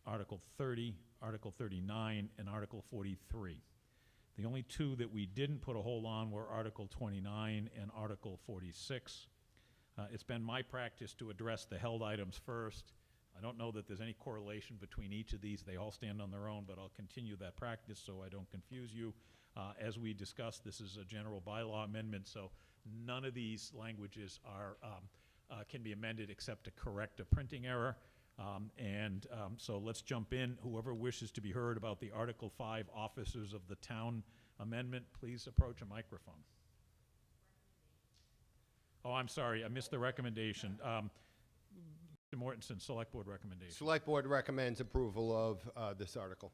S1: Article 30, Article 39, and Article 43. The only 2 that we didn't put a hold on were Article 29 and Article 46. It's been my practice to address the held items first. I don't know that there's any correlation between each of these. They all stand on their own, but I'll continue that practice so I don't confuse you. As we discussed, this is a general bylaw amendment, so none of these languages can be amended except to correct a printing error. So let's jump in. Whoever wishes to be heard about the Article 5 Officers of the Town Amendment, please approach a microphone. Oh, I'm sorry, I missed the recommendation. Mr. Mortensen, Select Board recommendation.
S2: Select Board recommends approval of this article.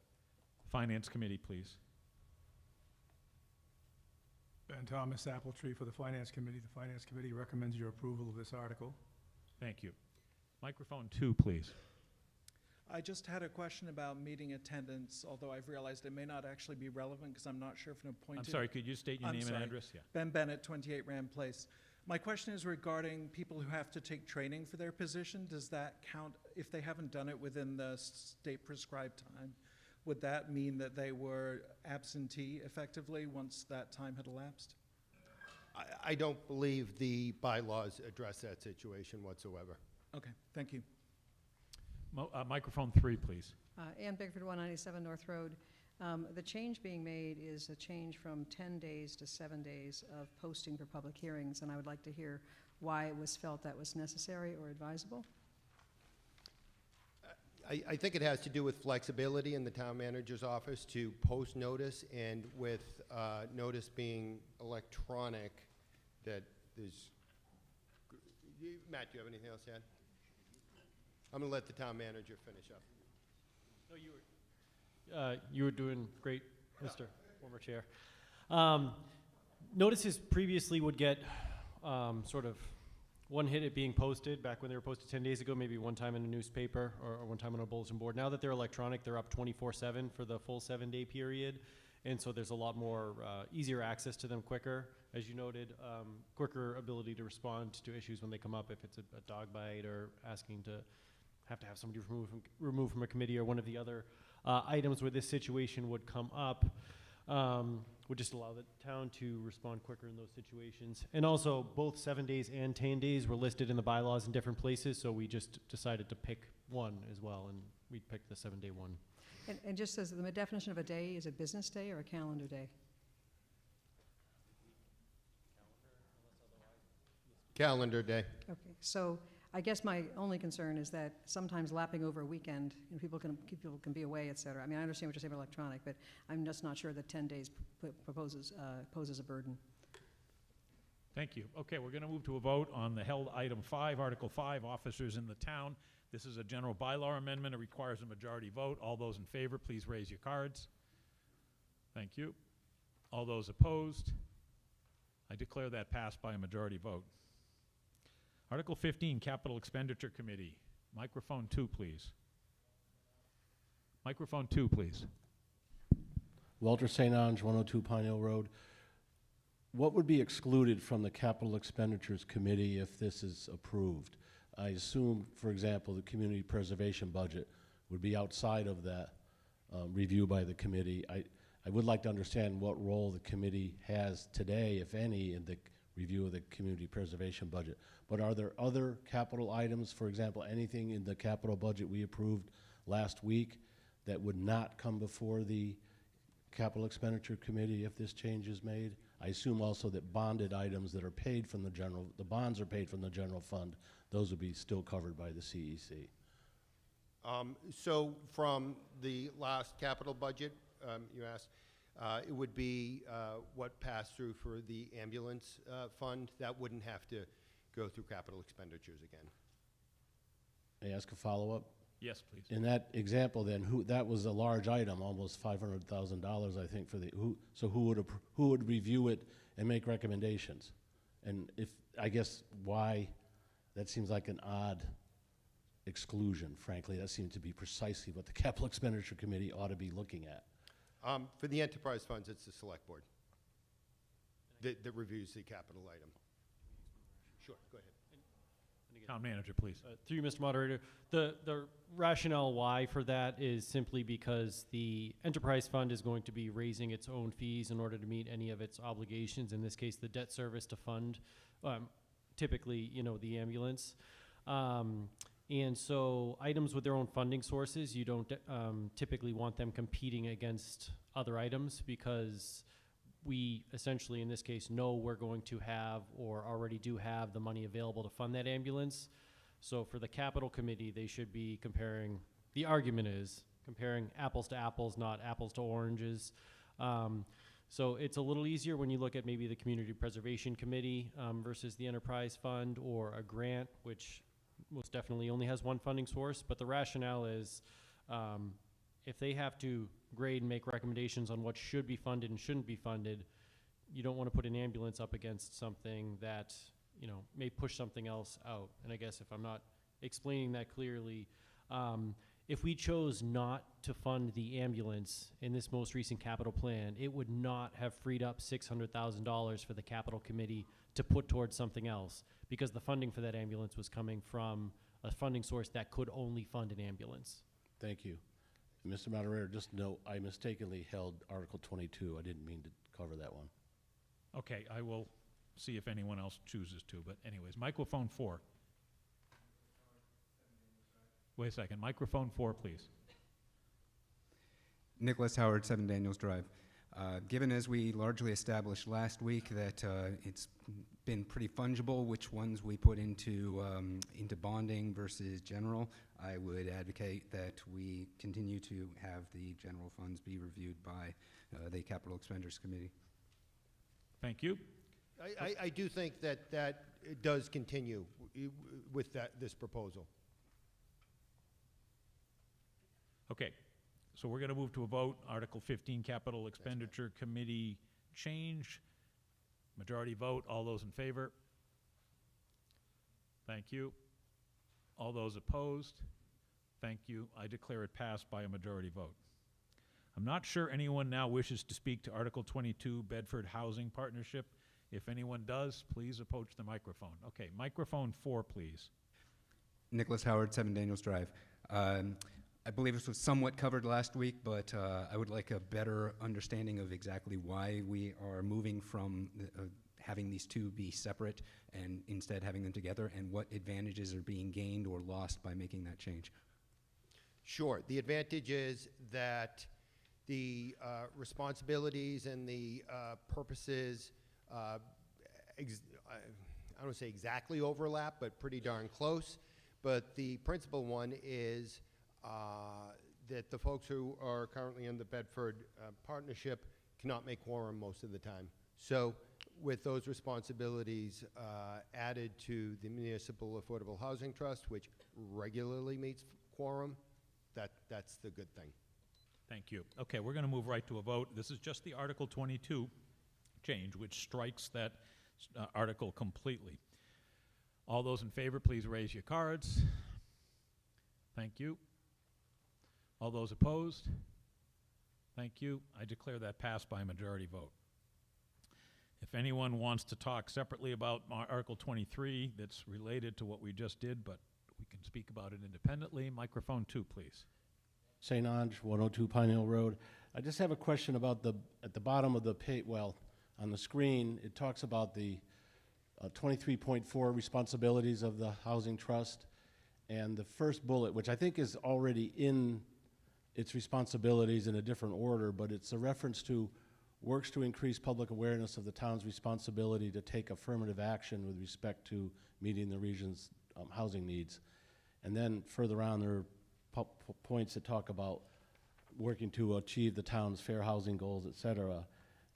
S1: Finance Committee, please.
S6: Ben Thomas, Appletree for the Finance Committee. The Finance Committee recommends your approval of this article.
S1: Thank you. Microphone 2, please.
S16: I just had a question about meeting attendance, although I've realized it may not actually be relevant because I'm not sure if an appointed...
S1: I'm sorry, could you state your
S16: I'm
S1: name
S16: sorry.
S1: and address? Yeah.
S16: Ben Bennett, 28 Rand Place. My question is regarding people who have to take training for their position. Does that count if they haven't done it within the state prescribed time? Would that mean that they were absentee effectively once that time had elapsed?
S2: I don't believe the bylaws address that situation whatsoever.
S16: Okay, thank you.
S1: Microphone 3, please.
S24: Ann Bickford, 197 North Road. The change being made is a change from 10 days to 7 days of posting for public hearings, and I would like to hear why it was felt that was necessary or advisable.
S2: I think it has to do with flexibility in the town manager's office to post notice, and with notice being electronic, that there's... Matt, do you have anything else to add? I'm going to let the town manager finish up.
S3: No, you were doing great, Mr. Former Chair. Notices previously would get sort of one hit it being posted back when they were posted 10 days ago, maybe one time in a newspaper or one time on a bulletin board. Now that they're electronic, they're up 24/7 for the full 7-day period. And so there's a lot more easier access to them quicker, as you noted, quicker ability to respond to issues when they come up, if it's a dog bite or asking to have somebody removed from a committee or one of the other items where this situation would come up. Would just allow the town to respond quicker in those situations. And also, both 7 days and 10 days were listed in the bylaws in different places, so we just decided to pick one as well, and we picked the 7-day one.
S24: And just as the definition of a day, is it business day or a calendar day?
S2: Calendar day.
S24: Okay, so I guess my only concern is that sometimes lapping over a weekend, and people can be away, et cetera. I mean, I understand what you're saying about electronic, but I'm just not sure that 10 days poses a burden.
S1: Thank you. Okay, we're going to move to a vote on the held item 5, Article 5, officers in the town. This is a general bylaw amendment. It requires a majority vote. All those in favor, please raise your cards. Thank you. All those opposed? I declare that passed by a majority vote. Article 15, Capital Expenditure Committee. Microphone 2, please. Microphone 2, please.
S20: Walter St. Ange, 102 Pine Hill Road. What would be excluded from the Capital Expenditures Committee if this is approved? I assume, for example, the community preservation budget would be outside of that review by the committee. I would like to understand what role the committee has today, if any, in the review of the community preservation budget. But are there other capital items, for example, anything in the capital budget we approved last week that would not come before the Capital Expenditure Committee if this change is made? I assume also that bonded items that are paid from the bonds are paid from the general fund. Those would be still covered by the CEC.
S2: So from the last capital budget, you asked, it would be what passed through for the ambulance fund. That wouldn't have to go through capital expenditures again.
S20: May I ask a follow-up?
S1: Yes, please.
S20: In that example, then, that was a large item, almost $500,000, I think, who would review it and make recommendations? And I guess why, that seems like an odd exclusion, frankly. That seems to be precisely what the Capital Expenditure Committee ought to be looking at.
S2: For the enterprise funds, it's the select board that reviews the capital item. Sure, go ahead.
S1: Town manager, please.
S3: Through you, Mr. Moderator, the rationale why for that is simply because the enterprise fund is going to be raising its own fees in order to meet any of its obligations, in this case, the debt service to fund, typically, the ambulance. And so items with their own funding sources, you don't typically want them competing against other items, because we essentially, in this case, know we're going to have or already do have the money available to fund that ambulance. So for the capital committee, they should be comparing, the argument is comparing apples to apples, not apples to oranges. So it's a little easier when you look at maybe the community preservation committee versus the enterprise fund, or a grant, which most definitely only has one funding source. But the rationale is if they have to grade and make recommendations on what should be funded and shouldn't be funded, you don't want to put an ambulance up against something that may push something else out. And I guess if I'm not explaining that clearly, if we chose not to fund the ambulance in this most recent capital plan, it would not have freed up $600,000 for the capital committee to put towards something else, because the funding for that ambulance was coming from a funding source that could only fund an ambulance.
S20: Thank you. Mr. Moderator, just note, I mistakenly held Article 22. I didn't mean to cover that one.
S1: Okay, I will see if anyone else chooses to, but anyways, microphone 4. Wait a second, microphone 4, please.
S12: Nicholas Howard, 7 Daniels Drive. Given, as we largely established last week, that it's been pretty fungible which ones we put into bonding versus general, I would advocate that we continue to have the general funds be reviewed by the Capital Expenditures Committee.
S1: Thank you.
S2: I do think that it does continue with this proposal.
S1: Okay, so we're going to move to a vote. Article 15, Capital Expenditure Committee change. Majority vote. All those in favor? Thank you. All those opposed? Thank you. I declare it passed by a majority vote. I'm not sure anyone now wishes to speak to Article 22 Bedford Housing Partnership. If anyone does, please approach the microphone. Okay, microphone 4, please.
S12: Nicholas Howard, 7 Daniels Drive. I believe this was somewhat covered last week, but I would like a better understanding of exactly why we are moving from having these two be separate and instead having them together, and what advantages are being gained or lost by making that change.
S2: Sure. The advantage is that the responsibilities and the purposes, I don't say exactly overlap, but pretty darn close. But the principal one is that the folks who are currently in the Bedford partnership cannot make quorum most of the time. So with those responsibilities added to the Municipal Affordable Housing Trust, which regularly meets quorum, that's the good thing.
S1: Thank you. Okay, we're going to move right to a vote. This is just the Article 22 change, which strikes that article completely. All those in favor, please raise your cards. Thank you. All those opposed? Thank you. I declare that passed by a majority vote. If anyone wants to talk separately about Article 23 that's related to what we just did, but we can speak about it independently, microphone 2, please.
S20: St. Ange, 102 Pine Hill Road. I just have a question about at the bottom of the page, well, on the screen, it talks about the 23.4 responsibilities of the Housing Trust, and the first bullet, which I think is already in its responsibilities in a different order, but it's a reference to works to increase public awareness of the town's responsibility to take affirmative action with respect to meeting the region's housing needs. And then further on, there are points that talk about working to achieve the town's fair housing goals, et cetera.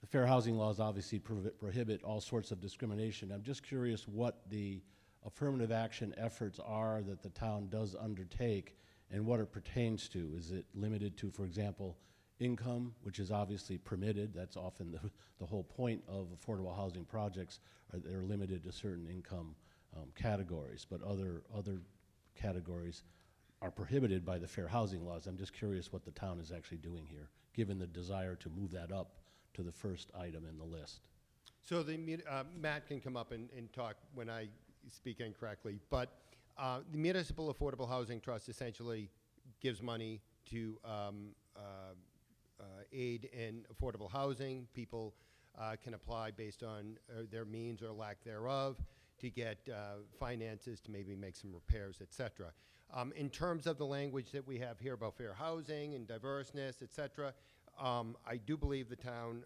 S20: The fair housing laws obviously prohibit all sorts of discrimination. I'm just curious what the affirmative action efforts are that the town does undertake and what it pertains to. Is it limited to, for example, income, which is obviously permitted? That's often the whole point of affordable housing projects. They're limited to certain income categories, but other categories are prohibited by the fair housing laws. I'm just curious what the town is actually doing here, given the desire to move that up to the first item in the list.
S2: So Matt can come up and talk when I speak incorrectly, but the Municipal Affordable Housing Trust essentially gives money to aid in affordable housing. People can apply based on their means or lack thereof to get finances to maybe make some repairs, et cetera. In terms of the language that we have here about fair housing and diverseness, et cetera, I do believe the town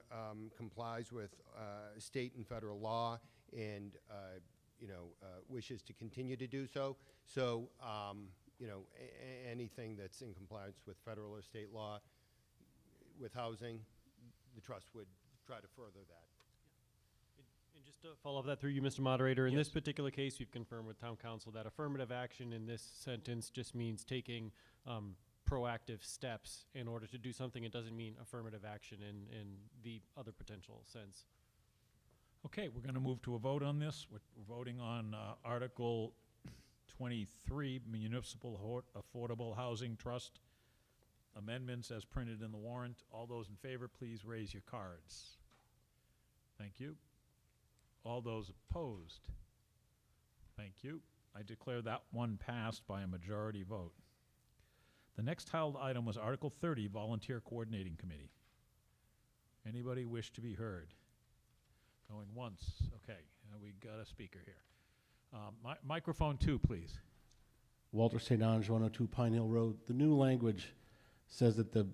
S2: complies with state and federal law and wishes to continue to do so. So, anything that's in compliance with federal or state law with housing, the trust would try to further that.
S3: And just to follow up that through you, Mr. Moderator, in this particular case, you've confirmed with Town Council that affirmative action in this sentence just means taking proactive steps in order to do something. It doesn't mean affirmative action in the other potential sense.
S1: Okay, we're going to move to a vote on this. We're voting on Article 23, Municipal Affordable Housing Trust amendments as printed in the warrant. All those in favor, please raise your cards. Thank you. All those opposed? Thank you. I declare that one passed by a majority vote. The next held item was Article 30, Volunteer Coordinating Committee. Anybody wish to be heard? Going once. Okay, we got a speaker here. Microphone 2, please.
S20: Walter St. Ange, 102 Pine Hill Road. The new language says that the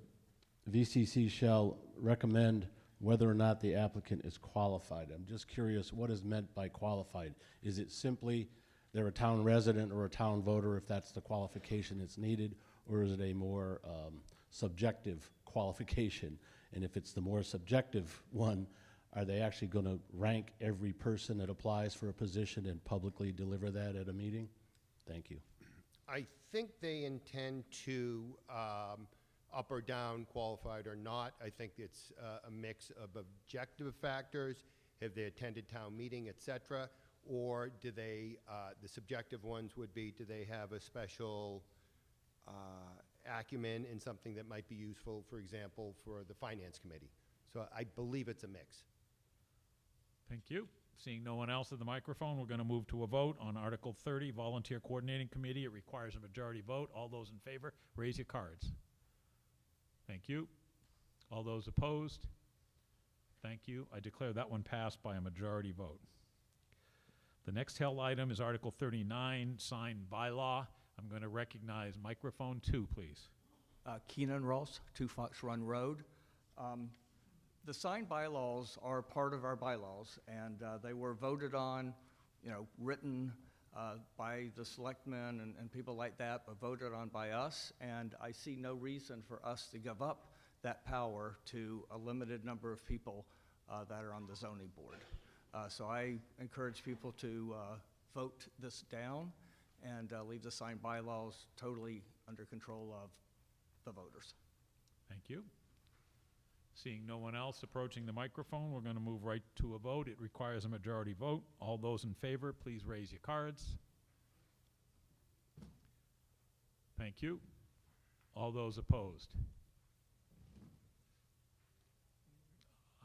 S20: VCC shall recommend whether or not the applicant is qualified. I'm just curious what is meant by qualified. Is it simply they're a town resident or a town voter if that's the qualification that's needed, or is it a more subjective qualification? And if it's the more subjective one, are they actually going to rank every person that applies for a position and publicly deliver that at a meeting? Thank you.
S2: I think they intend to up or down qualified or not. I think it's a mix of objective factors. Have they attended town meeting, et cetera? Or do they, the subjective ones would be, do they have a special acumen in something that might be useful, for example, for the Finance Committee? So I believe it's a mix.
S1: Thank you. Seeing no one else at the microphone, we're going to move to a vote on Article 30, Volunteer Coordinating Committee. It requires a majority vote. All those in favor, raise your cards. Thank you. All those opposed? Thank you. I declare that one passed by a majority vote. The next held item is Article 39, Sign Bylaw. I'm going to recognize microphone 2, please.
S4: Keenan Ross, 2 Fox Run Road. The sign bylaws are part of our bylaws, and they were voted on, written by the selectmen and people like that, but voted on by us, and I see no reason for us to give up that power to a limited number of people that are on the zoning board. So I encourage people to vote this down and leave the sign bylaws totally under control of the voters.
S1: Thank you. Seeing no one else approaching the microphone, we're going to move right to a vote. It requires a majority vote. All those in favor, please raise your cards. Thank you. All those opposed?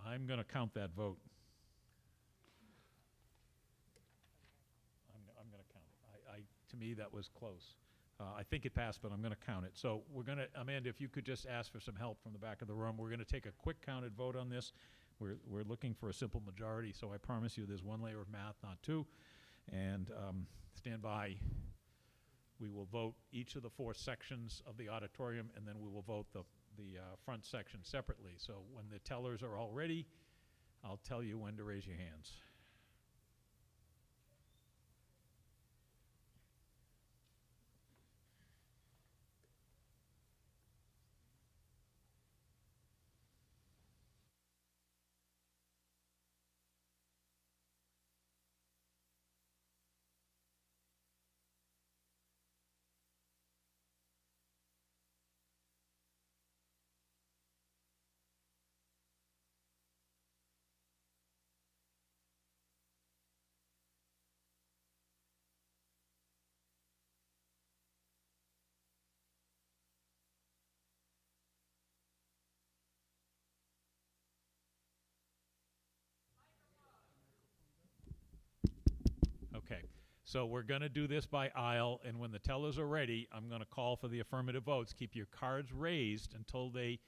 S1: I'm going to count that vote. I'm going to count it. To me, that was close. I think it passed, but I'm going to count it. So we're going to, Amanda, if you could just ask for some help from the back of the room. We're going to take a quick counted vote on this. We're looking for a simple majority, so I promise you there's one layer of math, not two. And stand by. We will vote each of the 4 sections of the auditorium, and then we will vote the front section separately. So when the tellers are all ready, I'll tell you when to raise your hands. Okay, so we're going to do this by aisle, and when the tellers are ready, I'm going to call for the affirmative votes. Keep your cards raised until they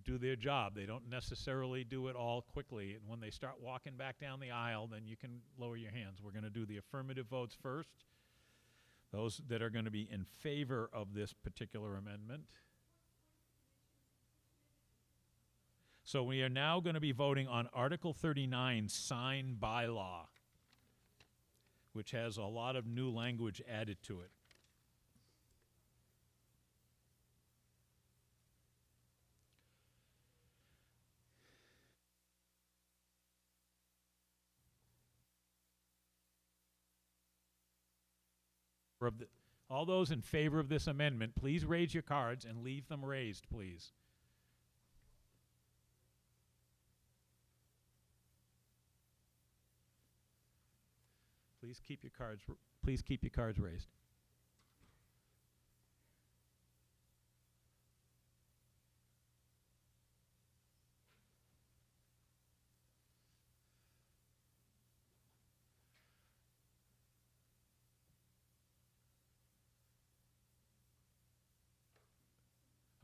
S1: do their job. They don't necessarily do it all quickly, and when they start walking back down the aisle, then you can lower your hands. We're going to do the affirmative votes first, those that are going to be in favor of this particular amendment. So we are now going to be voting on Article 39, Sign Bylaw, which has a lot of new language added to it. All those in favor of this amendment, please raise your cards and leave them raised, please. Please keep your cards raised.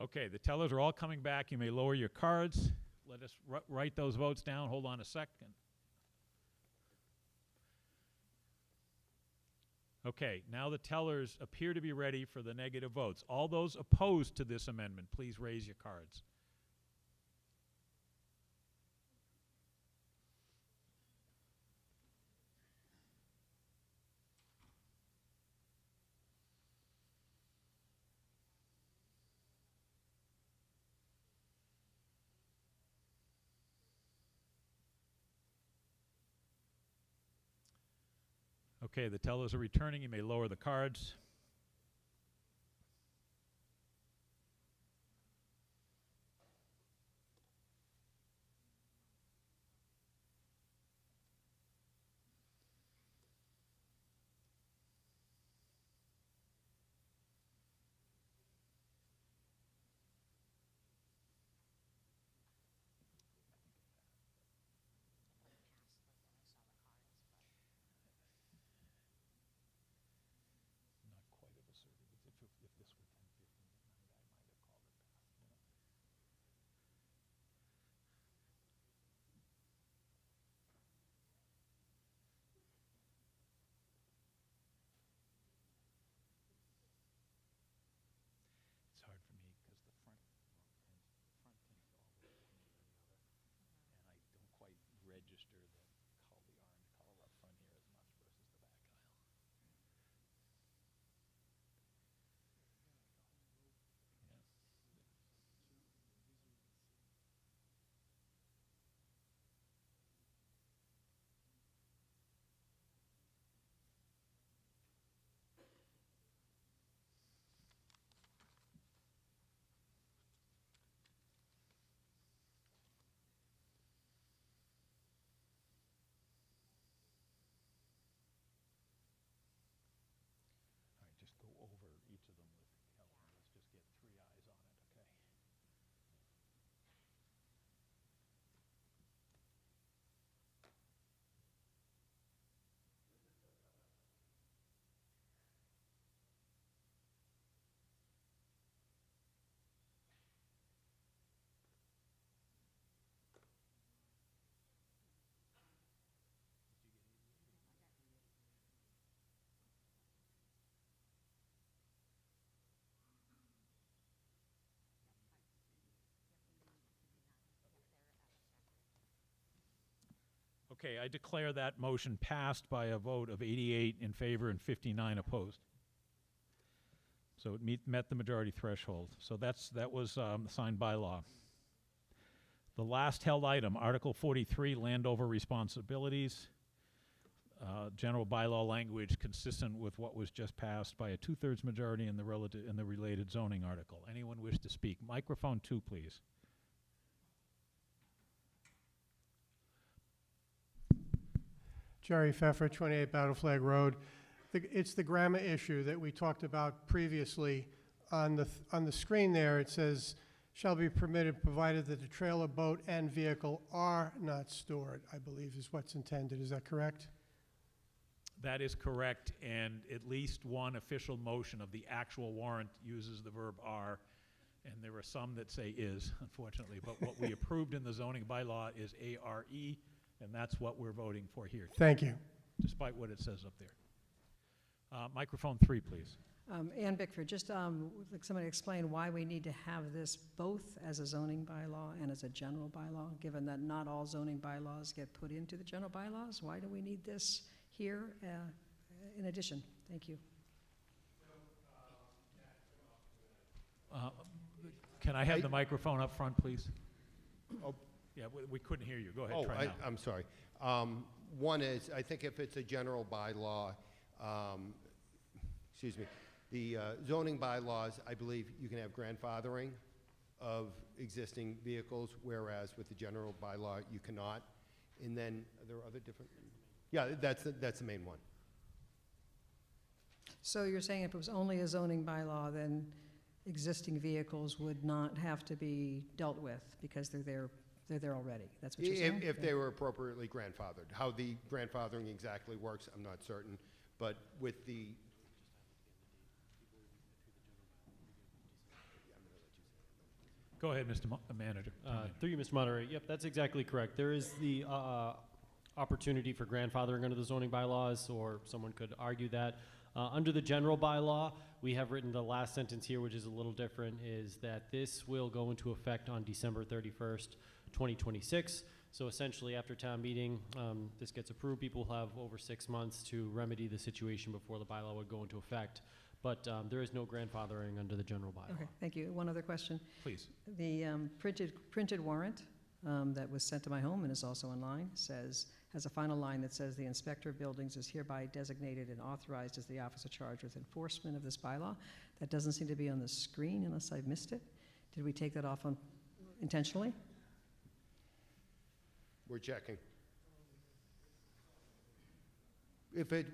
S1: Okay, the tellers are all coming back. You may lower your cards. Let us write those votes down. Hold on a second. Okay, now the tellers appear to be ready for the negative votes. All those opposed to this amendment, please raise your cards. Okay, the tellers are returning. You may lower the cards. Okay, I declare that motion passed by a vote of 88 in favor and 59 opposed. So it met the majority threshold. So that was signed by law. The last held item, Article 43, Landover Responsibilities. General bylaw language consistent with what was just passed by a 2/3 majority in the related zoning article. Anyone wish to speak? Microphone 2, please.
S19: Jerry Pfeffer, 28 Battle Flag Road. It's the grammar issue that we talked about previously. On the screen there, it says, shall be permitted provided that the trailer, boat, and vehicle are not stored, I believe is what's intended. Is that correct?
S1: That is correct, and at least one official motion of the actual warrant uses the verb are, and there are some that say is, unfortunately, but what we approved in the zoning bylaw is ARE, and that's what we're voting for here.
S19: Thank you.
S1: Despite what it says up there. Microphone 3, please.
S24: Ann Bickford, just like somebody explain why we need to have this both as a zoning bylaw and as a general bylaw, given that not all zoning bylaws get put into the general bylaws. Why do we need this here in addition? Thank you.
S1: Can I have the microphone up front, please?
S2: Oh.
S1: Yeah, we couldn't hear you. Go ahead,
S2: Oh,
S1: try now.
S2: I'm sorry. One is, I think if it's a general bylaw, excuse me, the zoning bylaws, I believe you can have grandfathering of existing vehicles, whereas with the general bylaw, you cannot. And then, are there other different? Yeah, that's the main one.
S24: So you're saying if it was only a zoning bylaw, then existing vehicles would not have to be dealt with because they're there already? That's what you're saying?
S2: If they were appropriately grandfathered. How the grandfathering exactly works, I'm not certain. But with the...
S1: Go ahead, Mr. Manager.
S3: Through you, Mr. Moderator. Yep, that's exactly correct. There is the opportunity for grandfathering under the zoning bylaws, or someone could argue that. Under the general bylaw, we have written the last sentence here, which is a little different, is that this will go into effect on December 31st, 2026. So essentially, after town meeting, this gets approved, people will have over 6 months to remedy the situation before the bylaw would go into effect. But there is no grandfathering under the general bylaw.
S24: Okay, thank you. One other question.
S1: Please.
S24: The printed warrant that was sent to my home and is also online has a final line that says the inspector of buildings is hereby designated and authorized as the officer charged with enforcement of this bylaw. That doesn't seem to be on the screen unless I've missed it. Did we take that off intentionally?
S2: We're checking. If it,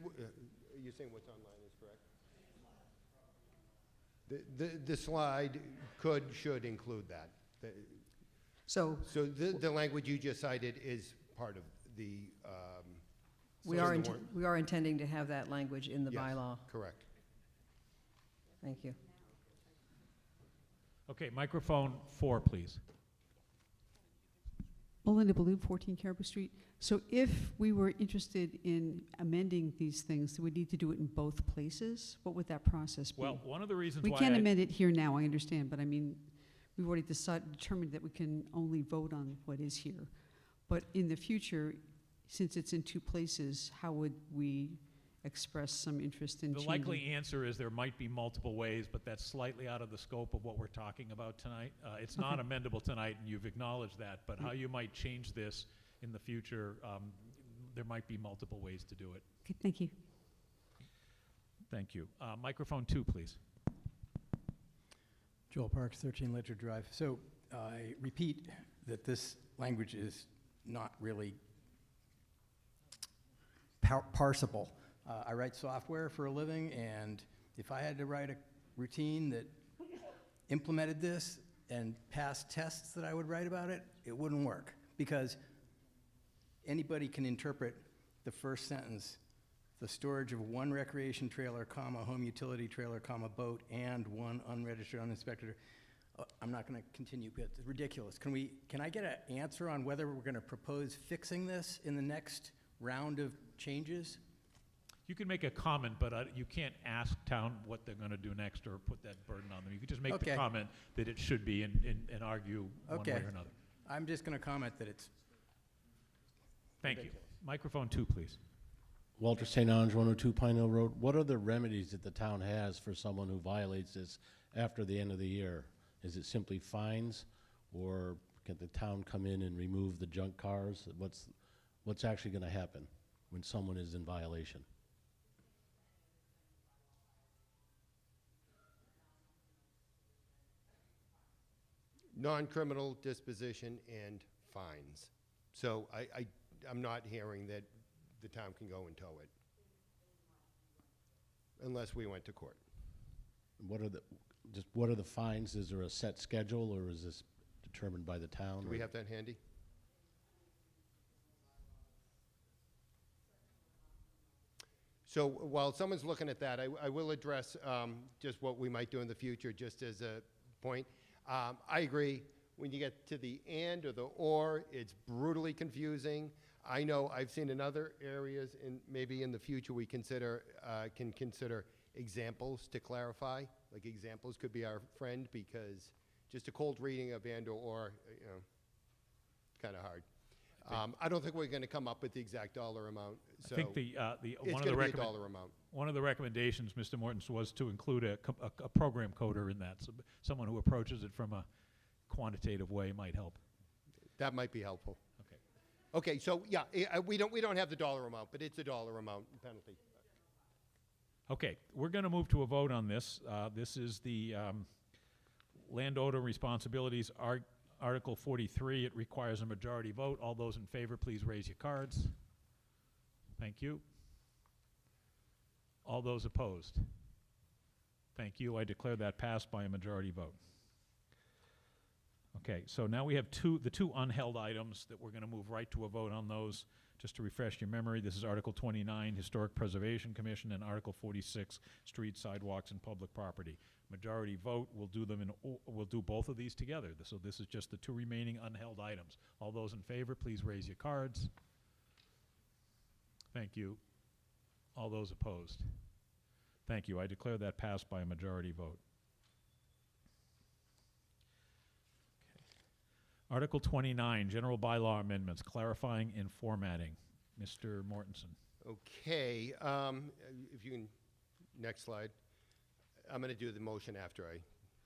S2: you're saying what's online is correct? The slide should include that. So the language you just cited is part of the.
S24: We are intending to have that language in the bylaw.
S2: Correct.
S24: Thank you.
S1: Okay, microphone 4, please.
S7: Melinda Balloon, 14 Caribou Street. So if we were interested in amending these things, we need to do it in both places? What would that process be?
S1: Well, one of the reasons
S7: we
S1: why
S7: can't amend it here now, I understand, but I mean, we've already determined that we can only vote on what is here. But in the future, since it's in 2 places, how would we express some interest in changing?
S1: The likely answer is there might be multiple ways, but that's slightly out of the scope of what we're talking about tonight. It's not amendable tonight, and you've acknowledged that, but how you might change this in the future, there might be multiple ways to do it.
S7: Okay, thank you.
S1: Thank you. Microphone 2, please.
S15: Joel Parks, 13 Ledger Drive. So I repeat that this language is not really parsable. I write software for a living, and if I had to write a routine that implemented this and passed tests that I would write about it, it wouldn't work, because anybody can interpret the first sentence, the storage of 1 recreation trailer, comma, home utility trailer, comma, boat, and 1 unregistered, uninspected. I'm not going to continue, but it's ridiculous. Can I get an answer on whether we're going to propose fixing this in the next round of changes?
S1: You can make a comment, but you can't ask town what they're going to do next or put that burden on them. You can just make the comment that it should be and argue one way or another.
S15: I'm just going to comment that it's
S1: Thank you. Microphone 2, please.
S20: Walter St. Ange, 102 Pine Hill Road. What are the remedies that the town has for someone who violates this after the end of the year? Is it simply fines, or can the town come in and remove the junk cars? What's actually going to happen when someone is in violation?
S2: Non-criminal disposition and fines. So I'm not hearing that the town can go and tow it unless we went to court.
S20: What are the fines? Is there a set schedule, or is this determined by the town?
S2: Do we have that handy? So while someone's looking at that, I will address just what we might do in the future, just as a point. I agree. When you get to the and or the or, it's brutally confusing. I know I've seen in other areas, and maybe in the future we can consider examples to clarify. Like examples could be our friend, because just a cold reading of and or, you know, kind of hard. I don't think we're going to come up with the exact dollar amount. So
S1: I think
S2: it's
S1: one
S2: going to be a
S1: of the
S2: dollar amount.
S1: one of the recommendations, Mr. Mortens, was to include a program coder in that. So someone who approaches it from a quantitative way might help.
S2: That might be helpful.
S1: Okay.
S2: Okay, so yeah, we don't have the dollar amount, but it's a dollar amount penalty.
S1: Okay, we're going to move to a vote on this. This is the landowner responsibilities Article 43. It requires a majority vote. All those in favor, please raise your cards. Thank you. All those opposed? Thank you. I declare that passed by a majority vote. Okay, so now we have the two unheld items that we're going to move right to a vote on those. Just to refresh your memory, this is Article 29, Historic Preservation Commission, and Article 46, Street, Sidewalks, and Public Property. Majority vote, we'll do both of these together. So this is just the two remaining unheld items. All those in favor, please raise your cards. Thank you. All those opposed? Thank you. I declare that passed by a majority vote. Article 29, General Bylaw Amendments, clarifying and formatting. Mr. Mortensen.
S2: Okay, if you can, next slide. I'm going to do the motion after I.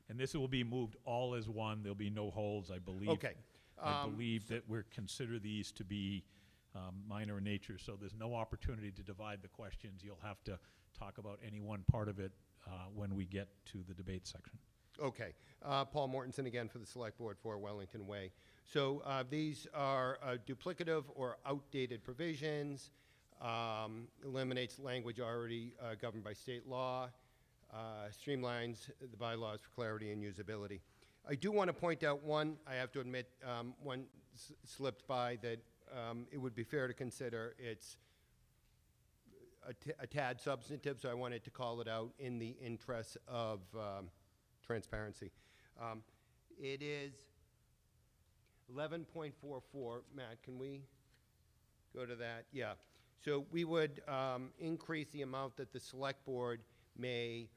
S1: And this will be moved all as one. There'll be no holds, I believe.
S2: Okay.
S1: I believe that we're consider these to be minor in nature, so there's no opportunity to divide the questions. You'll have to talk about any one part of it when we get to the debate section.
S2: Okay. Paul Mortensen again for the Select Board for Wellington Way. So these are duplicative or outdated provisions, eliminates language already governed by state law, streamlines the bylaws for clarity and usability. I do want to point out one, I have to admit, one slipped by that it would be fair to consider. It's a tad substantive, so I wanted to call it out in the interest of transparency. It is 11.44. Matt, can we go to that? Yeah. So we would increase the amount that the Select Board may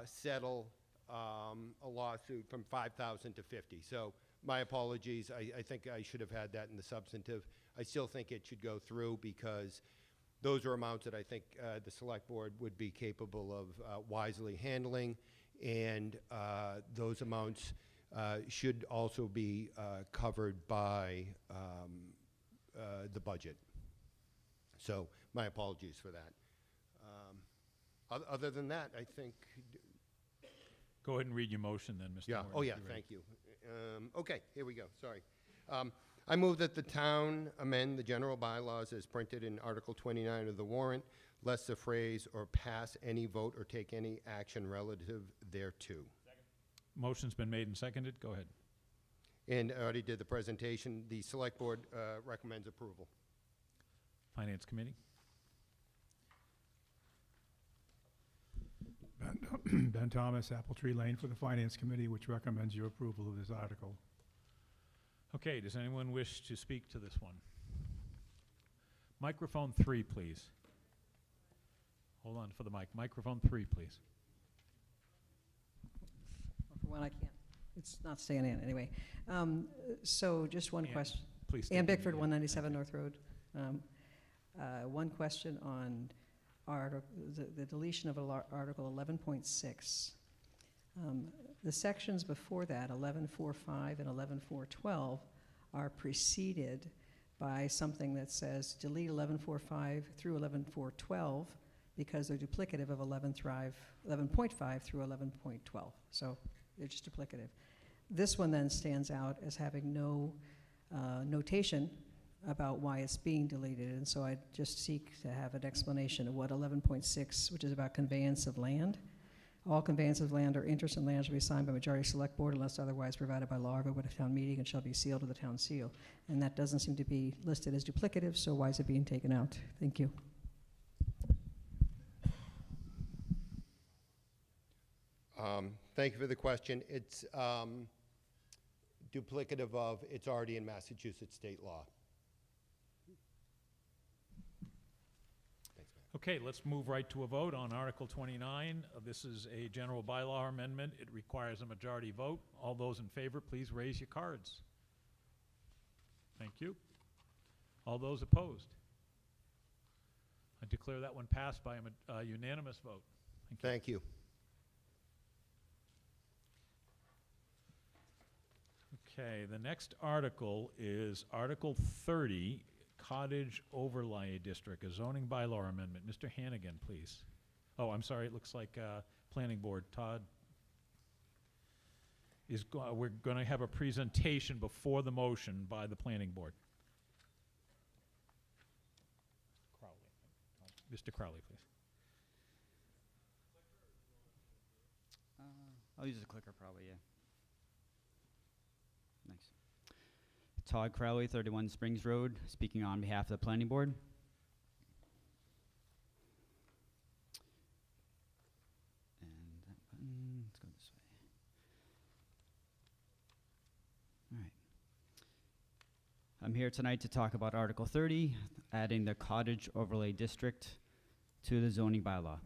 S2: settle a lawsuit from 5,000 to 50. So my apologies. I think I should have had that in the substantive. I still think it should go through because those are amounts that I think the Select Board would be capable of wisely handling, and those amounts should also be covered by the budget. So my apologies for that. Other than that, I think.
S1: Go ahead and read your motion then, Mr.
S2: Yeah.
S1: Morton,
S2: Oh, yeah. Thank you. Okay. Here we go. Sorry. I move that the town amend the general bylaws as printed in Article 29 of the warrant, less the phrase "or pass any vote or take any action relative thereto."
S1: Motion's been made and seconded. Go ahead.
S2: And I already did the presentation. The Select Board recommends approval.
S1: Finance Committee.
S6: Ben Thomas, Apple Tree Lane for the Finance Committee, which recommends your approval of this article.
S1: Okay, does anyone wish to speak to this one? Microphone 3, please. Hold on for the mic. Microphone 3, please.
S24: For one, I can't. It's not staying in anyway. So just one question.
S1: Please.
S24: Ann Bickford, 197 North Road. One question on the deletion of Article 11.6. The sections before that, 11.4.5 and 11.4.12, are preceded by something that says delete 11.4.5 through 11.4.12 because they're duplicative of 11.5 through 11.12. So they're just duplicative. This one then stands out as having no notation about why it's being deleted, and so I just seek to have an explanation of what 11.6, which is about conveyance of land. All conveyance of land or interest in land shall be signed by majority select board unless otherwise provided by law or voted at a town meeting and shall be sealed with the town seal. And that doesn't seem to be listed as duplicative, so why is it being taken out? Thank you.
S2: Thank you for the question. It's duplicative of, it's already in Massachusetts state law.
S1: Okay, let's move right to a vote on Article 29. This is a general bylaw amendment. It requires a majority vote. All those in favor, please raise your cards. Thank you. All those opposed? I declare that one passed by a unanimous vote.
S2: Thank you.
S1: Okay, the next article is Article 30, Cottage Overlay District, a zoning bylaw amendment. Mr. Hannigan, please. Oh, I'm sorry, it looks like Planning Board. Todd is, we're going to have a presentation before the motion by the Planning Board. Crowley. Mr. Crowley, please.
S13: I'll use the clicker probably, yeah. Thanks. Todd Crowley, 31 Springs Road, speaking on behalf of the Planning Board. And that button, let's go this way. All right. I'm here tonight to talk about Article 30, adding the Cottage Overlay District to the zoning bylaw.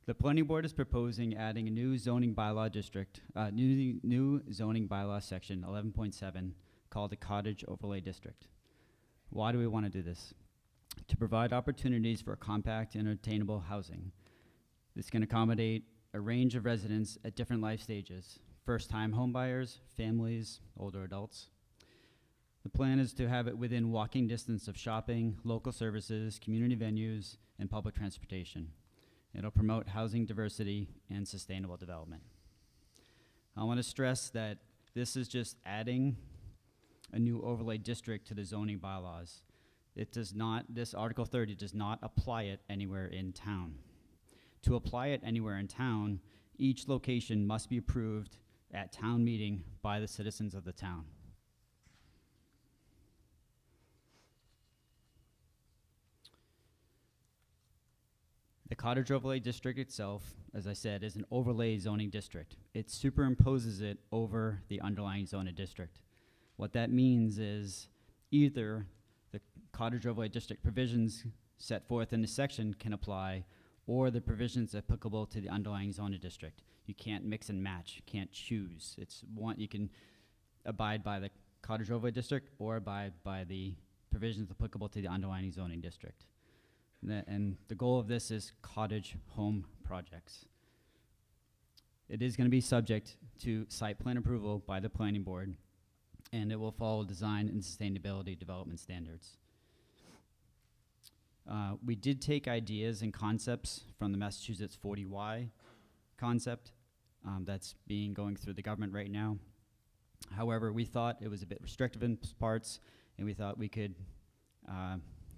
S13: The Planning Board is proposing adding a new zoning bylaw district, new zoning bylaw section 11.7 called the Cottage Overlay District. Why do we want to do this? To provide opportunities for compact and attainable housing. This can accommodate a range of residents at different life stages, first-time homebuyers, families, older adults. The plan is to have it within walking distance of shopping, local services, community venues, and public transportation. It'll promote housing diversity and sustainable development. I want to stress that this is just adding a new overlay district to the zoning bylaws. It does not, this Article 30 does not apply it anywhere in town. To apply it anywhere in town, each location must be approved at town meeting by the citizens of the town. The Cottage Overlay District itself, as I said, is an overlay zoning district. It superimposes it over the underlying zoning district. What that means is either the Cottage Overlay District provisions set forth in the section can apply, or the provisions applicable to the underlying zoning district. You can't mix and match, you can't choose. It's one, you can abide by the Cottage Overlay District or abide by the provisions applicable to the underlying zoning district. And the goal of this is cottage home projects. It is going to be subject to site plan approval by the Planning Board, and it will follow design and sustainability development standards. We did take ideas and concepts from the Massachusetts 40Y concept that's going through the government right now. However, we thought it was a bit restrictive in parts, and we thought we could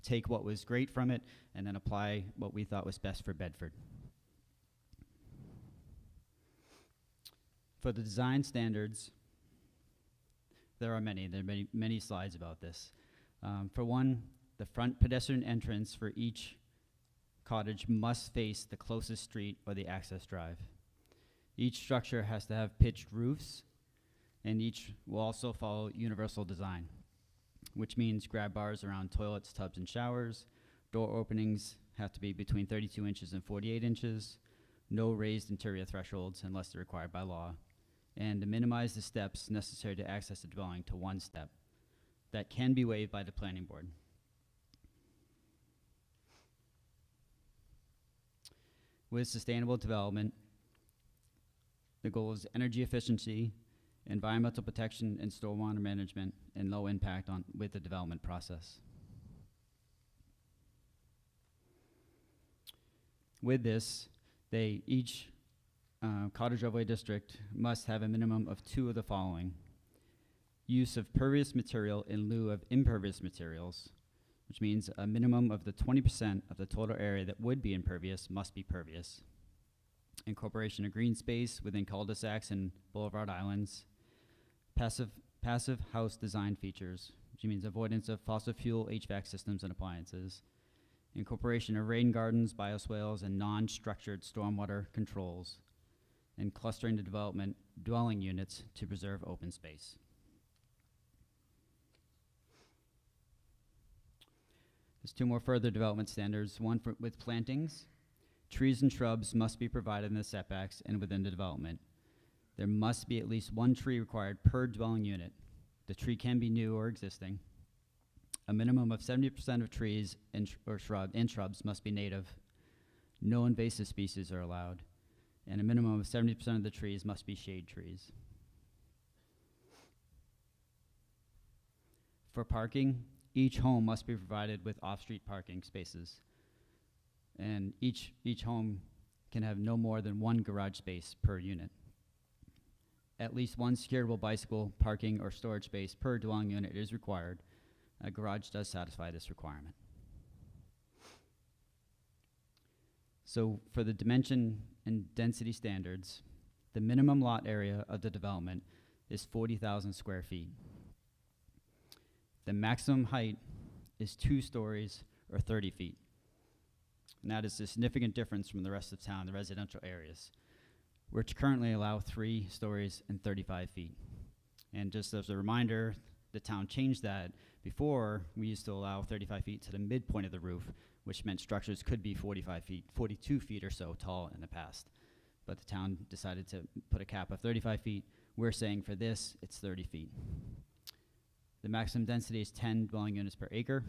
S13: take what was great from it and then apply what we thought was best for Bedford. For the design standards, there are many slides about this. For one, the front pedestrian entrance for each cottage must face the closest street or the access drive. Each structure has to have pitched roofs, and each will also follow universal design, which means grab bars around toilets, tubs, and showers. Door openings have to be between 32 inches and 48 inches. No raised interior thresholds unless they're required by law. And to minimize the steps necessary to access the dwelling to one step that can be waived by the Planning Board. with sustainable development. The goal is energy efficiency, environmental protection, and stormwater management, and low impact with the development process. With this, each cottage overlay district must have a minimum of 2 of the following: use of pervious material in lieu of impervious materials, which means a minimum of the 20% of the total area that would be impervious must be pervious. Incorporation of green space within cul-de-sacs and boulevard islands. Passive house design features, which means avoidance of fossil fuel HVAC systems and appliances. Incorporation of rain gardens, bioswales, and non-structured stormwater controls. And clustering the development dwelling units to preserve open space. There's 2 more further development standards. One with plantings. Trees and shrubs must be provided in the setbacks and within the development. There must be at least 1 tree required per dwelling unit. The tree can be new or existing. A minimum of 70% of trees and shrubs must be native. No invasive species are allowed. And a minimum of 70% of the trees must be shade trees. For parking, each home must be provided with off-street parking spaces. And each home can have no more than 1 garage space per unit. At least 1 securitable bicycle parking or storage space per dwelling unit is required. A garage does satisfy this requirement. So for the dimension and density standards, the minimum lot area of the development is 40,000 square feet. The maximum height is 2 stories or 30 feet. And that is a significant difference from the rest of town, the residential areas, which currently allow 3 stories and 35 feet. And just as a reminder, the town changed that. Before, we used to allow 35 feet to the midpoint of the roof, which meant structures could be 45 feet, 42 feet or so tall in the past. But the town decided to put a cap of 35 feet. We're saying for this, it's 30 feet. The maximum density is 10 dwelling units per acre.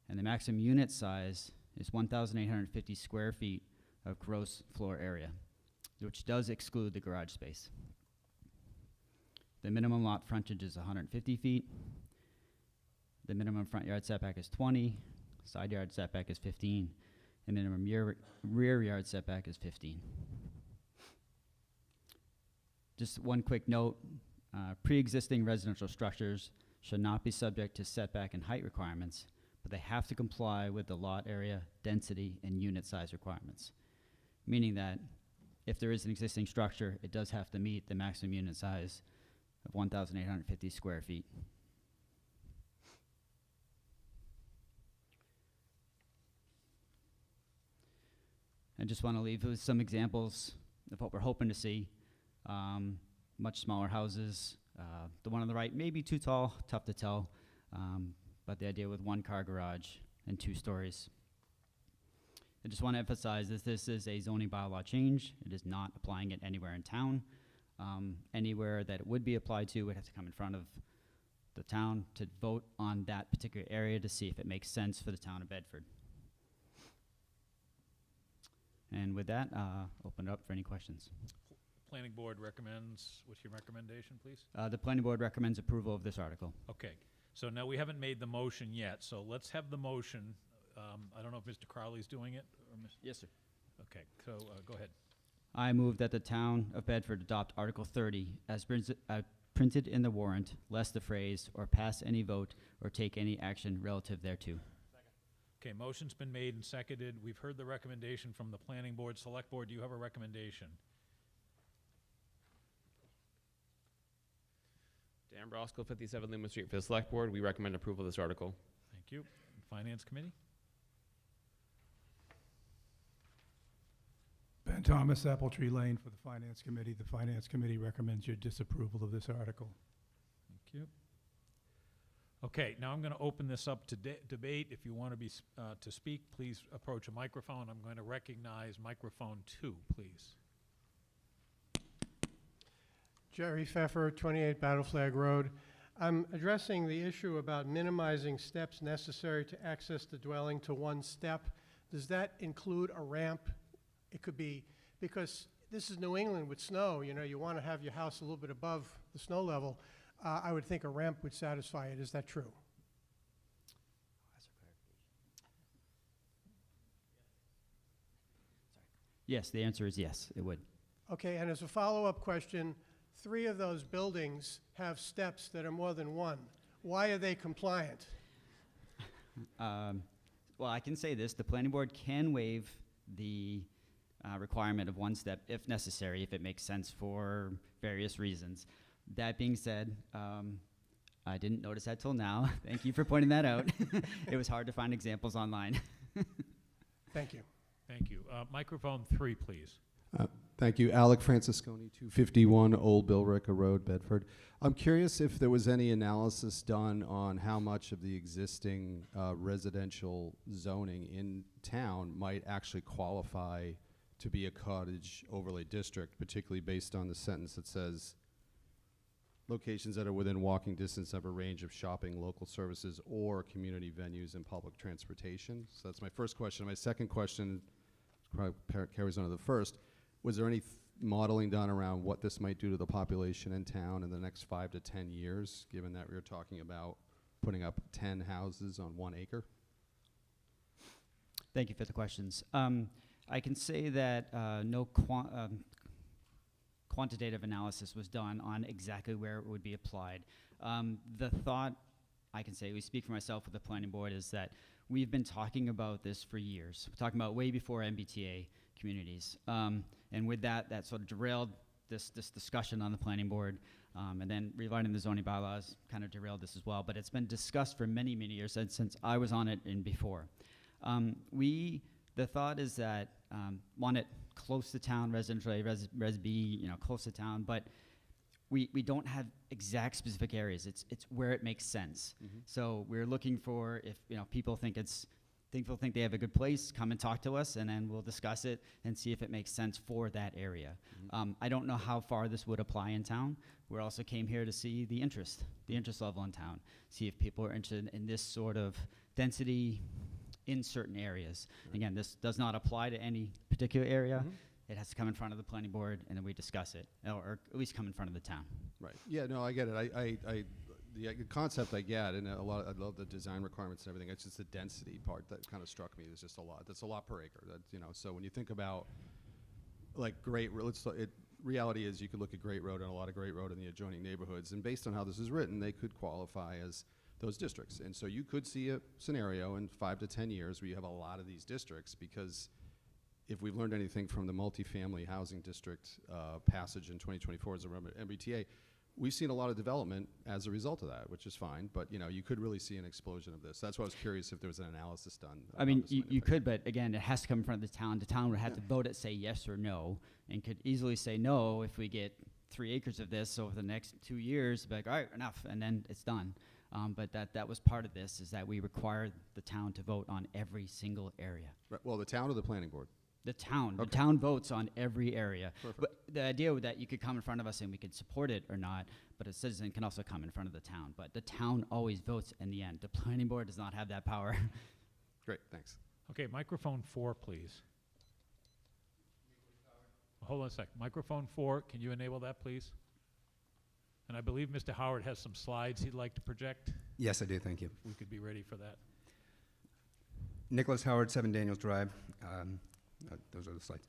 S13: And the maximum unit size is 1,850 square feet of gross floor area, which does exclude the garage space. The minimum lot frontage is 150 feet. The minimum front yard setback is 20. Side yard setback is 15. The minimum rear yard setback is 15. Just one quick note, pre-existing residential structures should not be subject to setback and height requirements, but they have to comply with the lot area, density, and unit size requirements. Meaning that if there is an existing structure, it does have to meet the maximum unit size of 1,850 square feet. I just want to leave with some examples of what we're hoping to see. Much smaller houses. The one on the right may be too tall, tough to tell, but the idea with 1-car garage and 2 stories. I just want to emphasize that this is a zoning bylaw change. It is not applying it anywhere in town. Anywhere that it would be applied to would have to come in front of the town to vote on that particular area to see if it makes sense for the town of Bedford. And with that, open it up for any questions.
S1: Planning board recommends, what's your recommendation, please?
S13: The planning board recommends approval of this article.
S1: Okay, so now we haven't made the motion yet, so let's have the motion. I don't know if Mr. Crowley's doing it, or Mr.
S13: Yes, sir.
S1: Okay, so go ahead.
S13: I move that the town of Bedford adopt Article 30 as printed in the warrant, less the phrase, or pass any vote or take any action relative thereto.
S1: Okay, motion's been made and seconded. We've heard the recommendation from the planning board. Select board, do you have a recommendation?
S17: Dan Brosco, 57 Loomis Street. For the select board, we recommend approval of this article.
S1: Thank you. Finance committee?
S6: Ben Thomas, Appletree Lane for the Finance Committee. The Finance Committee recommends your disapproval of this article.
S1: Thank you. Okay, now I'm going to open this up to debate. If you want to be to speak, please approach a microphone. I'm going to recognize microphone 2, please.
S19: Jerry Pfeffer, 28 Battle Flag Road. I'm addressing the issue about minimizing steps necessary to access the dwelling to 1 step. Does that include a ramp It could be, because this is New England with snow, you know, you want to have your house a little bit above the snow level. I would think a ramp would satisfy it. Is that true?
S13: Yes, the answer is yes, it would.
S19: Okay, and as a follow-up question, 3 of those buildings have steps that are more than 1. Why are they compliant?
S13: Well, I can say this, the planning board can waive the requirement of 1 step if necessary, if it makes sense for various reasons. That being said, I didn't notice that till now. Thank you for pointing that out. It was hard to find examples online.
S19: Thank you.
S1: Thank you. Microphone 3, please.
S10: Thank you. Alec Francisconi, 251 Old Billerica Road, Bedford. I'm curious if there was any analysis done on how much of the existing residential zoning in town might actually qualify to be a cottage overlay district, particularly based on the sentence that says locations that are within walking distance of a range of shopping, local services, or community venues and public transportation. So that's my first question. My second question probably carries on to the first. Was there any modeling done around what this might do to the population in town in the next 5 to 10 years, given that we were talking about putting up 10 houses on 1 acre?
S13: Thank you for the questions. I can say that no quantitative analysis was done on exactly where it would be applied. The thought, I can say, we speak for myself with the planning board, is that we've been talking about this for years. We're talking about way before MBTA communities. And with that, that sort of derailed this discussion on the planning board. And then rewriting the zoning bylaws kind of derailed this as well. But it's been discussed for many, many years since I was on it and before. The thought is that want it close to town, residential A, Res B, you know, close to town, but we don't have exact specific areas. It's where it makes sense. So we're looking for, if you know people think they have a good place, come and talk to us, and then we'll discuss it and see if it makes sense for that area. I don't know how far this would apply in town. We also came here to see the interest level in town, see if people are interested in this sort of density in certain areas. Right. Again, this does not apply to any particular area. It has to come in front of the planning board, and then we discuss it, or at least come in front of the town.
S10: Right. Yeah, no, I get it. The concept I get, and I love the design requirements and everything. It's just the density part that kind of struck me. There's just a lot. That's a lot per acre. That, you know, so when you think about like reality is you could look at Great Road and a lot of Great Road in the adjoining neighborhoods, and based on how this is written, they could qualify as those districts. And so you could see a scenario in 5 to 10 years where you have a lot of these districts, because if we've learned anything from the multifamily housing district passage in 2024 as a MBTA, we've seen a lot of development as a result of that, which is fine. But you know, you could really see an explosion of this. That's why I was curious if there was an analysis done.
S13: I mean, you could, but again, it has to come in front of the town. The town would have to vote it, say yes or no, and could easily say no if we get 3 acres of this over the next 2 years. Be like, all right, enough, and then it's done. But that was part of this, is that we required the town to vote on every single area.
S10: Right. Well, the town or the planning board?
S13: The town.
S10: Okay.
S13: The town votes on every area.
S10: Perfect.
S13: But the idea that you could come in front of us and we could support it or not, but a citizen can also come in front of the town. But the town always votes in the end. The planning board does not have that power.
S10: Great, thanks.
S1: Okay, microphone 4, please. Hold on a sec. Microphone 4, can you enable that, please? And I believe Mr. Howard has some slides he'd like to project.
S12: Yes, I do. Thank you.
S1: We could be ready for that.
S12: Nicholas Howard, 7 Daniels Drive. Those are the slides.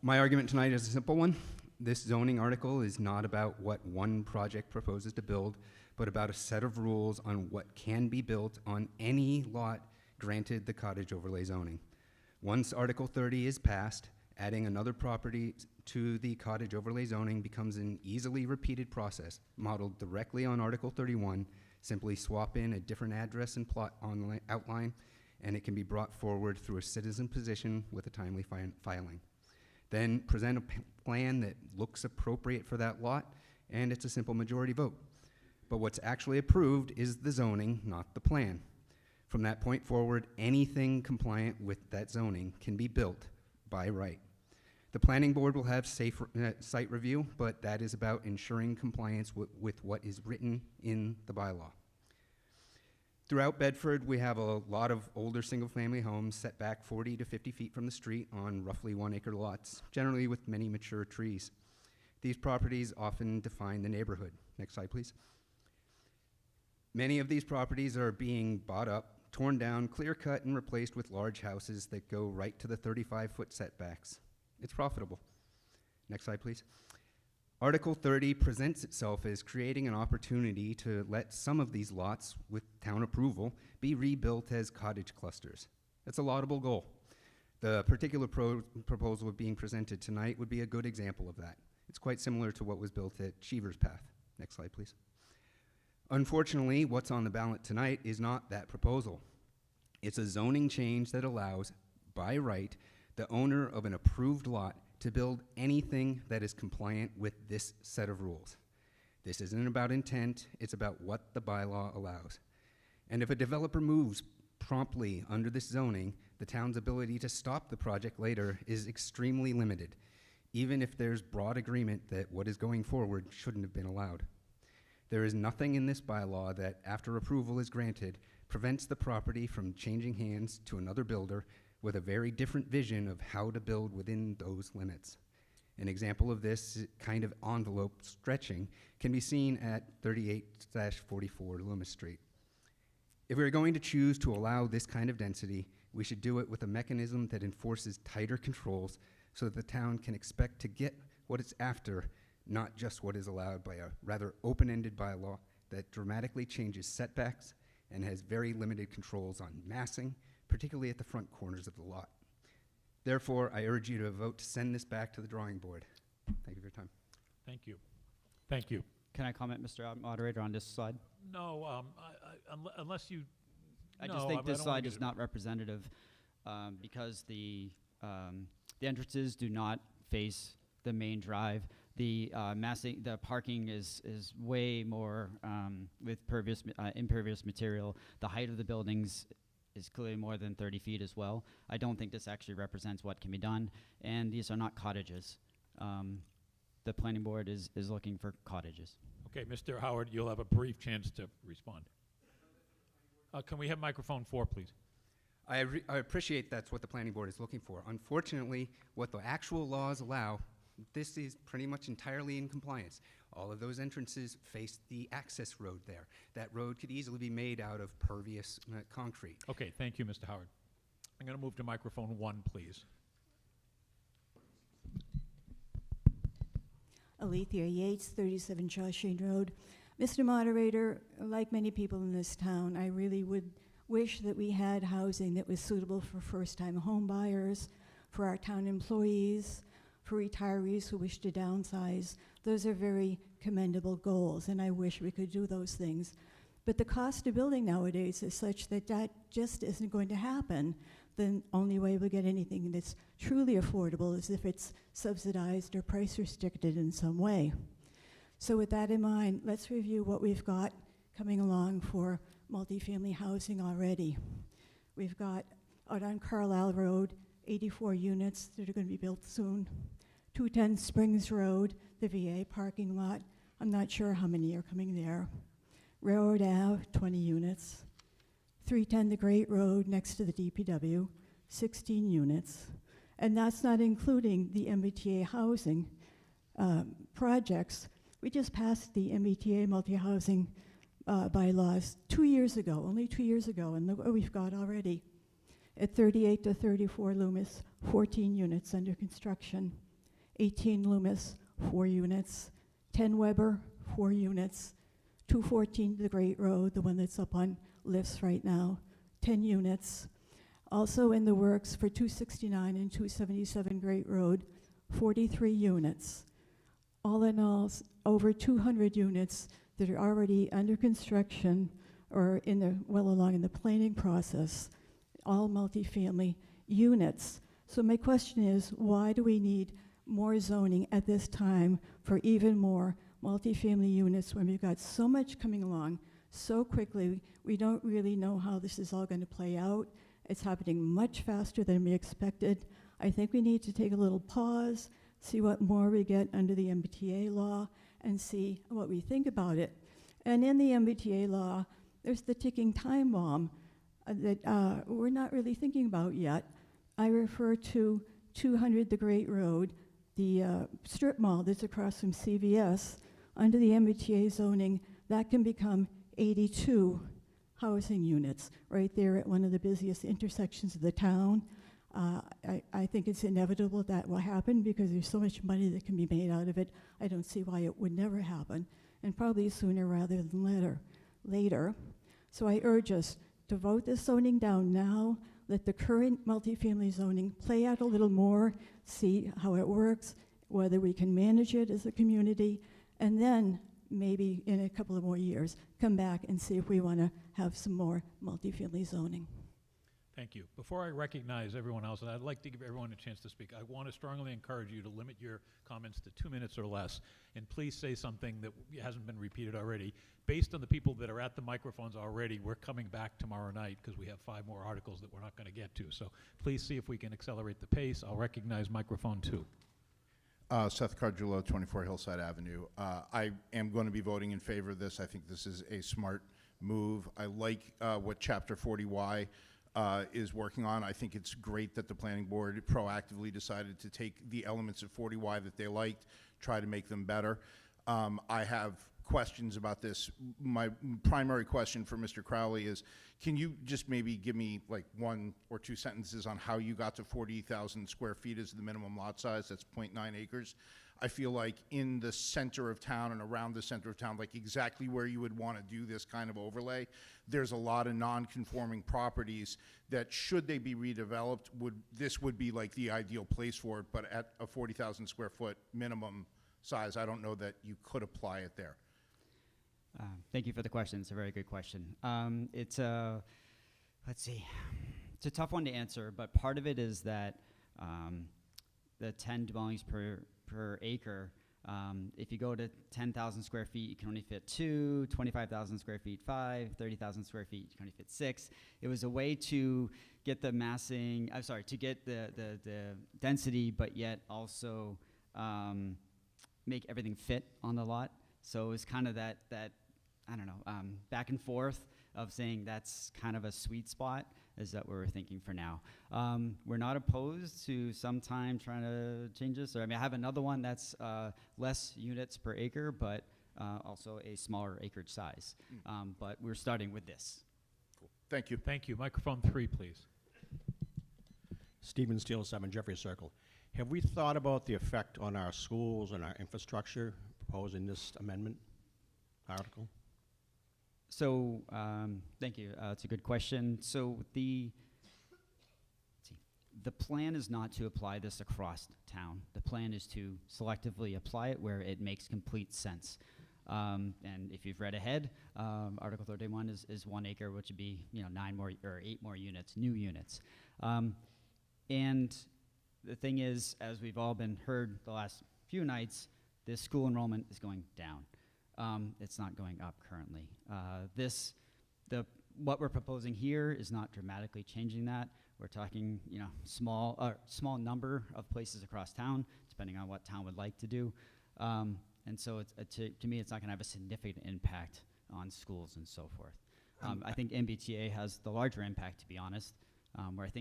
S12: My argument tonight is a simple one. This zoning article is not about what one project proposes to build, but about a set of rules on what can be built on any lot granted the cottage overlay zoning. Once Article 30 is passed, adding another property to the cottage overlay zoning becomes an easily repeated process, modeled directly on Article 31. Simply swap in a different address and plot outline, and it can be brought forward through a citizen petition with a timely filing. Then present a plan that looks appropriate for that lot, and it's a simple majority vote. But what's actually approved is the zoning, not the plan. From that point forward, anything compliant with that zoning can be built by right. The planning board will have site review, but that is about ensuring compliance with what is written in the bylaw. Throughout Bedford, we have a lot of older single-family homes set back 40 to 50 feet from the street on roughly 1-acre lots, generally with many mature trees. These properties often define the neighborhood. Next slide, please. Many of these properties are being bought up, torn down, clear-cut, and replaced with large houses that go right to the 35-foot setbacks. It's profitable. Next slide, please. Article 30 presents itself as creating an opportunity to let some of these lots, with town approval, be rebuilt as cottage clusters. That's a laudable goal. The particular proposal being presented tonight would be a good example of that. It's quite similar to what was built at Cheever's Path. Next slide, please. Unfortunately, what's on the ballot tonight is not that proposal. It's a zoning change that allows, by right, the owner of an approved lot to build anything that is compliant with this set of rules. This isn't about intent, it's about what the bylaw allows. And if a developer moves promptly under this zoning, the town's ability to stop the project later is extremely limited, even if there's broad agreement that what is going forward shouldn't have been allowed. There is nothing in this bylaw that, after approval is granted, prevents the property from changing hands to another builder with a very different vision of how to build within those limits. An example of this kind of envelope stretching can be seen at 38-44 Loomis Street. If we're going to choose to allow this kind of density, we should do it with a mechanism that enforces tighter controls so that the town can expect to get what it's after, not just what is allowed by a rather open-ended bylaw that dramatically changes setbacks and has very limited controls on massing, particularly at the front corners of the lot. Therefore, I urge you to vote to send this back to the drawing board. Thank you for your time.
S1: Thank you. Thank you.
S13: Can I comment, Mr. Moderator, on this slide?
S1: No, unless you.
S13: I
S1: no,
S13: just think this
S1: don't wanna
S13: slide
S1: get
S13: is
S1: it-
S13: not representative because the entrances do not face the main drive. The the parking is way more with impervious material. The height of the buildings is clearly more than 30 feet as well. I don't think this actually represents what can be done, and these are not cottages. The planning board is looking for cottages.
S1: Okay, Mr. Howard, you'll have a brief chance to respond. Can we have microphone 4, please?
S12: I appreciate that's what the planning board is looking for. Unfortunately, what the actual laws allow, this is pretty much entirely in compliance. All of those entrances face the access road there. That road could easily be made out of pervious concrete.
S1: Okay, thank you, Mr. Howard. I'm going to move to microphone 1, please.
S9: Alethea Yates, 37 Shawshene Road. Mr. Moderator, like many people in this town, I really would wish that we had housing that was suitable for first-time home buyers, for our town employees, for retirees who wish to downsize. Those are very commendable goals, and I wish we could do those things. But the cost of building nowadays is such that that just isn't going to happen. The only way we'll get anything that's truly affordable is if it's subsidized or price restricted in some way. So with that in mind, let's review what we've got coming along for multifamily housing already. We've got out on Carlisle Road, 84 units that are going to be built soon. 210 Springs Road, the VA parking lot. I'm not sure how many are coming there. Railroad Ave, 20 units. 310 The Great Road next to the DPW, 16 units. And that's not including the MBTA housing projects. We just passed the MBTA multi-housing bylaws 2 years ago, only 2 years ago, and look what we've got already. At 38 to 34 Loomis, 14 units under construction. 18 Loomis, 4 units. 10 Weber, 4 units. 214 The Great Road, the one that's up on lifts right now, 10 units. Also in the works for 269 and 277 Great Road, 43 units. All in all, over 200 units that are already under construction or well along in the planning process, all multifamily units. So my question is, why do we need more zoning at this time for even more multifamily units when we've got so much coming along so quickly? We don't really know how this is all going to play out. It's happening much faster than we expected. I think we need to take a little pause, see what more we get under the MBTA law, and see what we think about it. And in the MBTA law, there's the ticking time bomb that we're not really thinking about yet. I refer to 200 The Great Road, the strip mall that's across from CVS. Under the MBTA zoning, that can become 82 housing units right there at one of the busiest intersections of the town. I think it's inevitable that will happen because there's so much money that can be made out of it. I don't see why it would never happen, and probably sooner rather than later. So I urge us to vote this zoning down now, let the current multifamily zoning play out a little more, see how it works, whether we can manage it as a community, and then maybe in a couple of more years, come back and see if we want to have some more multifamily zoning.
S1: Thank you. Before I recognize everyone else, and I'd like to give everyone a chance to speak, I want to strongly encourage you to limit your comments to 2 minutes or less, and please say something that hasn't been repeated already. Based on the people that are at the microphones already, we're coming back tomorrow night because we have 5 more articles that we're not going to get to. So please see if we can accelerate the pace. I'll recognize microphone 2.
S11: Seth Cardullo, 24 Hillside Avenue. I am going to be voting in favor of this. I think this is a smart move. I like what Chapter 40Y is working on. I think it's great that the planning board proactively decided to take the elements of 40Y that they liked, try to make them better. I have questions about this. My primary question for Mr. Crowley is, can you just maybe give me like 1 or 2 sentences on how you got to 40,000 square feet as the minimum lot size? That's 0.9 acres. I feel like in the center of town and around the center of town, like exactly where you would want to do this kind of overlay, there's a lot of non-conforming properties that, should they be redeveloped, this would be like the ideal place for it, but at a 40,000 square foot minimum size, I don't know that you could apply it there.
S13: Thank you for the question. It's a very good question. It's let's see, it's a tough one to answer, but part of it is that the 10 dwellings per acre, if you go to 10,000 square feet, you can only fit 2, 25,000 square feet, 5, 30,000 square feet, you can only fit 6. It was a way to get the massing, to get the density, but yet also make everything fit on the lot. So it was kind of that I don't know, back and forth of saying that's kind of a sweet spot, is that what we're thinking for now. We're not opposed to sometime trying to change this. I have another one that's less units per acre, but also a smaller acreage size. But we're starting with this.
S11: Cool. Thank you.
S1: Thank you. Microphone 3, please.
S18: Stephen Steele, 7 Jeffrey Circle. Have we thought about the effect on our schools and our infrastructure proposing this amendment article?
S13: So, thank you. It's a good question. So the plan is not to apply this across town. The plan is to selectively apply it where it makes complete sense. And if you've read ahead, Article 31 is 1 acre, which would be 9 more or 8 more units, new units. And the thing is, as we've all been heard the last few nights, this school enrollment is going down. It's not going up currently. What we're proposing here is not dramatically changing that. We're talking, small number of places across town, depending on what town would like to do. And so to me, it's not going to have a significant impact on schools and so forth. I think MBTA has the larger impact, to be honest, where I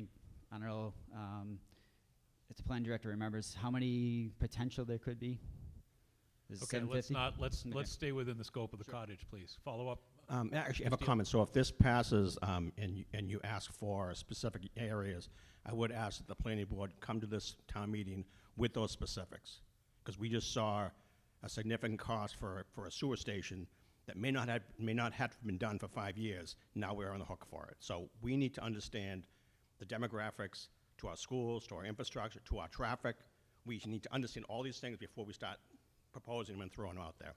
S13: don't know if the plan director remembers how many potential there could be.
S1: Okay, let's stay within the scope of the cottage, please. Follow up.
S18: Actually, I have a comment. So if this passes and you ask for specific areas, I would ask that the planning board come to this town meeting with those specifics, because we just saw a significant cost for a sewer station that may not have been done for 5 years. Now we're on the hook for it. So we need to understand the demographics to our schools, to our infrastructure, to our traffic. We need to understand all these things before we start proposing them and throwing them out there.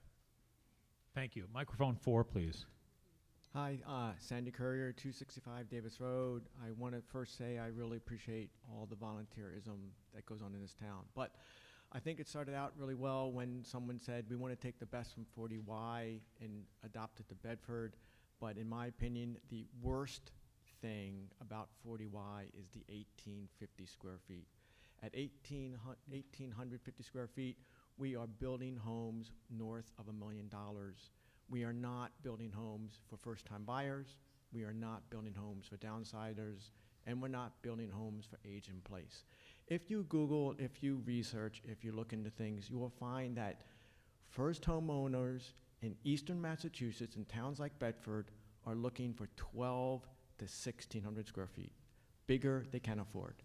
S1: Thank you. Microphone 4, please.
S22: Hi, Sandy Courier, 265 Davis Road. I want to first say I really appreciate all the volunteerism that goes on in this town. But I think it started out really well when someone said we want to take the best from 40Y and adopt it to Bedford. But in my opinion, the worst thing about 40Y is the 1,850 square feet. At 1,850 square feet, we are building homes north of $1 million We are not building homes for first-time buyers. We are not building homes for downsiders, and we're not building homes for age in place. If you Google, if you research, if you look into things, you will find that first homeowners in eastern Massachusetts, in towns like Bedford, are looking for 12 to 1,600 square feet. Bigger they can afford.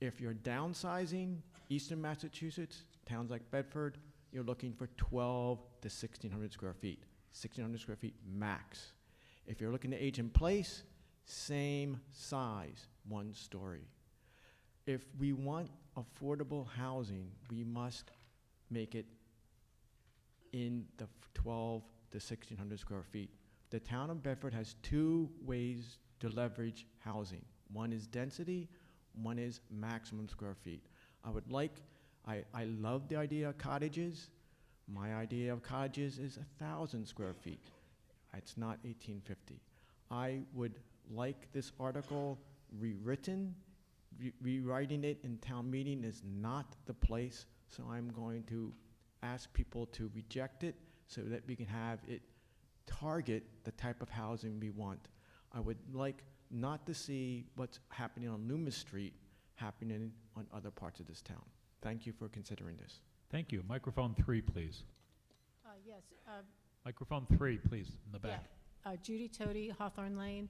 S22: If you're downsizing eastern Massachusetts, towns like Bedford, you're looking for 12 to 1,600 square feet. 1,600 square feet max. If you're looking to age in place, same size, 1 story. If we want affordable housing, we must make it in the 12 to 1,600 square feet. The town of Bedford has 2 ways to leverage housing. One is density, one is maximum square feet. I love the idea of cottages. My idea of cottages is 1,000 square feet. It's not 1,850. I would like this article rewritten. Rewriting it in town meeting is not the place, so I'm going to ask people to reject it so that we can have it target the type of housing we want. I would like not to see what's happening on Loomis Street happening on other parts of this town. Thank you for considering this.
S1: Thank you. Microphone 3, please.
S5: Yes.
S1: Microphone 3, please, in the back.
S5: Yeah. Judy Tody, Hawthorne Lane.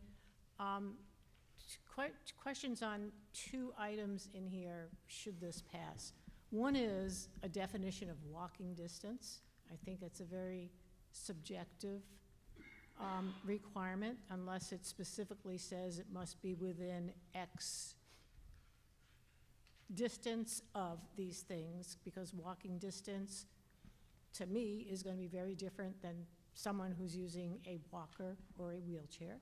S5: Questions on 2 items in here, should this pass. One is a definition of walking distance. I think that's a very subjective requirement, unless it specifically says it must be within X distance of these things, because walking distance, to me, is going to be very different than someone who's using a walker or a wheelchair.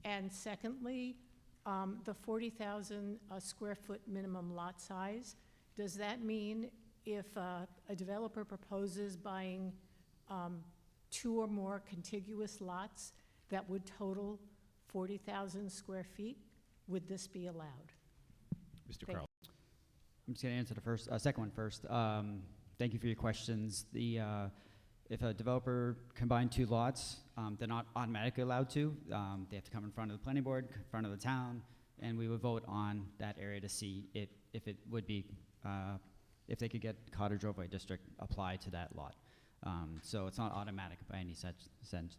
S5: And secondly, the 40,000 square foot minimum lot size, does that mean if a developer proposes buying 2 or more contiguous lots that would total 40,000 square feet, would this be allowed?
S1: Mr.
S5: Thank
S1: Crowell.
S13: I'm just going to answer the second one first. Thank you for your questions. If a developer combined 2 lots, they're not automatically allowed to. They have to come in front of the planning board, in front of the town, and we would vote on that area to see if it would be, if they could get cottage overlay district applied to that lot. So it's not automatic by any such sense.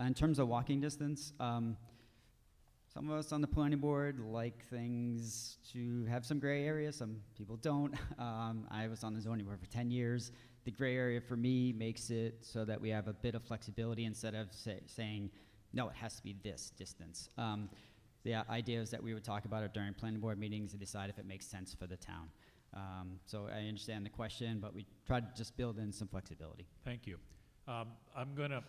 S13: In terms of walking distance, some of us on the planning board like things to have some gray areas. Some people don't. I was on the zoning board for 10 years. The gray area for me makes it so that we have a bit of flexibility instead of saying, no, it has to be this distance. The idea is that we would talk about it during planning board meetings and decide if it makes sense for the town. So I understand the question, but we try to just build in some flexibility.
S1: Thank you. I'm going to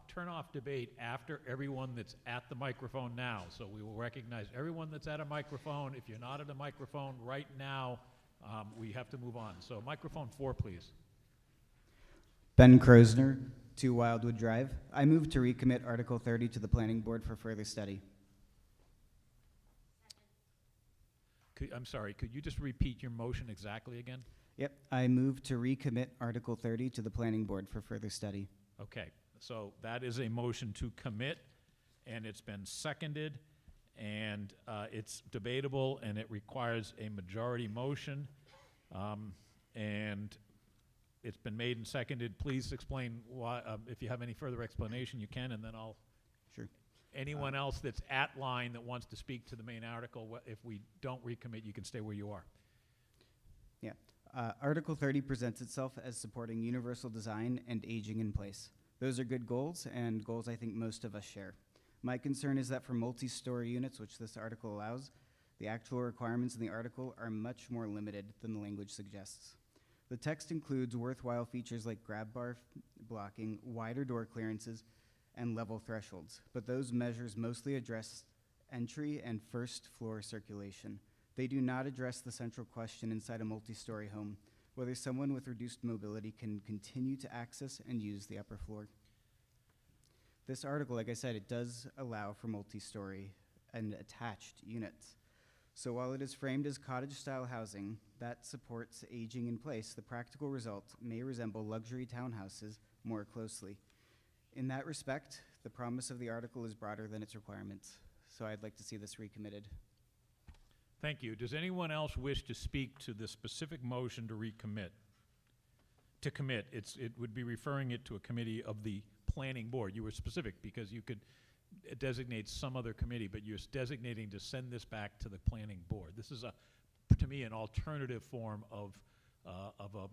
S1: turn off debate after everyone that's at the microphone now. So we will recognize everyone that's at a microphone. If you're not at a microphone right now, we have to move on. So microphone 4, please.
S13: Ben Krosner, 2 Wildwood Drive. I move to recommit Article 30 to the Planning Board for further study.
S1: I'm sorry, could you just repeat your motion exactly again?
S13: Yep, I move to recommit Article 30 to the Planning Board for further study.
S1: Okay, so that is a motion to commit, and it's been seconded, and it's debatable, and it requires a majority motion, and it's been made and seconded. Please explain why, if you have any further explanation, you can, and then I'll.
S13: Sure.
S1: Anyone else that's at line that wants to speak to the main article, if we don't recommit, you can stay where you are.
S13: Yeah. Article 30 presents itself as supporting universal design and aging in place. Those are good goals, and goals I think most of us share. My concern is that for multi-story units, which this article allows, the actual requirements in the article are much more limited than the language suggests. The text includes worthwhile features like grab bar blocking, wider door clearances, and level thresholds, but those measures mostly address entry and first floor circulation. They do not address the central question inside a multi-story home, whether someone with reduced mobility can continue to access and use the upper floor. This article, like I said, it does allow for multi-story and attached units. So while it is framed as cottage-style housing that supports aging in place, the practical result may resemble luxury townhouses more closely. In that respect, the promise of the article is broader than its requirements, so I'd like to see this recommitted.
S1: Thank you. Does anyone else wish to speak to the specific motion to recommit? To commit, it would be referring it to a committee of the planning board. You were specific because you could designate some other committee, but you're designating to send this back to the planning board. This is, to me, an alternative form of a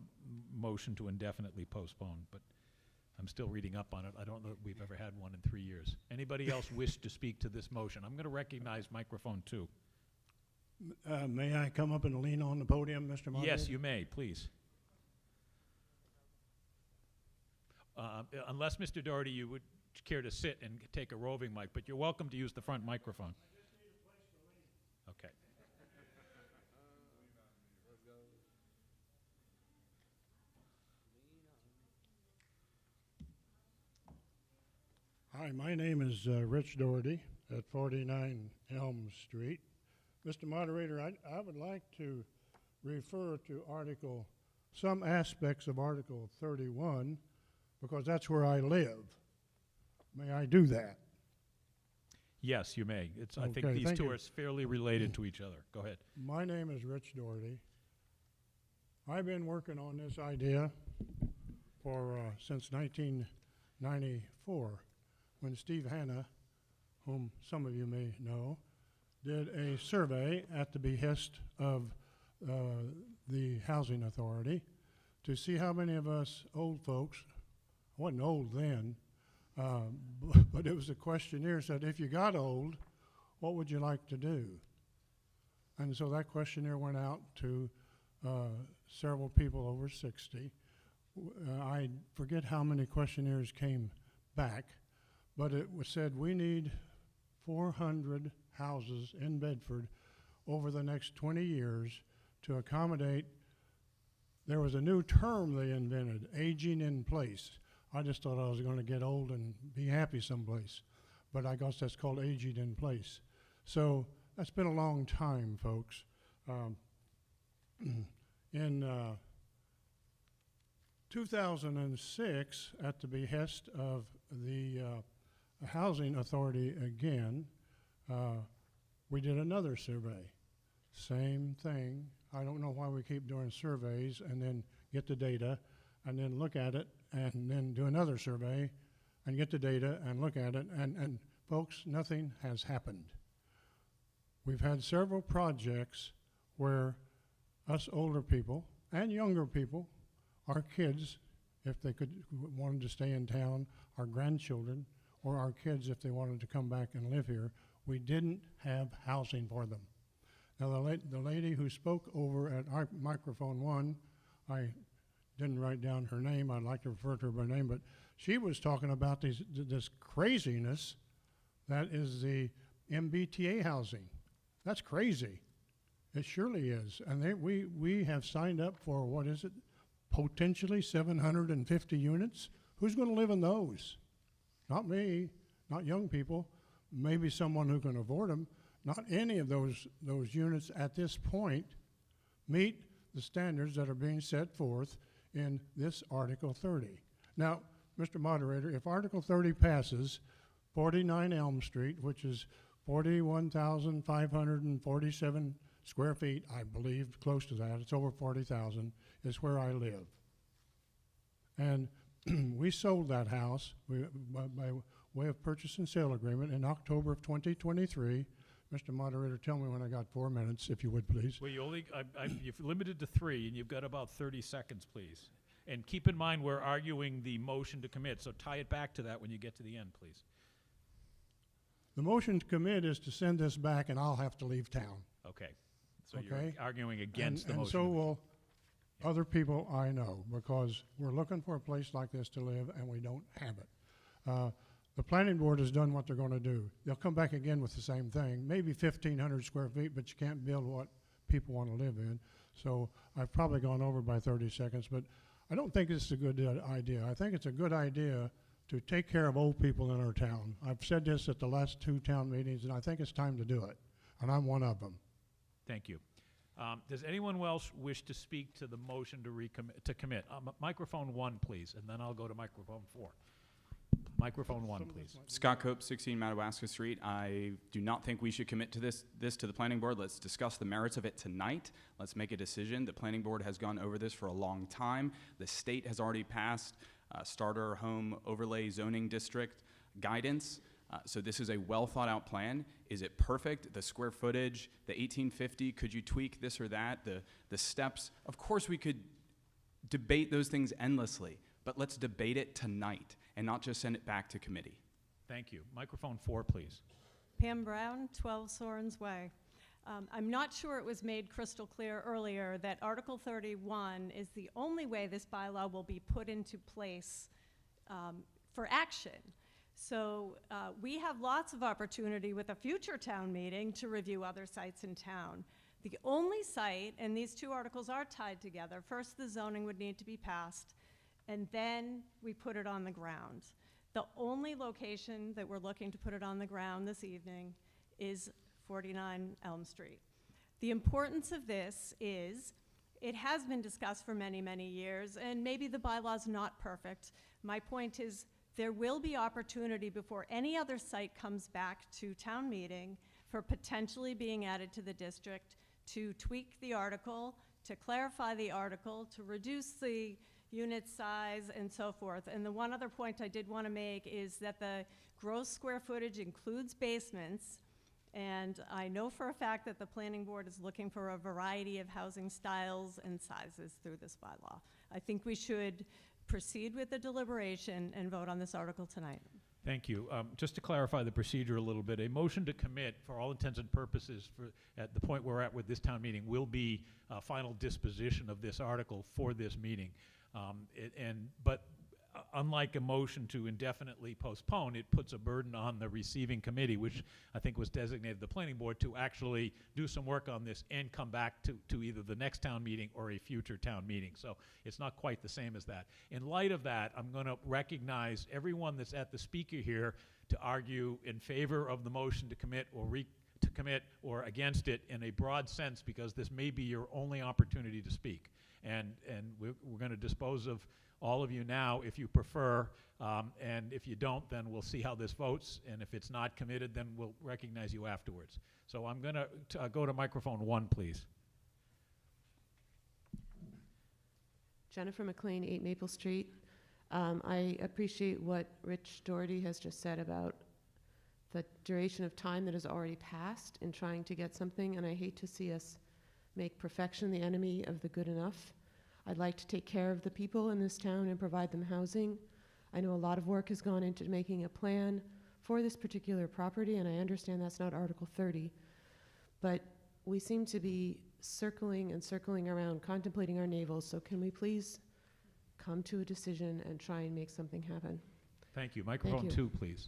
S1: motion to indefinitely postpone, but I'm still reading up on it. I don't know that we've ever had one in 3 years. Anybody else wish to speak to this motion? I'm going to recognize microphone 2.
S18: May I come up and lean on the podium, Mr. Moderator?
S1: Yes, you may, please. Unless, Mr. Doherty, you would care to sit and take a roving mic, but you're welcome to use the front microphone. Okay.
S18: Hi, my name is Rich Doherty at 49 Elm Street. Mr. Moderator, I would like to refer to some aspects of Article 31, because that's where I live. May I do that?
S1: Yes, you may. I think
S18: Okay,
S1: these
S18: thank
S1: two
S18: you.
S1: are fairly related to each other. Go ahead.
S18: My name is Rich Doherty. I've been working on this idea since 1994, when Steve Hanna, whom some of you may know, did a survey at the behest of the Housing Authority to see how many of us old folks, I wasn't old then, but it was a questionnaire, said if you got old, what would you like to do? And so that questionnaire went out to several people over 60. I forget how many questionnaires came back, but it was said we need 400 houses in Bedford over the next 20 years to accommodate. There was a new term they invented, aging in place. I just thought I was going to get old and be happy someplace, but I guess that's called aging in place. So that's been a long time, folks. In 2006, at the behest of the Housing Authority again, we did another survey. Same thing. I don't know why we keep doing surveys and then get the data and then look at it and then do another survey and get the data and look at it. And folks, nothing has happened. We've had several projects where us older people and younger people, our kids, if they wanted to stay in town, our grandchildren, or our kids if they wanted to come back and live here, we didn't have housing for them. Now the lady who spoke over at microphone 1, I didn't write down her name, I'd like to refer to her by name, but she was talking about this craziness that is the MBTA housing. That's crazy. It surely is. And we have signed up for, what is it, potentially 750 units? Who's going to live in those? Not me, not young people, maybe someone who can afford them. Not any of those units at this point meet the standards that are being set forth in this Article 30. Now, Mr. Moderator, if Article 30 passes, 49 Elm Street, which is 41,547 square feet, I believe, close to that, it's over 40,000, is where I live. And we sold that house by way of purchase and sale agreement in October of 2023. Mr. Moderator, tell me when I got 4 minutes, if you would, please.
S1: Well, you've limited to 3, and you've got about 30 seconds, please. And keep in mind, we're arguing the motion to commit, so tie it back to that when you get to the end, please.
S18: The motion to commit is to send this back, and I'll have to leave town.
S1: Okay. So you're arguing against the
S18: and
S1: motion.
S18: so will other people I know, because we're looking for a place like this to live, and we don't have it. The planning board has done what they're going to do. They'll come back again with the same thing, maybe 1,500 square feet, but you can't build what people want to live in. So I've probably gone over by 30 seconds, but I don't think this is a good idea. I think it's a good idea to take care of old people in our town. I've said this at the last 2 town meetings, and I think it's time to do it, and I'm one of them.
S1: Thank you. Does anyone else wish to speak to the motion to commit? Microphone 1, please, and then I'll go to microphone 4. Microphone one, please.
S8: Scott Cope, 16 Madawaska Street. I do not think we should commit to this to the planning board. Let's discuss the merits of it tonight. Let's make a decision. The planning board has gone over this for a long time. The state has already passed starter home overlay zoning district guidance. So this is a well thought out plan. Is it perfect? The square footage, the 1850, could you tweak this or that? The steps, of course we could debate those things endlessly, but let's debate it tonight and not just send it back to committee.
S1: Thank you. Microphone 4, please.
S14: Pam Brown, 12 Sorens Way. I'm not sure it was made crystal clear earlier that Article 31 is the only way this bylaw will be put into place for action. So we have lots of opportunity with a future town meeting to review other sites in town. The only site, and these two articles are tied together, first the zoning would need to be passed, and then we put it on the ground. The only location that we're looking to put it on the ground this evening is 49 Elm Street. The importance of this is it has been discussed for many, many years, and maybe the bylaw's not perfect. My point is there will be opportunity before any other site comes back to town meeting for potentially being added to the district to tweak the article, to clarify the article, to reduce the unit size, and so forth. And the one other point I did want to make is that the gross square footage includes basements, and I know for a fact that the planning board is looking for a variety of housing styles and sizes through this bylaw. I think we should proceed with the deliberation and vote on this article tonight.
S1: Thank you. Just to clarify the procedure a little bit, a motion to commit, for all intents and purposes, at the point we're at with this town meeting, will be final disposition of this article for this meeting. But unlike a motion to indefinitely postpone, it puts a burden on the receiving committee, which I think was designated the planning board, to actually do some work on this and come back to either the next town meeting or a future town meeting. So it's not quite the same as that. In light of that, I'm going to recognize everyone that's at the speaker here to argue in favor of the motion to commit or against it in a broad sense, because this may be your only opportunity to speak. And we're going to dispose of all of you now if you prefer, and if you don't, then we'll see how this votes, and if it's not committed, then we'll recognize you afterwards. So I'm going to go to microphone 1, please.
S21: Jennifer McLean, 8 Maple Street. I appreciate what Rich Doherty has just said about the duration of time that has already passed in trying to get something, and I hate to see us make perfection the enemy of the good enough. I'd like to take care of the people in this town and provide them housing. I know a lot of work has gone into making a plan for this particular property, and I understand that's not Article 30, but we seem to be circling and circling around, contemplating our navels, so can we please come to a decision and try and make something happen?
S1: Thank you. Microphone
S21: Thank you.
S1: 2, please.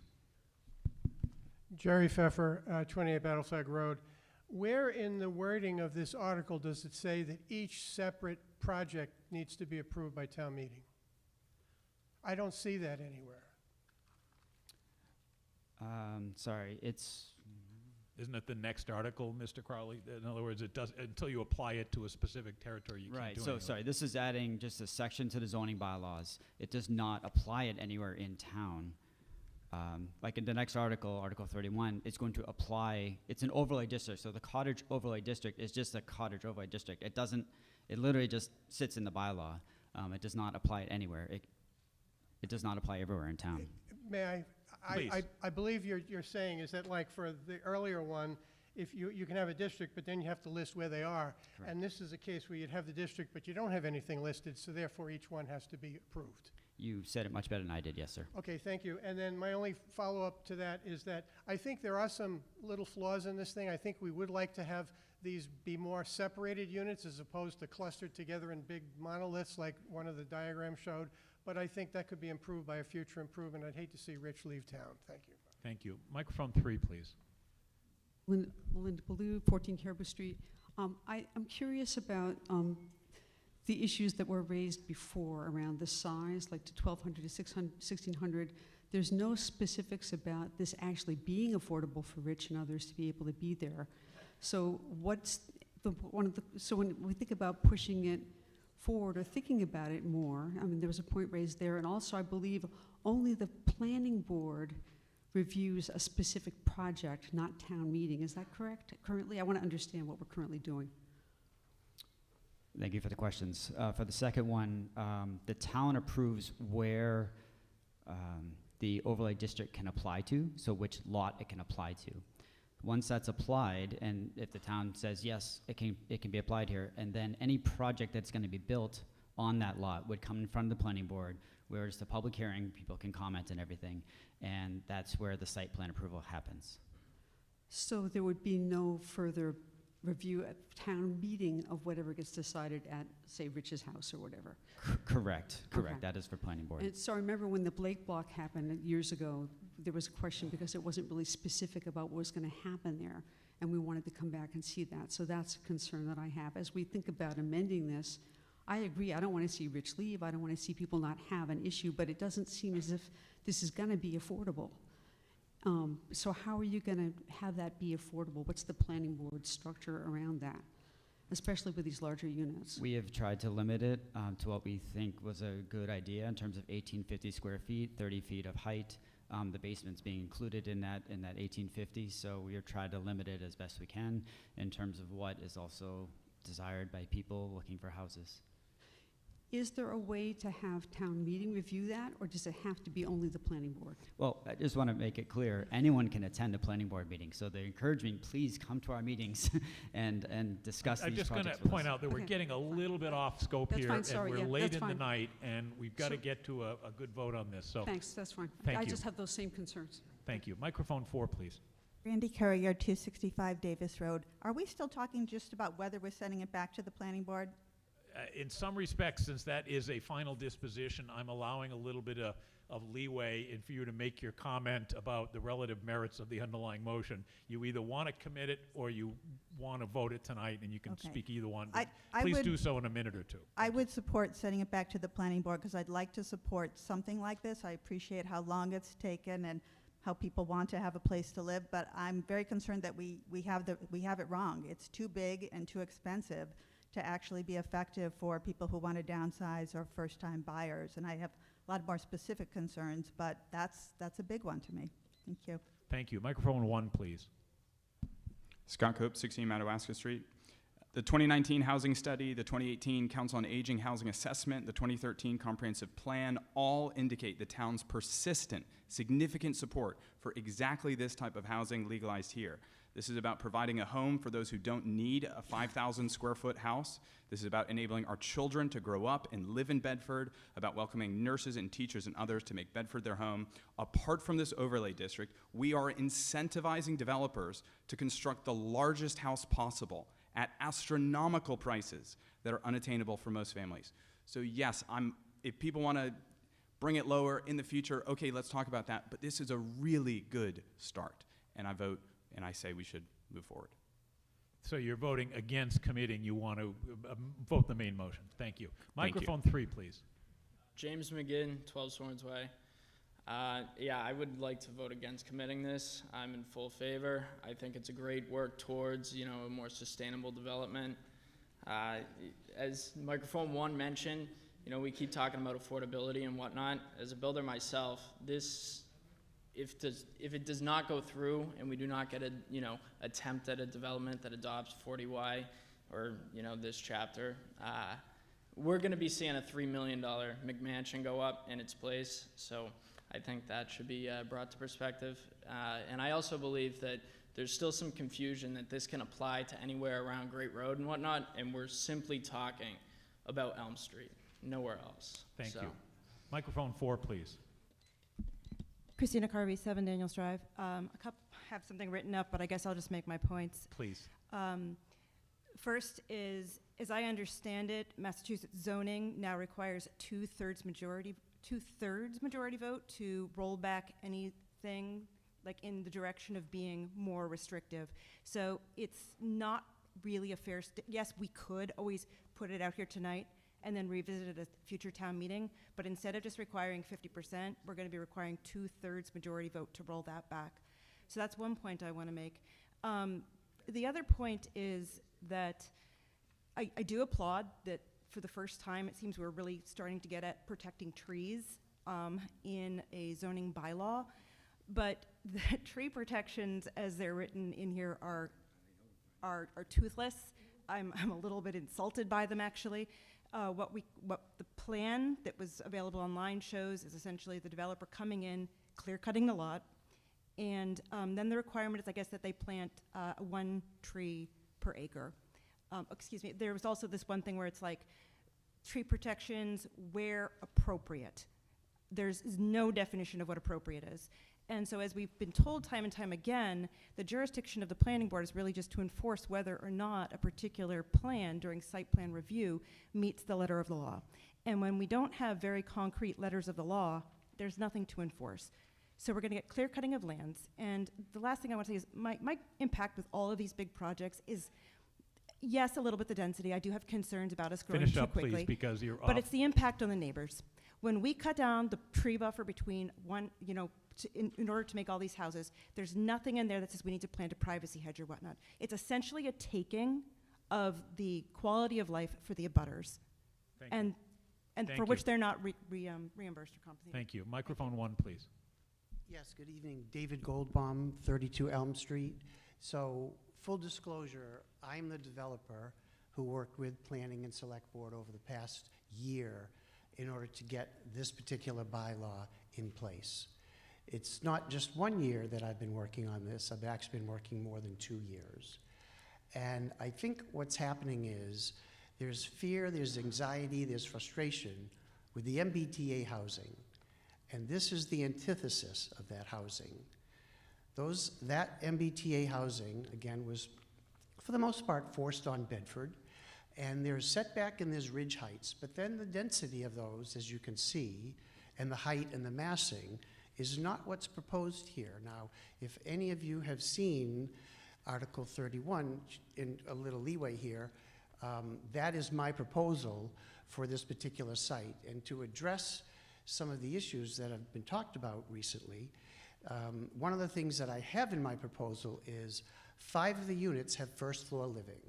S19: Jerry Pfeffer, 28 Battle Flag Road. Where in the wording of this article does it say that each separate project needs to be approved by town meeting? I don't see that anywhere.
S13: Sorry,
S1: Isn't it the next article, Mr. Crowley? In other words, it does, until you apply it to a specific territory, you can't
S13: right.
S1: do
S13: So
S1: anything.
S13: sorry, this is adding just a section to the zoning bylaws. It does not apply it anywhere in town. Like in the next article, Article 31, it's going to apply, it's an overlay district, so the cottage overlay district is just a cottage overlay district. It doesn't, it literally just sits in the bylaw. It does not apply it anywhere. It does not apply everywhere in town.
S19: May I believe you're saying is that, like for the earlier one, if you can have a district, but then you have to list where they are.
S13: Correct.
S19: And this is a case where you'd have the district, but you don't have anything listed, so therefore each one has to be approved.
S13: You said it much better than I did, yes, sir.
S19: Okay, thank you. And then my only follow-up to that is that I think there are some little flaws in this thing. I think we would like to have these be more separated units as opposed to clustered together in big monoliths like one of the diagrams showed. But I think that could be improved by a future improvement. I'd hate to see Rich leave town. Thank you.
S1: Thank you. Microphone 3, please.
S7: Linda Ballou, 14 Caribou Street. I'm curious about the issues that were raised before around the size, like to 1,200 to 1,600. There's no specifics about this actually being affordable for Rich and others to be able to be there. So what's so when we think about pushing it forward or thinking about it more. I mean, there was a point raised there, and also I believe only the planning board reviews a specific project, not town meeting. Is that correct? Currently, I want to understand what we're currently doing.
S13: Thank you for the questions. For the second one, the town approves where the overlay district can apply to, so which lot it can apply to. Once that's applied, and if the town says, yes, it can be applied here, and then any project that's going to be built on that lot would come in front of the planning board, where it's the public hearing, people can comment and everything, and that's where the site plan approval happens.
S7: So there would be no further review at town meeting of whatever gets decided at, say, Rich's house or whatever?
S13: Correct.
S7: Okay.
S13: That is for planning board.
S7: And so I remember when the Blake block happened years ago, there was a question because it wasn't really specific about what was going to happen there, and we wanted to come back and see that. So that's a concern that I have. As we think about amending this, I agree, I don't want to see Rich leave, I don't want to see people not have an issue, but it doesn't seem as if this is going to be affordable. So how are you going to have that be affordable? What's the planning board structure around that, especially with these larger units?
S13: We have tried to limit it to what we think was a good idea in terms of 1850 square feet, 30 feet of height. The basement's being included in that 1850, so we are trying to limit it as best we can in terms of what is also desired by people looking for houses.
S7: Is there a way to have town meeting review that, or does it have to be only the planning board?
S13: Well, I just want to make it clear, anyone can attend a planning board meeting, so the encouragement, please come to our meetings and discuss
S1: I'm
S13: these
S1: just going to
S13: projects with
S1: point
S13: us.
S1: out that we're
S7: Okay.
S1: getting a little bit off scope
S7: That's
S1: here,
S7: fine, sorry,
S1: and
S7: yeah,
S1: we're late
S7: that's
S1: in the
S7: fine.
S1: night, and we've got to
S7: So-
S1: get to a good vote on this, so
S7: Thanks, that's fine.
S1: Thank
S7: I
S1: you.
S7: just have those same concerns.
S1: thank you. Microphone 4, please.
S3: Randy Courier, 265 Davis Road. Are we still talking just about whether we're sending it back to the planning board?
S1: In some respects, since that is a final disposition, I'm allowing a little bit of leeway in for you to make your comment about the relative merits of the underlying motion. You either want to commit it or you want to vote it tonight, and you can
S3: Okay.
S1: speak either one.
S3: I
S1: But please
S3: would-
S1: do so in a minute or two.
S3: I would support sending it back to the planning board because I'd like to support something like this. I appreciate how long it's taken and how people want to have a place to live, but I'm very concerned that we have it wrong. It's too big and too expensive to actually be effective for people who want to downsize or first-time buyers. And I have a lot more specific concerns, but that's a big one to me. Thank you.
S1: Thank you. Microphone 1, please.
S8: Scott Cope, 16 Madawaska Street. The 2019 housing study, the 2018 Council on Aging housing assessment, the 2013 comprehensive plan all indicate the town's persistent, significant support for exactly this type of housing legalized here. This is about providing a home for those who don't need a 5,000 square foot house. This is about enabling our children to grow up and live in Bedford, about welcoming nurses and teachers and others to make Bedford their home. Apart from this overlay district, we are incentivizing developers to construct the largest house possible at astronomical prices that are unattainable for most families. So yes, if people want to bring it lower in the future, okay, let's talk about that. But this is a really good start. And I vote and I say we should move forward.
S1: So you're voting against committing. You want to vote the main motion. Thank you.
S8: Thank you.
S1: Microphone 3, please.
S4: James McGinn, 12 Sworns Way. Yeah, I would like to vote against committing this. I'm in full favor. I think it's a great work towards, a more sustainable development. As microphone 1 mentioned, we keep talking about affordability and whatnot. As a builder myself, if it does not go through and we do not get attempt at a development that adopts 40Y or, this chapter, we're going to be seeing a $3 million McMansion go up in its place. So I think that should be brought to perspective. And I also believe that there's still some confusion that this can apply to anywhere around Great Road and whatnot, and we're simply talking about Elm Street, nowhere else.
S1: Thank you. Microphone 4, please.
S16: Christina Carvey, 7 Daniels Drive. Have something written up, but I guess I'll just make my points.
S1: Please.
S16: First is, as I understand it, Massachusetts zoning now requires two-thirds majority vote to roll back anything like in the direction of being more restrictive. So it's not really a fair, yes, we could always put it out here tonight and then revisit it at a future town meeting, but instead of just requiring 50%, we're gonna be requiring two-thirds majority vote to roll that back. So that's one point I wanna make. The other point is that I do applaud that
S9: for the first time, it seems we're really starting to get at protecting trees in a zoning bylaw. But the tree protections, as they're written in here, are toothless. I'm a little bit insulted by them, actually. What the plan that was available online shows is essentially the developer coming in, clear-cutting the lot, and then the requirement is, I guess, that they plant 1 tree per acre. Excuse me, there was also this one thing where it's like, tree protections where appropriate. There's no definition of what appropriate is. And so as we've been told time and time again, the jurisdiction of the planning board is really just to enforce whether or not a particular plan during site plan review meets the letter of the law. And when we don't have very concrete letters of the law, there's nothing to enforce. So we're gonna get clear cutting of lands. And the last thing I want to say is my impact with all of these big projects is, yes, a little bit the density. I do have concerns about us growing
S1: Finish
S9: too
S1: up,
S9: quickly.
S1: please, because you're
S9: But
S1: off.
S9: it's the impact on the neighbors. When we cut down the tree buffer between in order to make all these houses, there's nothing in there that says we need to plant a privacy hedge or whatnot. It's essentially a taking of the quality of life for the abutters.
S1: Thank you.
S9: And
S1: Thank
S9: for which
S1: you.
S9: they're not reimbursed or compensated.
S1: Thank you. Microphone 1, please.
S15: Yes, good evening. David Goldbaum, 32 Elm Street. So, full disclosure, I'm the developer who worked with Planning and Select Board over the past year in order to get this particular bylaw in place. It's not just 1 year that I've been working on this. I've actually been working more than 2 years. And I think what's happening is there's fear, there's anxiety, there's frustration with the MBTA housing. And this is the antithesis of that housing. That MBTA housing, again, was for the most part forced on Bedford. And there's setback and there's ridge heights. But then the density of those, as you can see, and the height and the massing is not what's proposed here. Now, if any of you have seen Article 31, in a little leeway here, that is my proposal for this particular site. And to address some of the issues that have been talked about recently, one of the things that I have in my proposal is 5 of the units have first floor living,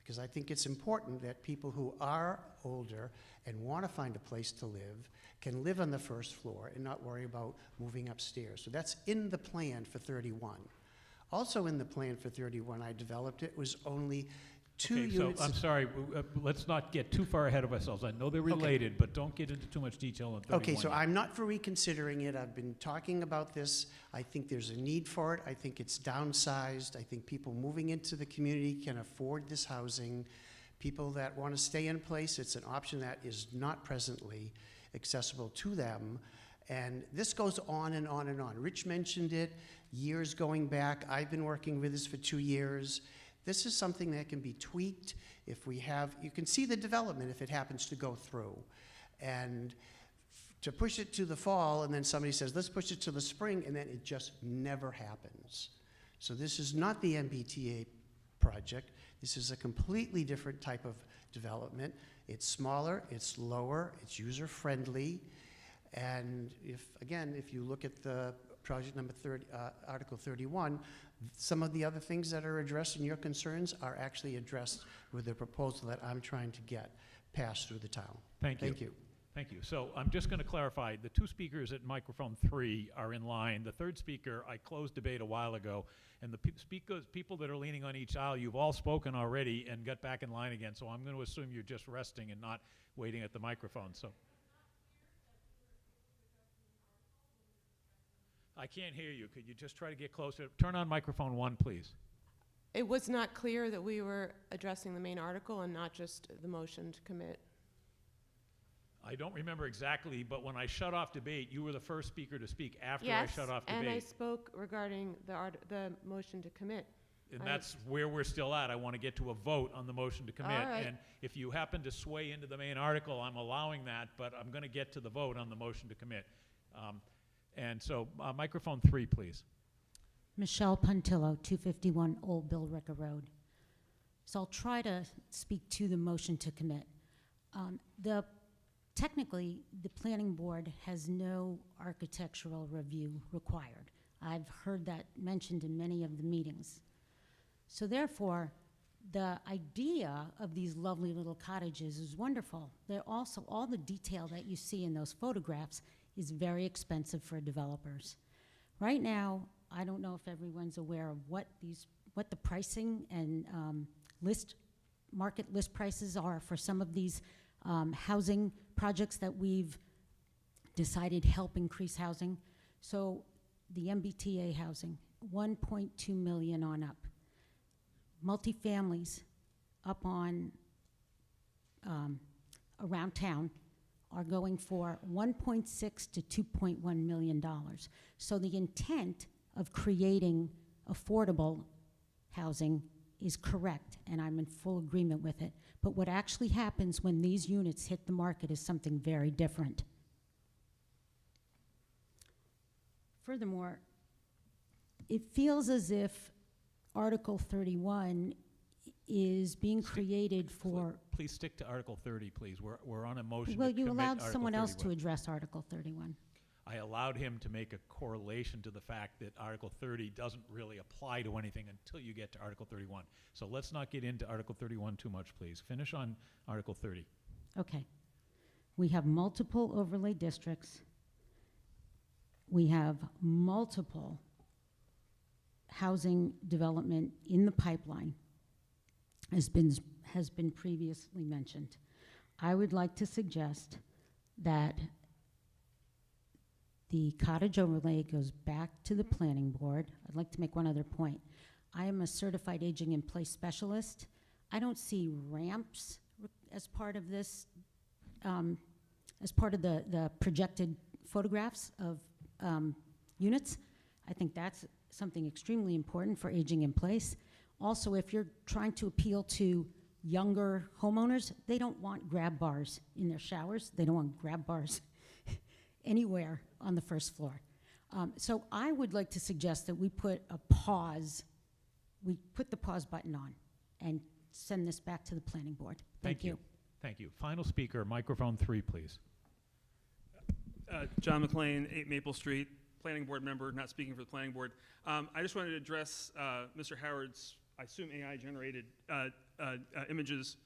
S15: because I think it's important that people who are older and want to find a place to live can live on the first floor and not worry about moving upstairs. So that's in the plan for 31. Also in the plan for 31, I developed it, was only 2
S1: Okay,
S15: units.
S1: so I'm sorry, let's not get too far ahead of ourselves. I know they're related, but don't get into too much detail on 31.
S15: Okay, so
S1: yet.
S15: I'm not for reconsidering it. I've been talking about this. I think there's a need for it. I think it's downsized. I think people moving into the community can afford this housing. People that want to stay in place, it's an option that is not presently accessible to them. And this goes on and on and on. Rich mentioned it years going back. I've been working with this for 2 years. This is something that can be tweaked if we have, you can see the development if it happens to go through. And to push it to the fall, and then somebody says, let's push it to the spring, and then it just never happens. So this is not the MBTA project. This is a completely different type of development. It's smaller, it's lower, it's user-friendly. And if you look at the project number 30, Article 31, some of the other things that are addressed in your concerns are actually addressed with the proposal that I'm trying to get passed through the town.
S1: Thank you.
S15: Thank you.
S1: Thank you. So I'm just going to clarify, the 2 speakers at microphone 3 are in line. The 3rd speaker, I closed debate a while ago, and the people that are leaning on each aisle, you've all spoken already and got back in line again, so I'm going to assume you're just resting and not waiting at the microphone. So I can't hear you. Could you just try to get closer? Turn on microphone 1, please.
S21: It was not clear that we were addressing the main article and not just the motion to commit.
S1: I don't remember exactly, but when I shut off debate, you were the first speaker to speak after
S21: Yes,
S1: I shut off
S21: and I
S1: debate.
S21: spoke regarding the motion to commit.
S1: And that's where we're still at. I want to get to a vote on the motion to commit.
S21: All right.
S1: And if you happen to sway into the main article, I'm allowing that, but I'm going to get to the vote on the motion to commit. And so, microphone 3, please.
S20: Michelle Puntillo, 251 Old Billrica Road. So I'll try to speak to the motion to commit. Technically, the planning board has no architectural review required. I've heard that mentioned in many of the meetings. So therefore, The idea of these lovely little cottages is wonderful. They're also, all the detail that you see in those photographs is very expensive for developers. Right now, I don't know if everyone's aware of what the pricing and market list prices are for some of these housing projects that we've decided help increase housing. So the MBTA housing, 1.2 million on up. Multifamilies up on around town are going for $1.6 to $2.1 million. So the intent of creating affordable housing is correct, and I'm in full agreement with it. But what actually happens when these units hit the market is something very different. Furthermore, it feels as if Article 31 is being created for...
S1: Please stick to Article 30, please. We're on a motion
S20: Well,
S1: to
S20: you
S1: commit
S20: allowed
S1: Article
S20: someone else to
S1: 31.
S20: address Article 31.
S1: I allowed him to make a correlation to the fact that Article 30 doesn't really apply to anything until you get to Article 31. So let's not get into Article 31 too much, please. Finish on Article 30.
S20: Okay. We have multiple overlay districts. We have multiple housing development in the pipeline, has been previously mentioned. I would like to suggest that the cottage overlay goes back to the planning board. I'd like to make one other point. I am a certified aging in place specialist. I don't see ramps as part of this, as part of the projected photographs of units. I think that's something extremely important for aging in place. Also, if you're trying to appeal to younger homeowners, they don't want grab bars in their showers. They don't want grab bars anywhere on the first floor. So I would like to suggest that we put a pause, we put the pause button on and send this back to the planning board. Thank you.
S1: Thank you. Final speaker, microphone 3, please.
S2: John McLean, 8 Maple Street, planning board member, not speaking for the planning board. I just wanted to address Mr. Howard's, I assume AI-generated images.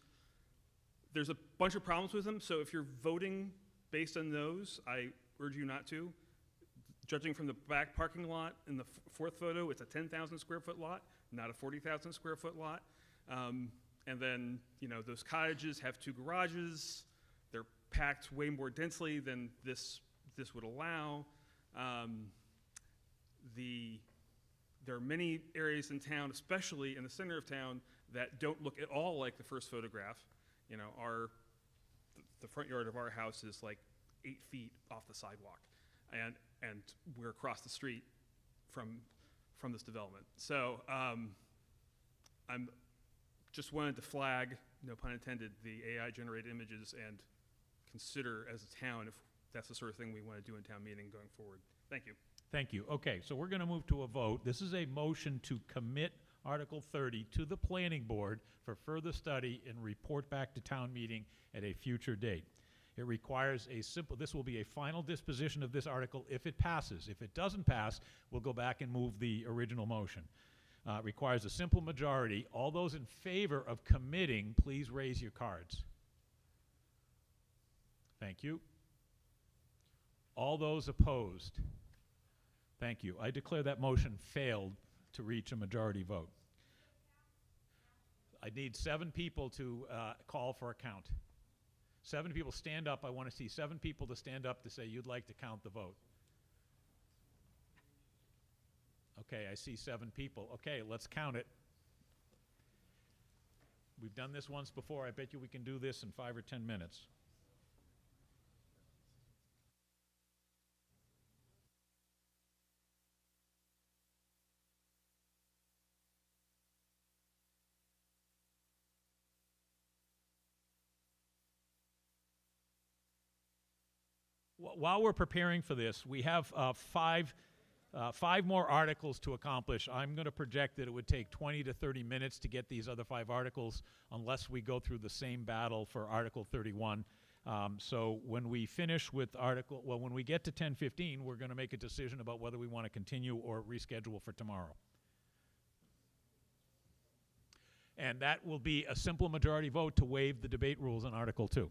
S2: There's a bunch of problems with them, so if you're voting based on those, I urge you not to. Judging from the back parking lot in the fourth photo, it's a 10,000 square foot lot, not a 40,000 square foot lot. And then, you know, those cottages have 2 garages. They're packed way more densely than this would allow. There are many areas in town, especially in the center of town, that don't look at all like the first photograph. You know, the front yard of our house is like 8 feet off the sidewalk, and we're across the street from this development. So I'm just wanted to flag, no pun intended, the AI-generated images and consider as a town if that's the sort of thing we want to do in town meeting going forward. Thank you.
S1: Thank you. Okay, so we're going to move to a vote. This is a motion to commit Article 30 to the planning board for further study and report back to town meeting at a future date. It requires this will be a final disposition of this article if it passes. If it doesn't pass, we'll go back and move the original motion. It requires a simple majority. All those in favor of committing, please raise your cards. Thank you. All those opposed? Thank you. I declare that motion failed to reach a majority vote. I need 7 people to call for a count. 7 people stand up. I want to see 7 people to stand up to say you'd like to count the vote. Okay, I see 7 people. Okay, let's count it. We've done this once before. I bet you we can do this in 5 or 10 minutes. While we're preparing for this, we have 5 more articles to accomplish. I'm going to project that it would take 20 to 30 minutes to get these other 5 articles unless we go through the same battle for Article 31. So when we finish with when we get to 10:15, we're going to make a decision about whether we want to continue or reschedule for tomorrow. And that will be a simple majority vote to waive the debate rules on Article 2.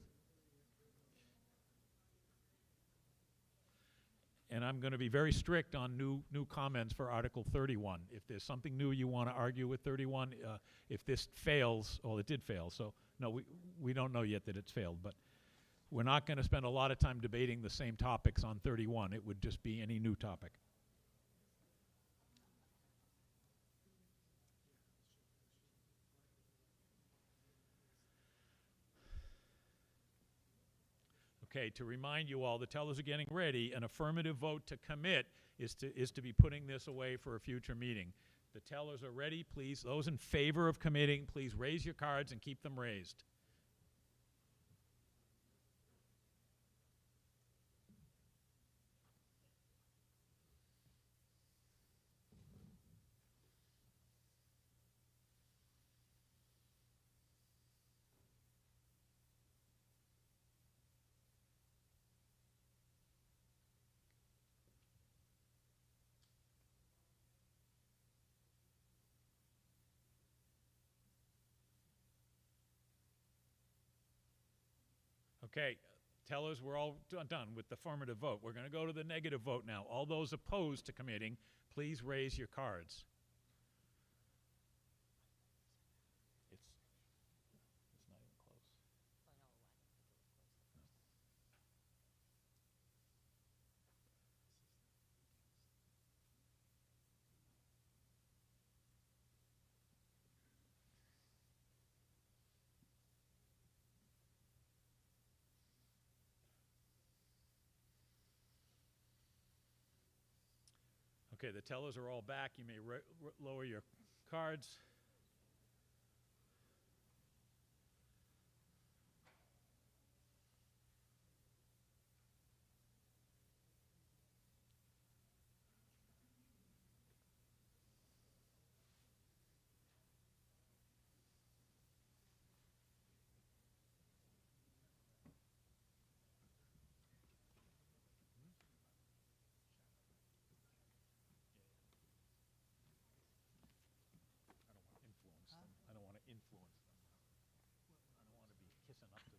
S1: And I'm going to be very strict on new comments for Article 31. If there's something new you want to argue with 31, if this fails, well, it did fail, so no, we don't know yet that it's failed, but we're not going to spend a lot of time debating the same topics on 31. It would just be any new topic. Okay, to remind you all, the tellers are getting ready. An affirmative vote to commit is to be putting this away for a future meeting. The tellers are ready. Please, those in favor of committing, please raise your cards and keep them raised. Okay, tellers, we're all done with the affirmative vote. We're going to go to the negative vote now. All those opposed to committing, please raise your cards. It's not even close. Okay, the tellers are all back. You may lower your cards. I don't want to influence them. I don't want to be kissing up to them.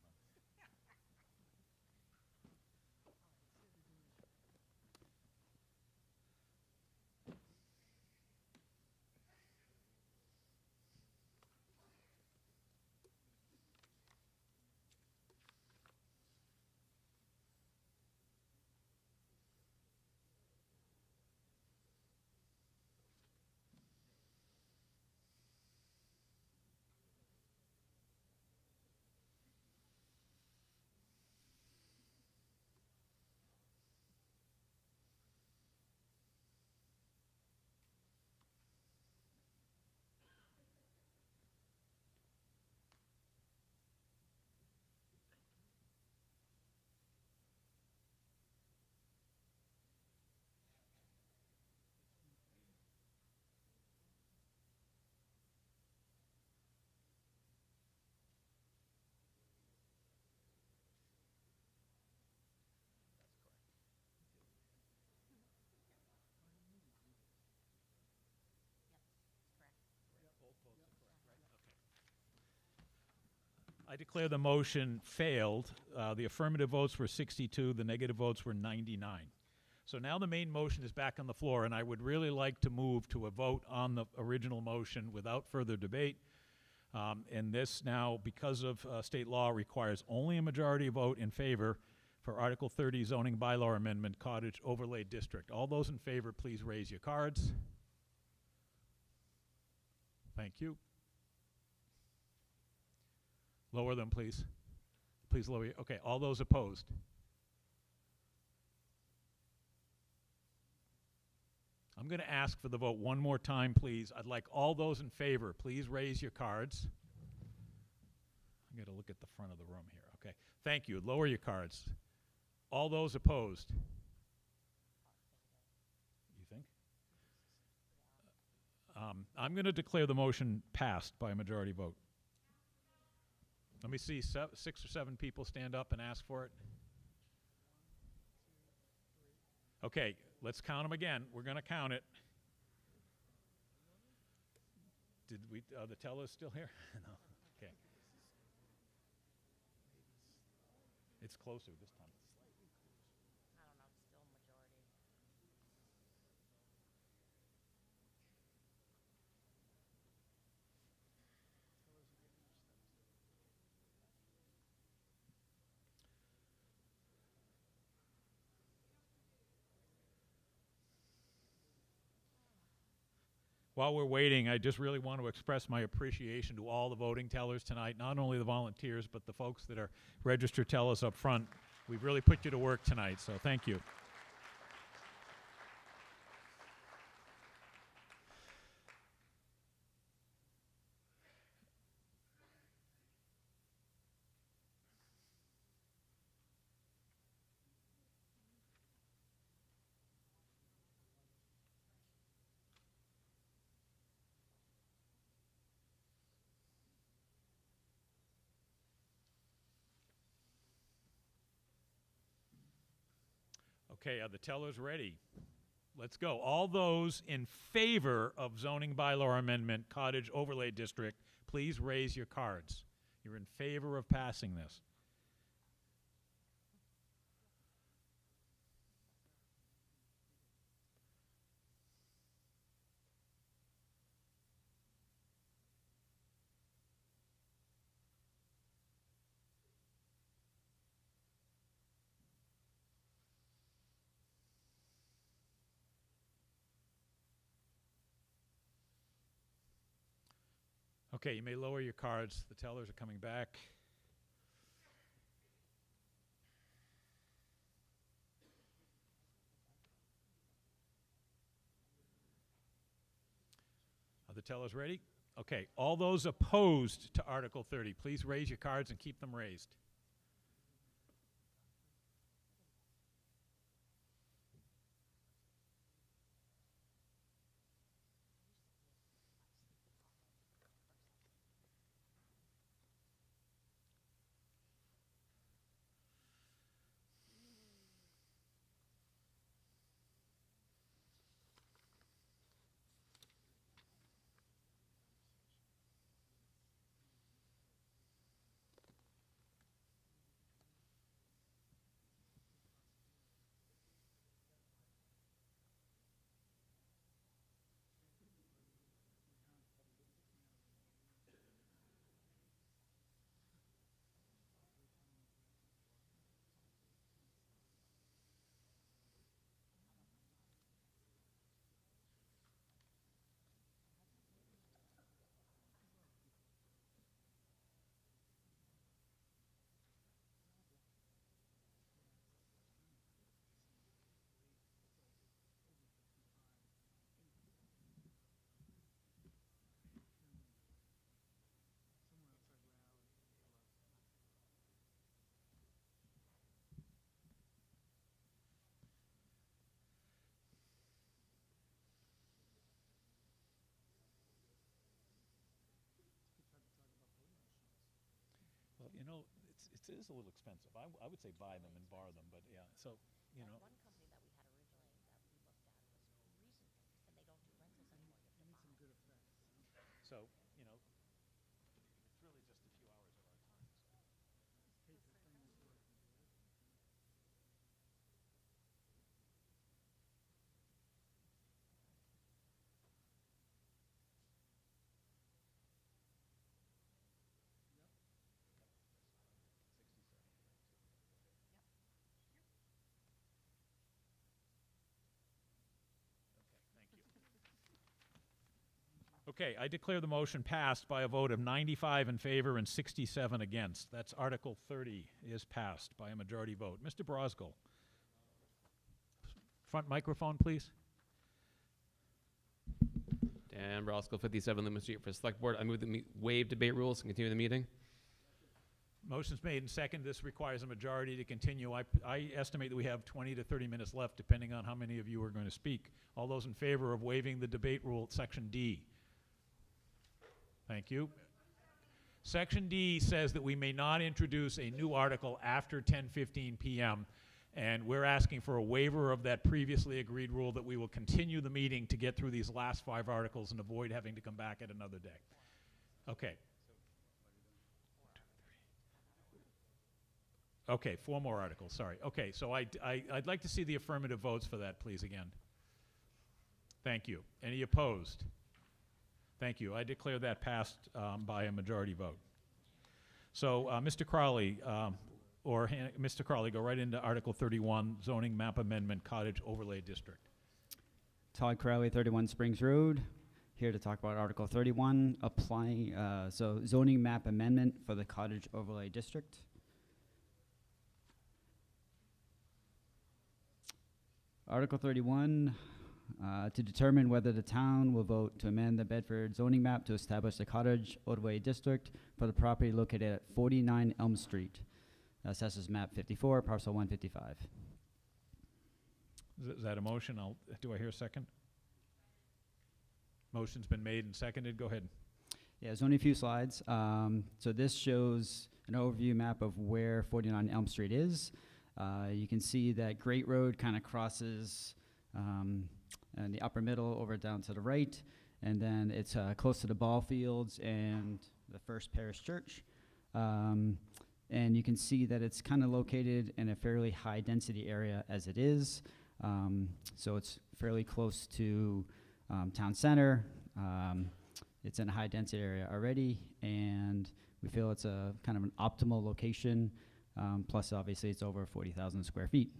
S1: I declare the motion failed. The affirmative votes were 62, the negative votes were 99. So now the main motion is back on the floor, and I would really like to move to a vote on the original motion without further debate. And this now, because of state law, requires only a majority vote in favor for Article 30 zoning bylaw amendment, Cottage Overlay District. All those in favor, please raise your cards. Thank you. Lower them, please. Please lower your, okay, all those opposed? I'm going to ask for the vote one more time, please. I'd like all those in favor, please raise your cards. I'm going to look at the front of the room here. Okay, thank you. Lower your cards. All those opposed? You think? I'm going to declare the motion passed by a majority vote. Let me see 6 or 7 people stand up and ask for it. Okay, let's count them again. We're going to count it. Are the tellers still here? No, okay. It's closer this time. While we're waiting, I just really want to express my appreciation to all the voting tellers tonight, not only the volunteers, but the folks that are registered tellers up front. We've really put you to work tonight, so thank you. Okay, are the tellers ready? Let's go. All those in favor of zoning bylaw amendment, Cottage Overlay District, please raise your cards. You're in favor of passing this. Okay, you may lower your cards. The tellers are coming back. Are the tellers ready? Okay, all those opposed to Article 30, please raise your cards and keep them raised. Well, you know, it is a little expensive. I would say buy them and borrow them, but yeah, so, you know. So, you know, it's really just a few hours of our time. Okay, I declare the motion passed by a vote of 95 in favor and 67 against. That's Article 30 is passed by a majority vote. Mr. Brosgol. Front microphone, please.
S6: Dan Brosgol, 57 Loomis Street for Select Board. I move that we waive debate rules and continue the meeting.
S1: Motion's made and second. This requires a majority to continue. I estimate that we have 20 to 30 minutes left, depending on how many of you are going to speak. All those in favor of waiving the debate rule at Section D? Thank you. Section D says that we may not introduce a new article after 10:15 p.m. And we're asking for a waiver of that previously agreed rule that we will continue the meeting to get through these last 5 articles and avoid having to come back at another day. Okay. Okay, 4 more articles, sorry. Okay, so I'd like to see the affirmative votes for that, please, again. Thank you. Any opposed? Thank you. I declare that passed by a majority vote. So, Mr. Crowley, Mr. Crowley, go right into Article 31, Zoning Map Amendment, Cottage Overlay District.
S13: Todd Crowley, 31 Springs Road, here to talk about Article 31, applying, zoning map amendment for the Cottage Overlay District. Article 31, to determine whether the town will vote to amend the Bedford zoning map to establish the Cottage Overlay District for the property located at 49 Elm Street. Assessors map 54, parcel 155.
S1: Is that a motion? Do I hear a second? Motion's been made and seconded. Go ahead.
S13: Yeah, there's only a few slides. So this shows an overview map of where 49 Elm Street is. You can see that Great Road kind of crosses in the upper middle over down to the right, and then it's close to the ball fields and the First Parish Church. And you can see that it's kind of located in a fairly high density area as it is. So it's fairly close to town center. It's in a high density area already, and we feel it's a kind of an optimal location. Plus, obviously, it's over 40,000 square feet.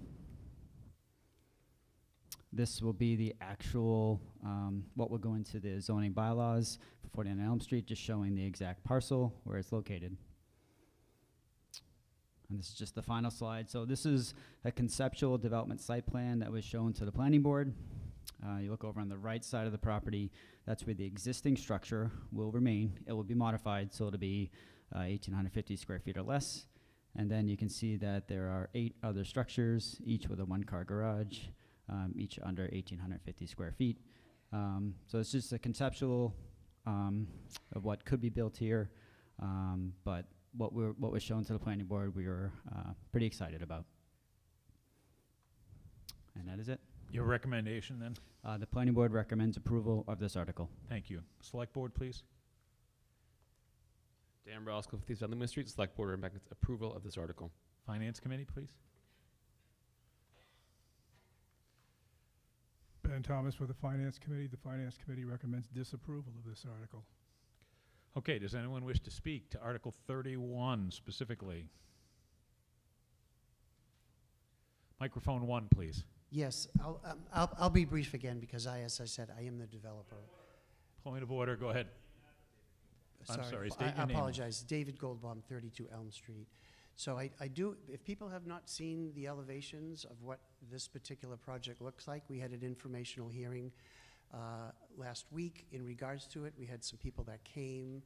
S13: This will be the actual, what will go into the zoning bylaws for 49 Elm Street, just showing the exact parcel where it's located. And this is just the final slide. So this is a conceptual development site plan that was shown to the planning board. You look over on the right side of the property, that's where the existing structure will remain. It will be modified, so it'll be 1,850 square feet or less. And then you can see that there are 8 other structures, each with a 1-car garage, each under 1,850 square feet. So it's just a conceptual of what could be built here, but what was shown to the planning board, we were pretty excited about. And that is it.
S1: Your recommendation, then?
S13: The planning board recommends approval of this article.
S1: Thank you. Select Board, please.
S6: Dan Brosco, 57 Loomis Street. Select Board recommends approval of this article.
S1: Finance Committee, please.
S10: Ben Thomas for the Finance Committee. The Finance Committee recommends disapproval of this article.
S1: Okay, does anyone wish to speak to Article 31 specifically? Microphone 1, please.
S15: Yes, I'll be brief again because as I said, I am the developer.
S1: Point of order, go ahead. I'm sorry, state your
S15: I
S1: name.
S15: apologize. David Goldbaum, 32 Elm Street. So I do, if people have not seen the elevations of what this particular project looks like, we had an informational hearing last week in regards to it. We had some people that came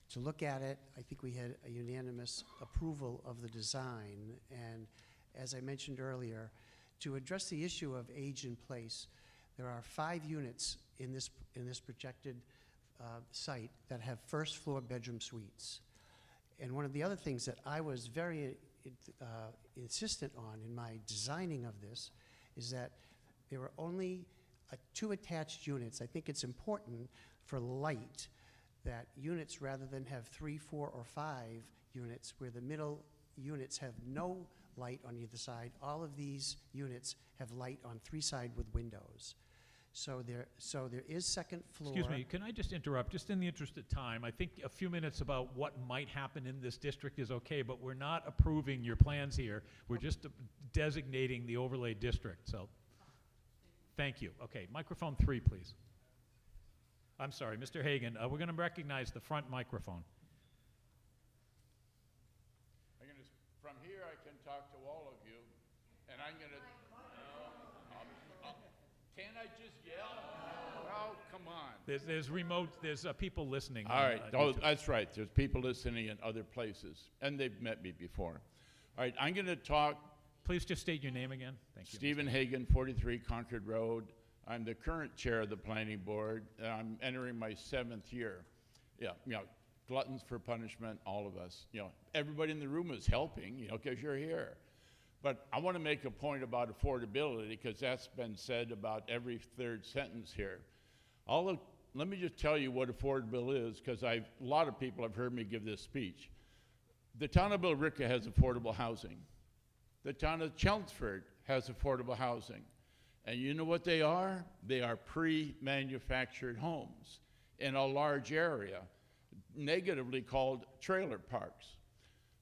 S15: to look at it. I think we had a unanimous approval of the design. And as I mentioned earlier, to address the issue of age in place, there are 5 units in this projected site that have first floor bedroom suites. And one of the other things that I was very insistent on in my designing of this is that there were only 2 attached units. I think it's important for light that units, rather than have 3, 4, or 5 units, where the middle units have no light on either side, all of these units have light on 3 sides with windows. So there is second floor.
S1: Excuse me, can I just interrupt, just in the interest of time? I think a few minutes about what might happen in this district is okay, but we're not approving your plans here. We're just designating the overlay district, so thank you. Okay, microphone 3, please. I'm sorry, Mr. Hagan, we're going to recognize the front microphone.
S17: From here, I can talk to all of you, and I'm going to... Can't I just yell? Oh, come on.
S1: There's remote, there's people listening.
S17: All right. Oh, that's right. There's people listening in other places, and they've met me before. All right, I'm going to talk...
S1: Please just state your name again. Thank you.
S17: Stephen Hagan, 43 Concord Road. I'm the current chair of the planning board. I'm entering my 7th year. Yeah, gluttons for punishment, all of us. Everybody in the room is helping, because you're here. But I want to make a point about affordability because that's been said about every third sentence here. Let me just tell you what affordable is because a lot of people have heard me give this speech. The town of Billerica has affordable housing. The town of Chelmsford has affordable housing. And you know what they are? They are pre-manufactured homes in a large area, negatively called trailer parks.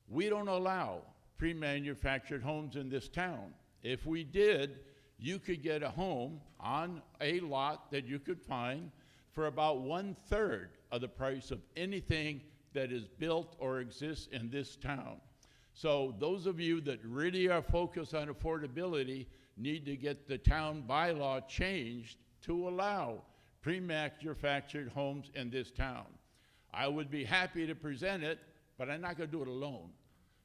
S17: We don't allow pre-manufactured homes in this town. If we did, you could get a home on a lot that you could find for about 1/3 of the price of anything that is built or exists in this town. So those of you that really are focused on affordability need to get the town bylaw changed to allow pre-manufactured homes in this town. I would be happy to present it, but I'm not going to do it alone.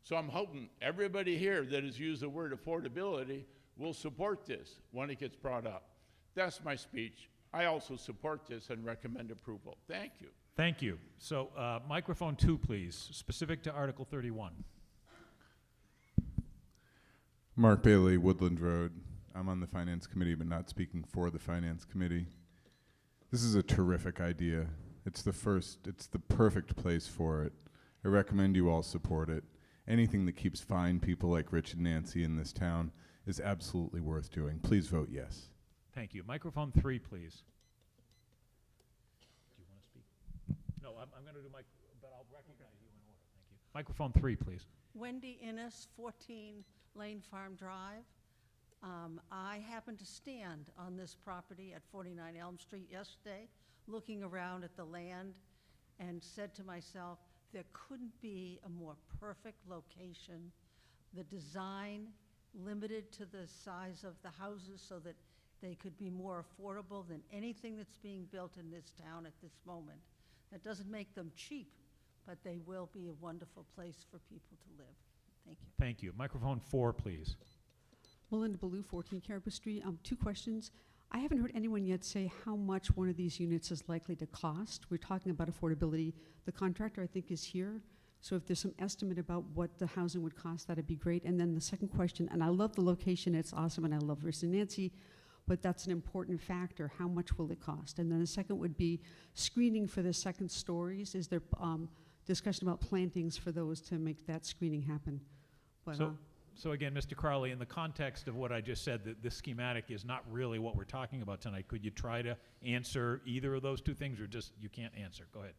S17: So I'm hoping everybody here that has used the word affordability will support this when it gets brought up. That's my speech. I also support this and recommend approval. Thank you.
S1: Thank you. So microphone 2, please, specific to Article 31.
S11: Mark Bailey, Woodland Road. I'm on the Finance Committee, but not speaking for the Finance Committee. This is a terrific idea. It's the perfect place for it. I recommend you all support it. Anything that keeps fine people like Rich and Nancy in this town is absolutely worth doing. Please vote yes.
S1: Thank you. Microphone 3, please. Do you want to speak? No, I'm going to do but I'll recognize you in order. Thank you. Microphone 3, please.
S12: Wendy Innes, 14 Lane Farm Drive. I happened to stand on this property at 49 Elm Street yesterday, looking around at the land, and said to myself, there couldn't be a more perfect location. The design limited to the size of the houses so that they could be more affordable than anything that's being built in this town at this moment. That doesn't make them cheap, but they will be a wonderful place for people to live. Thank you.
S1: Thank you. Microphone 4, please.
S7: Melinda Ballou, 14 Caribou Street. 2 questions. I haven't heard anyone yet say how much one of these units is likely to cost. We're talking about affordability. The contractor, I think, is here. So if there's some estimate about what the housing would cost, that'd be great. And then the second question, and I love the location, it's awesome, and I love Rich and Nancy, but that's an important factor. How much will it cost? And then the second would be screening for the second stories. Is there discussion about plantings for those to make that screening happen? But,
S1: So again, Mr. Crowley, in the context of what I just said, that this schematic is not really what we're talking about tonight. Could you try to answer either of those two things, or just you can't answer? Go ahead.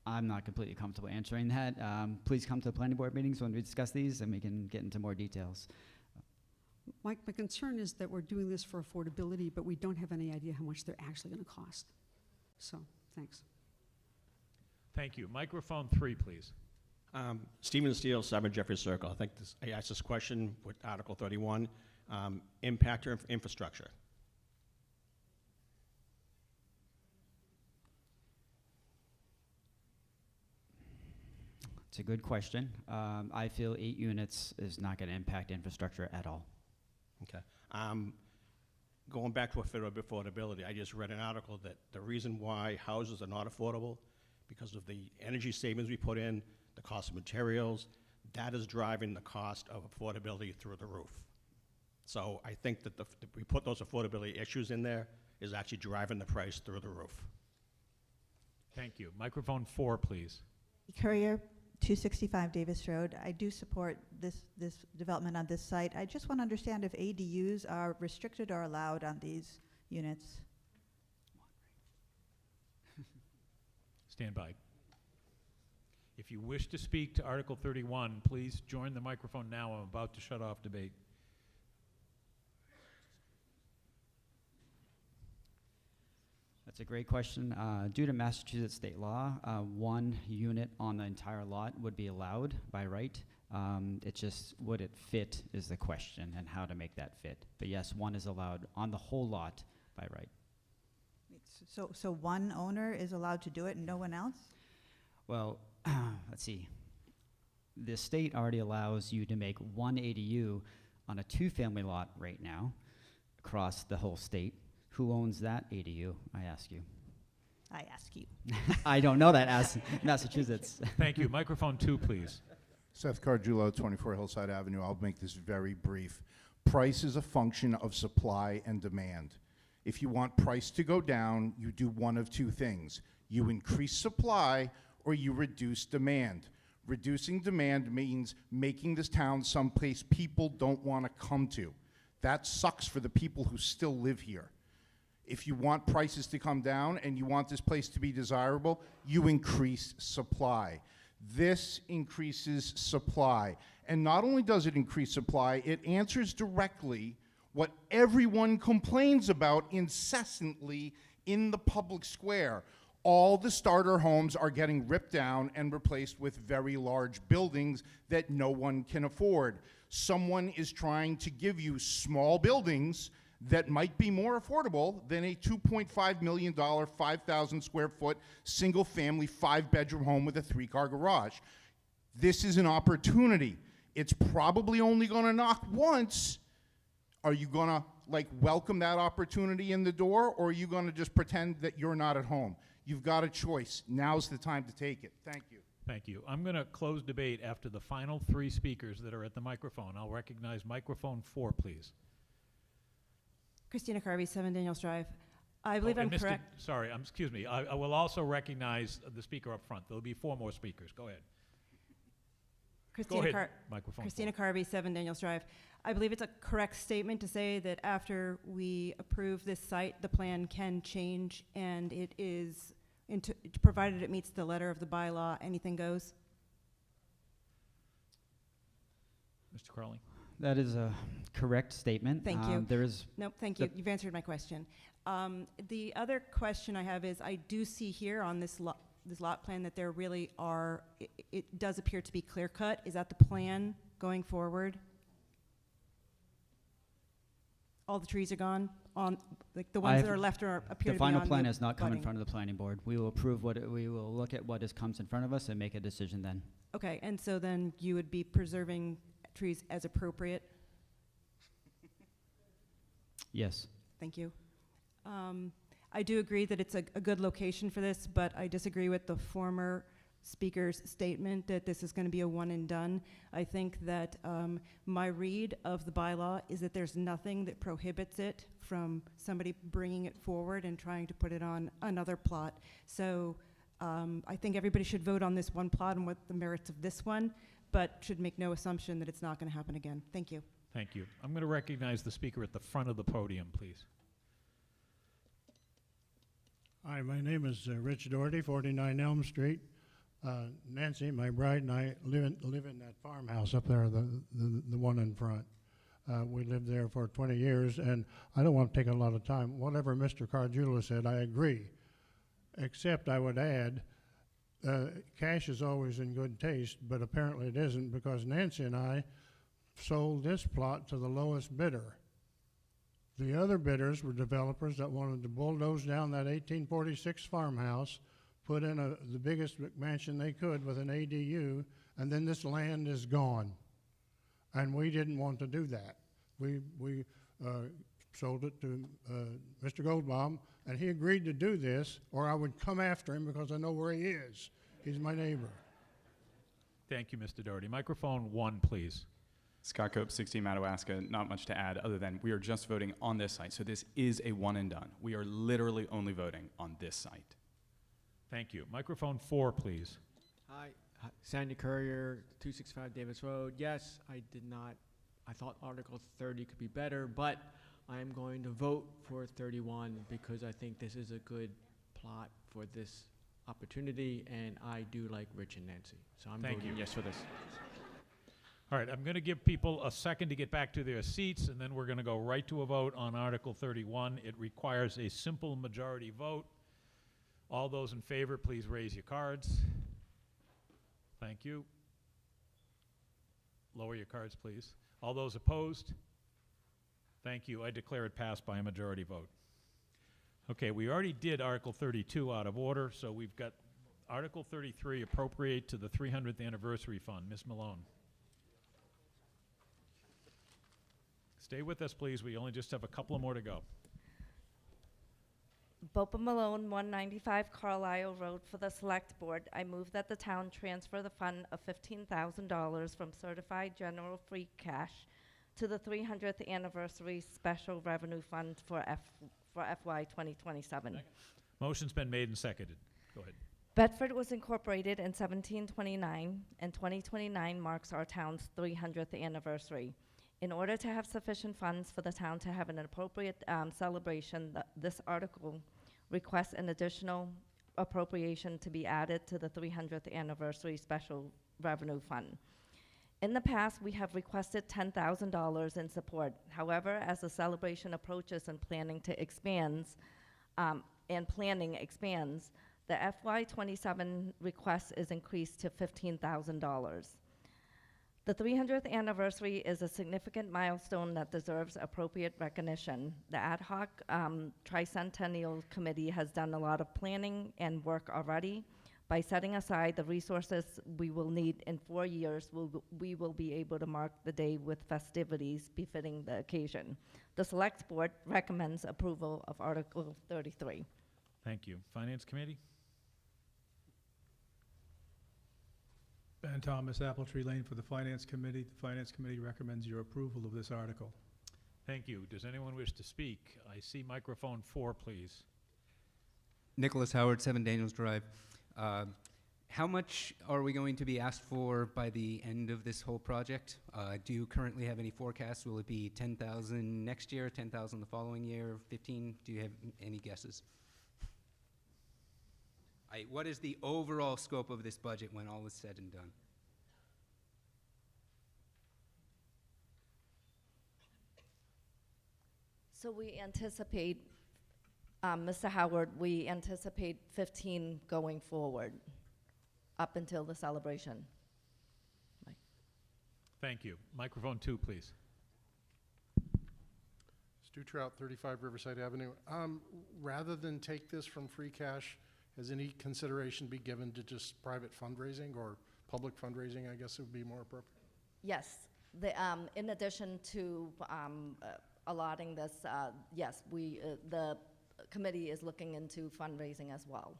S13: I'm not completely comfortable answering that. Please come to the planning board meetings when we discuss these, and we can get into more details.
S7: my concern is that we're doing this for affordability, but we don't have any idea how much they're actually going to cost. So, thanks.
S1: Thank you. Microphone 3, please.
S18: Stephen Steele, 7 Jeffrey Circle. I asked this question with Article 31, impact or infrastructure.
S13: It's a good question. I feel 8 units is not going to impact infrastructure at all.
S18: Okay. Going back to affordability, I just read an article that the reason why houses are not affordable because of the energy savings we put in, the cost of materials, that is driving the cost of affordability through the roof. So I think that we put those affordability issues in there is actually driving the price through the roof.
S1: Thank you. Microphone 4, please.
S3: Courier, 265 Davis Road. I do support this development on this site. I just want to understand if ADUs are restricted or allowed on these units.
S1: Stand by. If you wish to speak to Article 31, please join the microphone now. I'm about to shut off debate.
S13: That's a great question. Due to Massachusetts state law, 1 unit on the entire lot would be allowed by right. It just, would it fit is the question, and how to make that fit. But yes, 1 is allowed on the whole lot by right.
S3: So one owner is allowed to do it and no one else?
S13: Well, let's see. The state already allows you to make 1 ADU on a 2-family lot right now across the whole state. Who owns that ADU, I ask you?
S3: I ask you.
S13: I don't know that, as Massachusetts.
S1: Thank you. Microphone 2, please.
S5: Seth Cardullo, 24 Hillside Avenue. I'll make this very brief. Price is a function of supply and demand. If you want price to go down, you do one of two things. You increase supply or you reduce demand. Reducing demand means making this town someplace people don't want to come to. That sucks for the people who still live here. If you want prices to come down and you want this place to be desirable, you increase supply. This increases supply. And not only does it increase supply, it answers directly what everyone complains about incessantly in the public square. All the starter homes are getting ripped down and replaced with very large buildings that no one can afford. Someone is trying to give you small buildings that might be more affordable than a $2.5 million, 5,000 square foot, single family, 5-bedroom home with a 3-car garage. This is an opportunity. It's probably only gonna knock once. Are you gonna welcome that opportunity in the door, or are you gonna just pretend that you're not at home? You've got a choice. Now's the time to take it. Thank you.
S1: Thank you. I'm going to close debate after the final 3 speakers that are at the microphone. I'll recognize microphone 4, please.
S16: Christina Carvey, 7 Daniels Drive. I believe I'm correct.
S1: Sorry, excuse me. I will also recognize the speaker up front. There'll be 4 more speakers. Go ahead. Microphone
S16: Christina Carvey, 7 Daniels Drive. I believe it's a correct statement to say that after we approve this site, the plan can change, and it is, provided it meets the letter of the bylaw, anything goes.
S1: Mr. Crowley.
S13: That is a correct statement.
S16: Thank you.
S13: There is
S16: Nope, thank you. You've answered my question. The other question I have is, I do see here on this lot plan that there really are, it does appear to be clear cut. Is that the plan going forward? All the trees are gone on, the ones that are left appear to be on
S13: the final plan
S16: the
S13: has not come in
S16: budding.
S13: front of the planning board. We will approve we will look at what comes in front of us and make a decision then.
S16: Okay, and so then you would be preserving trees as appropriate?
S13: Yes.
S16: Thank you. I do agree that it's a good location for this, but I disagree with the former speaker's statement that this is going to be a one and done. I think that my read of the bylaw is that there's nothing that prohibits it from somebody bringing it forward and trying to put it on another plot. So I think everybody should vote on this one plot and what the merits of this one, but should make no assumption that it's not going to happen again. Thank you.
S1: Thank you. I'm going to recognize the speaker at the front of the podium, please.
S22: Hi, my name is Rich Doherty, 49 Elm Street. Nancy, my bride, and I live in that farmhouse up there, the one in front. We lived there for 20 years, and I don't want to take a lot of time. Whatever Mr. Cardullo said, I agree. Except I would add, cash is always in good taste, but apparently it isn't, because Nancy and I sold this plot to the lowest bidder. The other bidders were developers that wanted to bulldoze down that 1846 farmhouse, put in the biggest mansion they could with an ADU, and then this land is gone. And we didn't want to do that. We sold it to Mr. Goldbaum, and he agreed to do this, or I would come after him because I know where he is. He's my neighbor.
S1: Thank you, Mr. Doherty. Microphone 1, please.
S8: Scott Cope, 16 Madawaska. Not much to add other than we are just voting on this site. So this is a one and done. We are literally only voting on this site.
S1: Thank you. Microphone 4, please.
S23: Hi, Sandy Courier, 265 Davis Road. Yes, I thought Article 30 could be better, but I am going to vote for 31 because I think this is a good plot for this opportunity, and I do like Rich and Nancy. So I'm voting yes for this.
S1: All right, I'm going to give people a second to get back to their seats, and then we're going to go right to a vote on Article 31. It requires a simple majority vote. All those in favor, please raise your cards. Thank you. Lower your cards, please. All those opposed? Thank you. I declare it passed by a majority vote. Okay, we already did Article 32 out of order, so we've got Article 33, appropriate to the 300th anniversary fund. Ms. Malone. Stay with us, please. We only just have a couple more to go.
S4: Bopa Malone, 195 Carlisle Road. For the Select Board, I move that the town transfer the fund of $15,000 from certified general free cash to the 300th anniversary special revenue fund for FY 2027.
S1: Motion's been made and seconded. Go ahead.
S4: Bedford was incorporated in 1729, and 2029 marks our town's 300th anniversary. In order to have sufficient funds for the town to have an appropriate celebration, this article requests an additional appropriation to be added to the 300th anniversary special revenue fund. In the past, we have requested $10,000 in support. However, as the celebration approaches and planning expands, the FY 27 request is increased to $15,000. The 300th anniversary is a significant milestone that deserves appropriate recognition. The ad hoc Tricentennial Committee has done a lot of planning and work already. By setting aside the resources we will need in 4 years, we will be able to mark the day with festivities befitting the occasion. The Select Board recommends approval of Article 33.
S1: Thank you. Finance Committee?
S10: Ben Thomas, Apple Tree Lane for the Finance Committee. The Finance Committee recommends your approval of this article.
S1: Thank you. Does anyone wish to speak? I see microphone 4, please.
S14: Nicholas Howard, 7 Daniels Drive. How much are we going to be asked for by the end of this whole project? Do you currently have any forecasts? Will it be 10,000 next year, 10,000 the following year, 15? Do you have any guesses? What is the overall scope of this budget when all is said and done?
S4: So we anticipate, Mr. Howard, we anticipate 15 going forward up until the celebration.
S1: Thank you. Microphone 2, please.
S19: Stu Trout, 35 Riverside Avenue. Rather than take this from free cash, has any consideration be given to just private fundraising or public fundraising, I guess it would be more appropriate?
S4: Yes. In addition to allotting this, yes, the committee is looking into fundraising as well.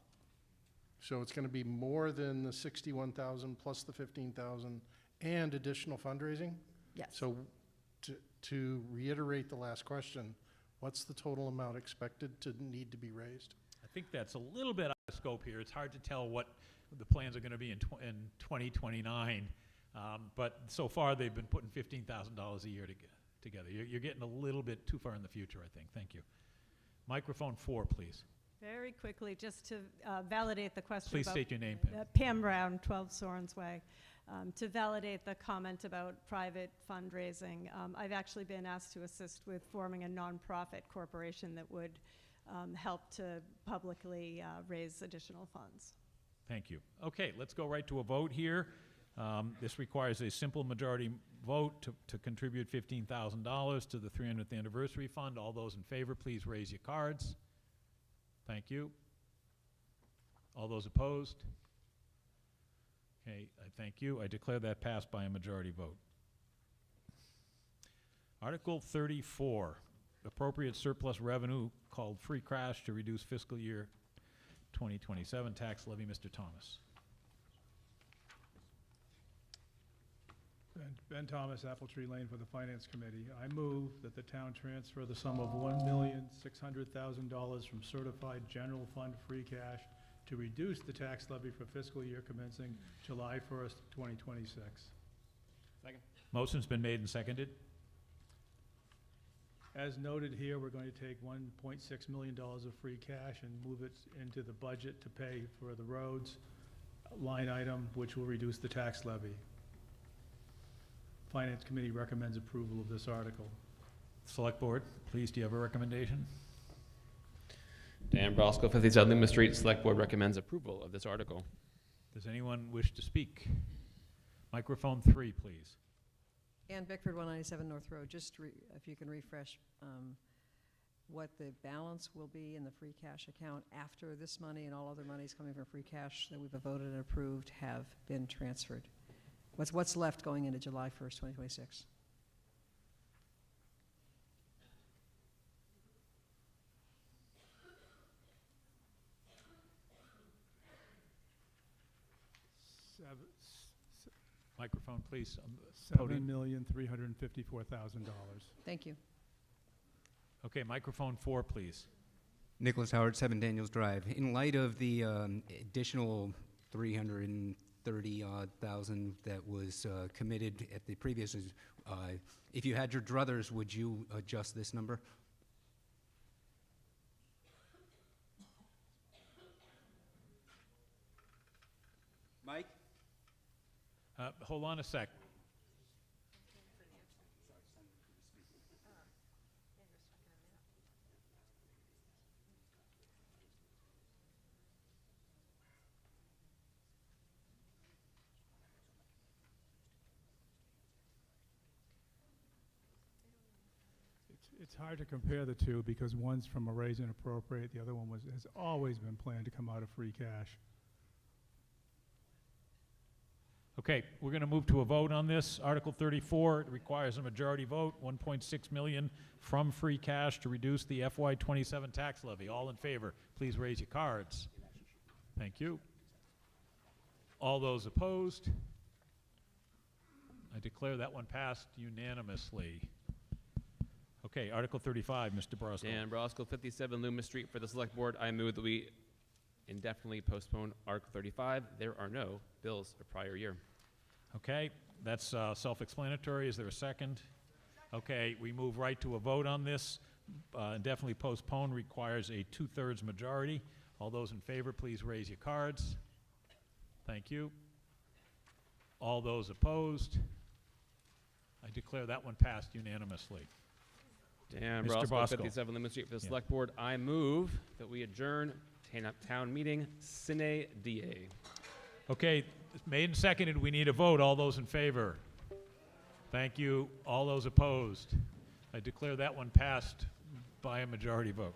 S19: So it's going to be more than the 61,000 plus the 15,000 and additional fundraising?
S4: Yes.
S19: So to reiterate the last question, what's the total amount expected to need to be raised?
S1: I think that's a little bit out of scope here. It's hard to tell what the plans are going to be in 2029. But so far, they've been putting $15,000 a year together. You're getting a little bit too far in the future, I think. Thank you. Microphone 4, please.
S24: Very quickly, just to validate the question.
S1: Please
S24: about
S1: state your name, Pam.
S24: Pam Brown, 12 Sorens Way. To validate the comment about private fundraising, I've actually been asked to assist with forming a nonprofit corporation that would help to publicly raise additional funds.
S1: Thank you. Okay, let's go right to a vote here. This requires a simple majority vote to contribute $15,000 to the 300th anniversary fund. All those in favor, please raise your cards. Thank you. All those opposed? Okay, I thank you. I declare that passed by a majority vote. Article 34, appropriate surplus revenue called free cash to reduce fiscal year 2027 tax levy. Mr. Thomas.
S10: Ben Thomas, Apple Tree Lane for the Finance Committee. I move that the town transfer the sum of $1,600,000 from certified general fund free cash to reduce the tax levy for fiscal year commencing July 1st, 2026.
S8: Second.
S1: Motion's been made and seconded.
S10: As noted here, we're going to take $1.6 million of free cash and move it into the budget to pay for the roads line item, which will reduce the tax levy. Finance Committee recommends approval of this article.
S1: Select Board, please, do you have a recommendation?
S6: Dan Brosco, 57 Loomis Street. Select Board recommends approval of this article.
S1: Does anyone wish to speak? Microphone 3, please.
S25: Ann Bickford, 197 North Road. Just if you can refresh what the balance will be in the free cash account after this money and all other monies coming from free cash that we've voted and approved have been transferred. What's left going into July 1st, 2026?
S1: Microphone, please.
S10: $7,354,000.
S25: Thank you.
S1: Okay, microphone 4, please.
S14: Nicholas Howard, 7 Daniels Drive. In light of the additional 330 thousand that was committed at the previous, if you had your druthers, would you adjust this number? Mike?
S1: Hold on a sec.
S10: It's hard to compare the two because one's from a raise and appropriate, the other one has always been planned to come out of free cash.
S1: Okay, we're going to move to a vote on this. Article 34, it requires a majority vote, 1.6 million from free cash to reduce the FY27 tax levy. All in favor, please raise your cards. Thank you. All those opposed? I declare that one passed unanimously. Okay, Article 35, Mr. Brosco.
S6: Dan Brosco, 57 Loomis Street. For the Select Board, I move that we indefinitely postpone Article 35. There are no bills of prior year.
S1: Okay, that's self-explanatory. Is there a second? Okay, we move right to a vote on this. Indefinitely postpone requires a 2/3 majority. All those in favor, please raise your cards. Thank you. All those opposed? I declare that one passed unanimously.
S6: Dan
S1: Mr.
S6: Brosco,
S1: Bosco.
S6: 57 Loomis Street. For the
S1: Yeah.
S6: Select Board, I move that we adjourn town meeting sine die.
S1: Okay, made and seconded. We need a vote. All those in favor? Thank you. All those opposed? I declare that one passed by a majority vote.